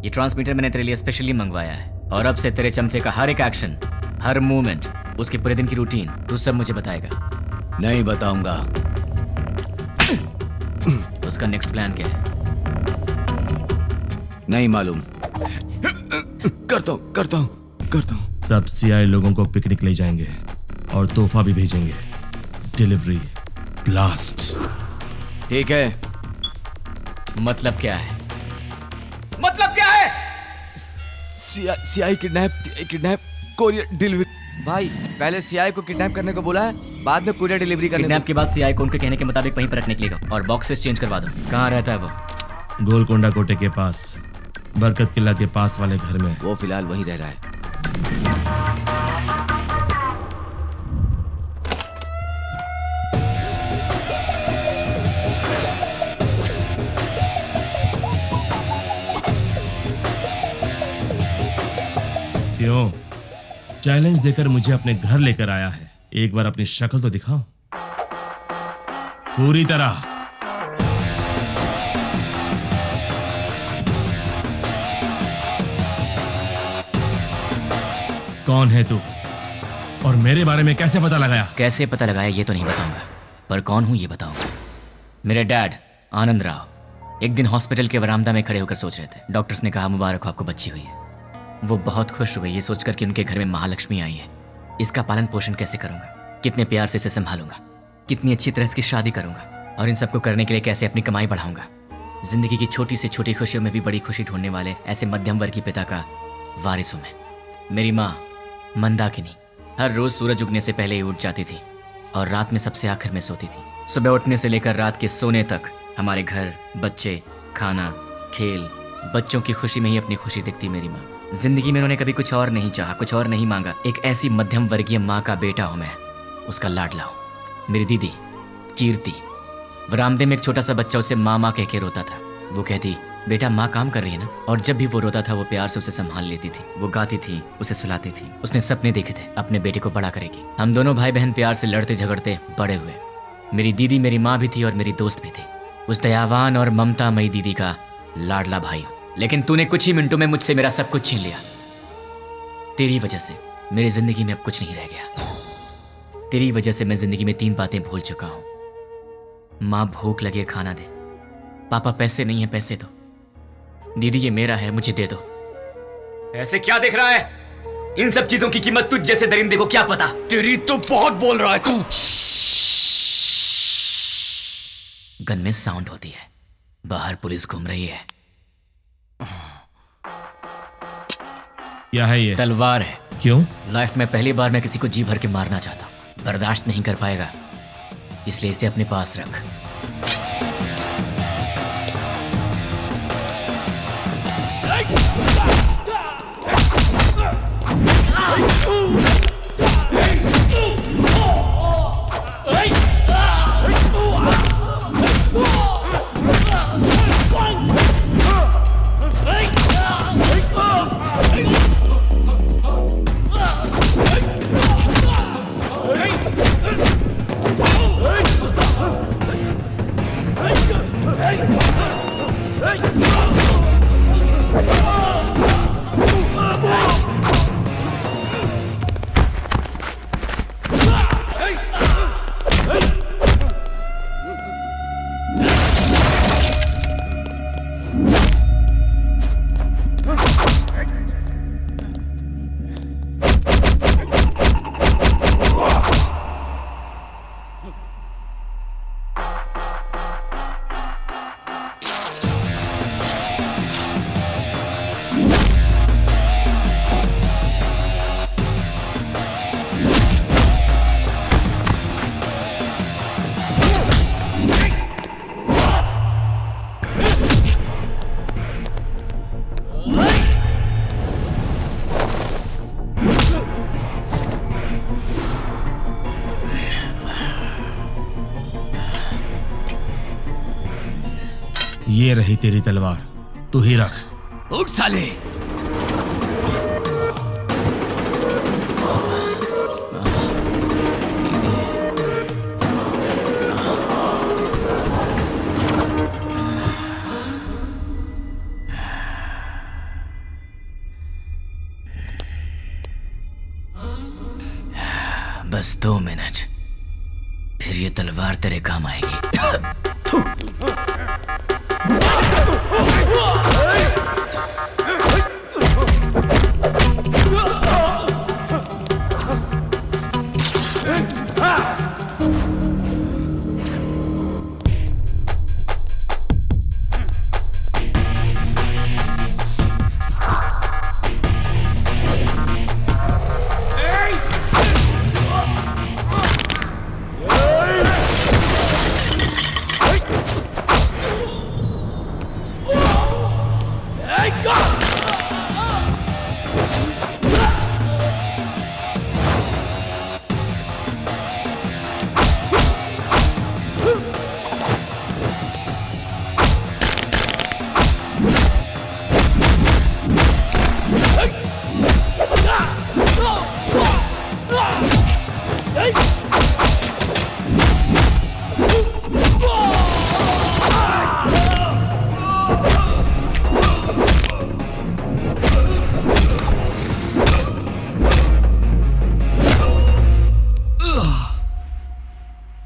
ये ट्रांसमीटर मैंने तेरे लिए स्पेशली मंगवाया है और अब से तेरे चमचे का हर एक एक्शन, हर मूवमेंट, उसके पूरे दिन की रूटीन तू सब मुझे बताएगा। नहीं बताऊंगा। उसका नेक्स्ट प्लान क्या है? नहीं मालूम। करता हूँ। सब सीआई लोगों को पिकनिक ले जाएंगे और तोहफा भी भेजेंगे। Delivery blast. ठीक है। मतलब क्या है? मतलब क्या है? CI kidnap courier delivery. भाई पहले सीआई को किडनैप करने को बोला है, बाद में कोरियर डिलीवरी करने किडनैप के बाद सीआई को उनके कहने के मुताबिक वहीं पर रखने के लिए कहो और बॉक्सेस चेंज करवा दो। कहाँ रहता है वो? गोलकोंडा कोटे के पास, बरकत किला के पास वाले घर में। वो फिलहाल वहीं रह रहा है। क्यों? चैलेंज देकर मुझे अपने घर लेकर आया है, एक बार अपनी शक्ल तो दिखाओ पूरी तरह। कौन है तू और मेरे बारे में कैसे पता लगाया? कैसे पता लगाया ये तो नहीं बताऊंगा, पर कौन हूं ये बताऊंगा। मेरे डैड आनंद राव एक दिन हॉस्पिटल के वरामदा में खड़े होकर सोच रहे थे। डॉक्टर्स ने कहा मुबारक हो, आपको बच्ची हुई है। वो बहुत खुश हुए ये सोचकर कि उनके घर में महालक्ष्मी आई है। इसका पालन पोषण कैसे करूंगा, कितने प्यार से इसे संभालूंगा, कितनी अच्छी तरह इसकी शादी करूंगा और इन सबको करने के लिए कैसे अपनी कमाई बढ़ाऊंगा। जिंदगी की छोटी से छोटी खुशियों में भी बड़ी खुशी ढूंढने वाले ऐसे मध्यम वर्ग के पिता का वारिस हूं मैं। मेरी माँ मंदाकिनी हर रोज सूरज उगने से पहले ही उठ जाती थी और रात में सबसे आखिर में सोती थी। सुबह उठने से लेकर रात के सोने तक हमारे घर, बच्चे, खाना, खेल, बच्चों की खुशी में ही अपनी खुशी दिखती मेरी माँ। जिंदगी में उन्होंने कभी कुछ और नहीं चाहा, कुछ और नहीं मांगा। एक ऐसी मध्यम वर्गीय माँ का बेटा हूं मैं, उसका लाडला हूं। मेरी दीदी कीर्ति, वरामदे में एक छोटा सा बच्चा उसे माँ माँ कह के रोता था। वो कहती, बेटा माँ काम कर रही है ना, और जब भी वो रोता था वो प्यार से उसे संभाल लेती थी। वो गाती थी, उसे सुलाती थी। उसने सपने देखे थे अपने बेटे को बड़ा करेगी। हम दोनों भाई बहन प्यार से लड़ते झगड़ते बड़े हुए। मेरी दीदी मेरी माँ भी थी और मेरी दोस्त भी थी। उस दयावान और ममता मई दीदी का लाडला भाई हूं। लेकिन तूने कुछ ही मिनटों में मुझसे मेरा सब कुछ छीन लिया। तेरी वजह से मेरी जिंदगी में अब कुछ नहीं रह गया। तेरी वजह से मैं जिंदगी में 3 बातें भूल चुका हूं। माँ भूख लगे खाना दे, पापा पैसे नहीं है पैसे दो, दीदी ये मेरा है मुझे दे दो। ऐसे क्या देख रहा है? इन सब चीजों की कीमत तुझ जैसे दरिंदे को क्या पता? तेरी तो बहुत बोल रहा है तू। गन में साउंड होती है, बाहर पुलिस घूम रही है। क्या है ये? तलवार है। क्यों? लाइफ में पहली बार मैं किसी को जी भर के मारना चाहता हूं। बर्दाश्त नहीं कर पाएगा, इसलिए इसे अपने पास रख। ये रही तेरी तलवार, तू ही रख। उठ साले। बस 2 मिनट, फिर ये तलवार तेरे काम आएगी।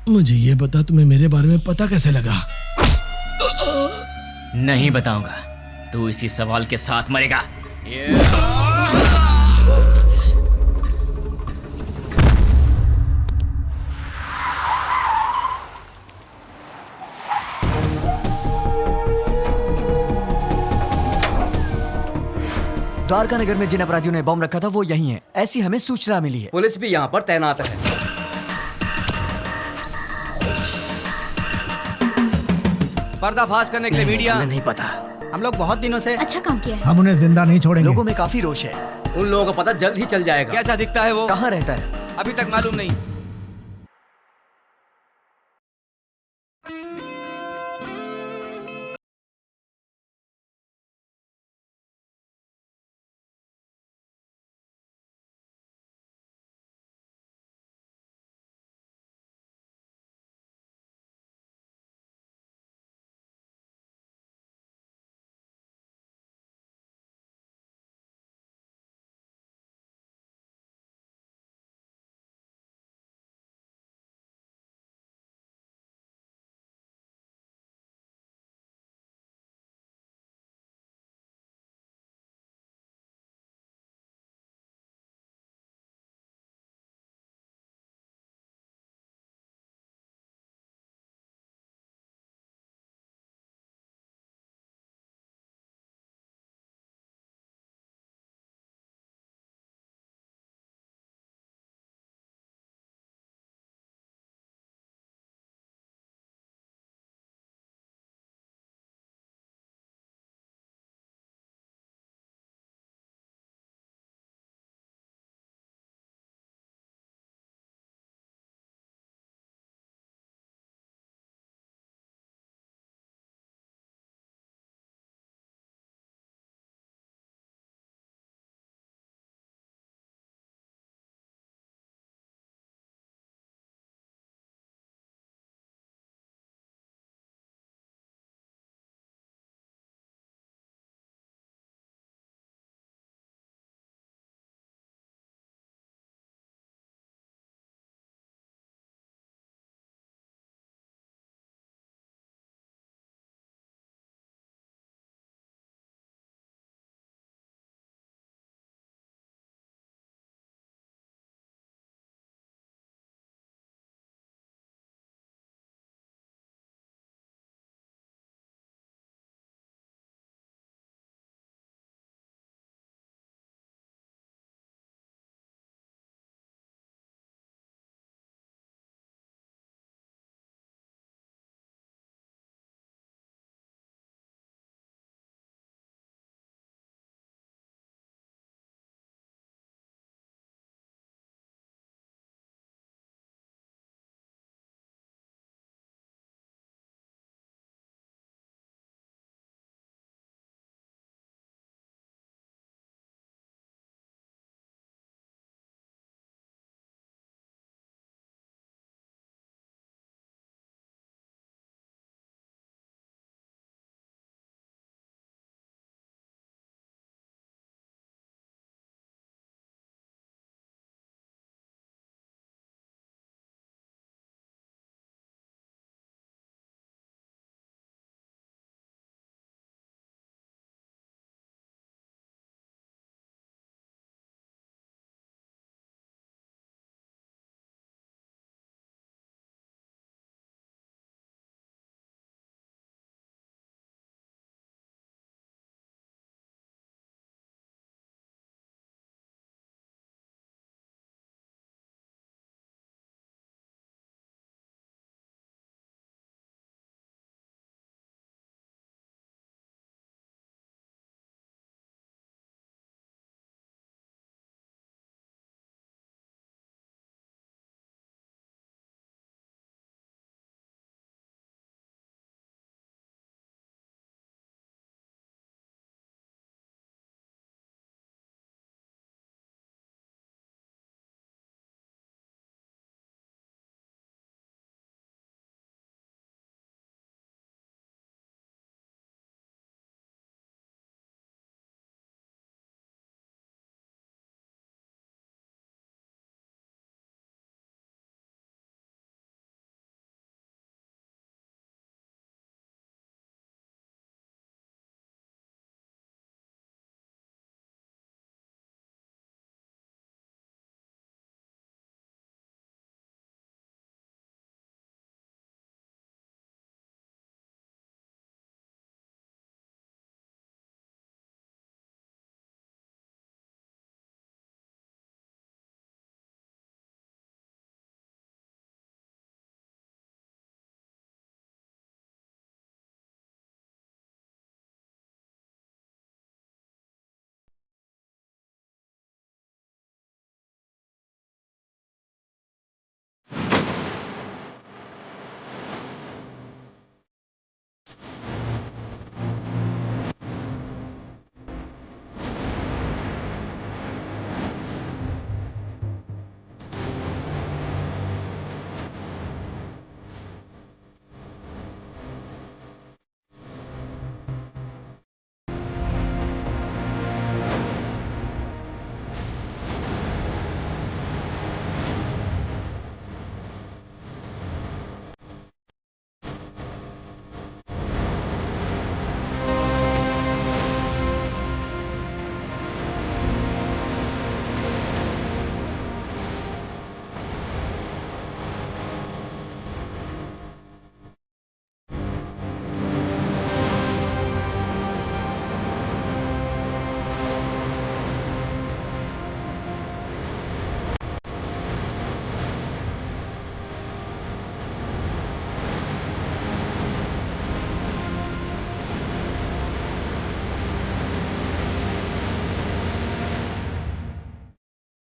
मुझे ये बता, तुम्हें मेरे बारे में पता कैसे लगा? नहीं बताऊंगा, तू इसी सवाल के साथ मरेगा। द्वारका नगर में जिन अपराधियों ने बम रखा था वो यही है, ऐसी हमें सूचना मिली है। पुलिस भी यहाँ पर तैनात है। पर्दाफाश करने के लिए मीडिया। हमें नहीं पता। हम लोग बहुत दिनों से अच्छा काम किया है। हम उन्हें जिंदा नहीं छोड़ेंगे। लोगों में काफी रोष है। उन लोगों का पता जल्द ही चल जाएगा। कैसा दिखता है वो? कहाँ रहता है? अभी तक मालूम नहीं।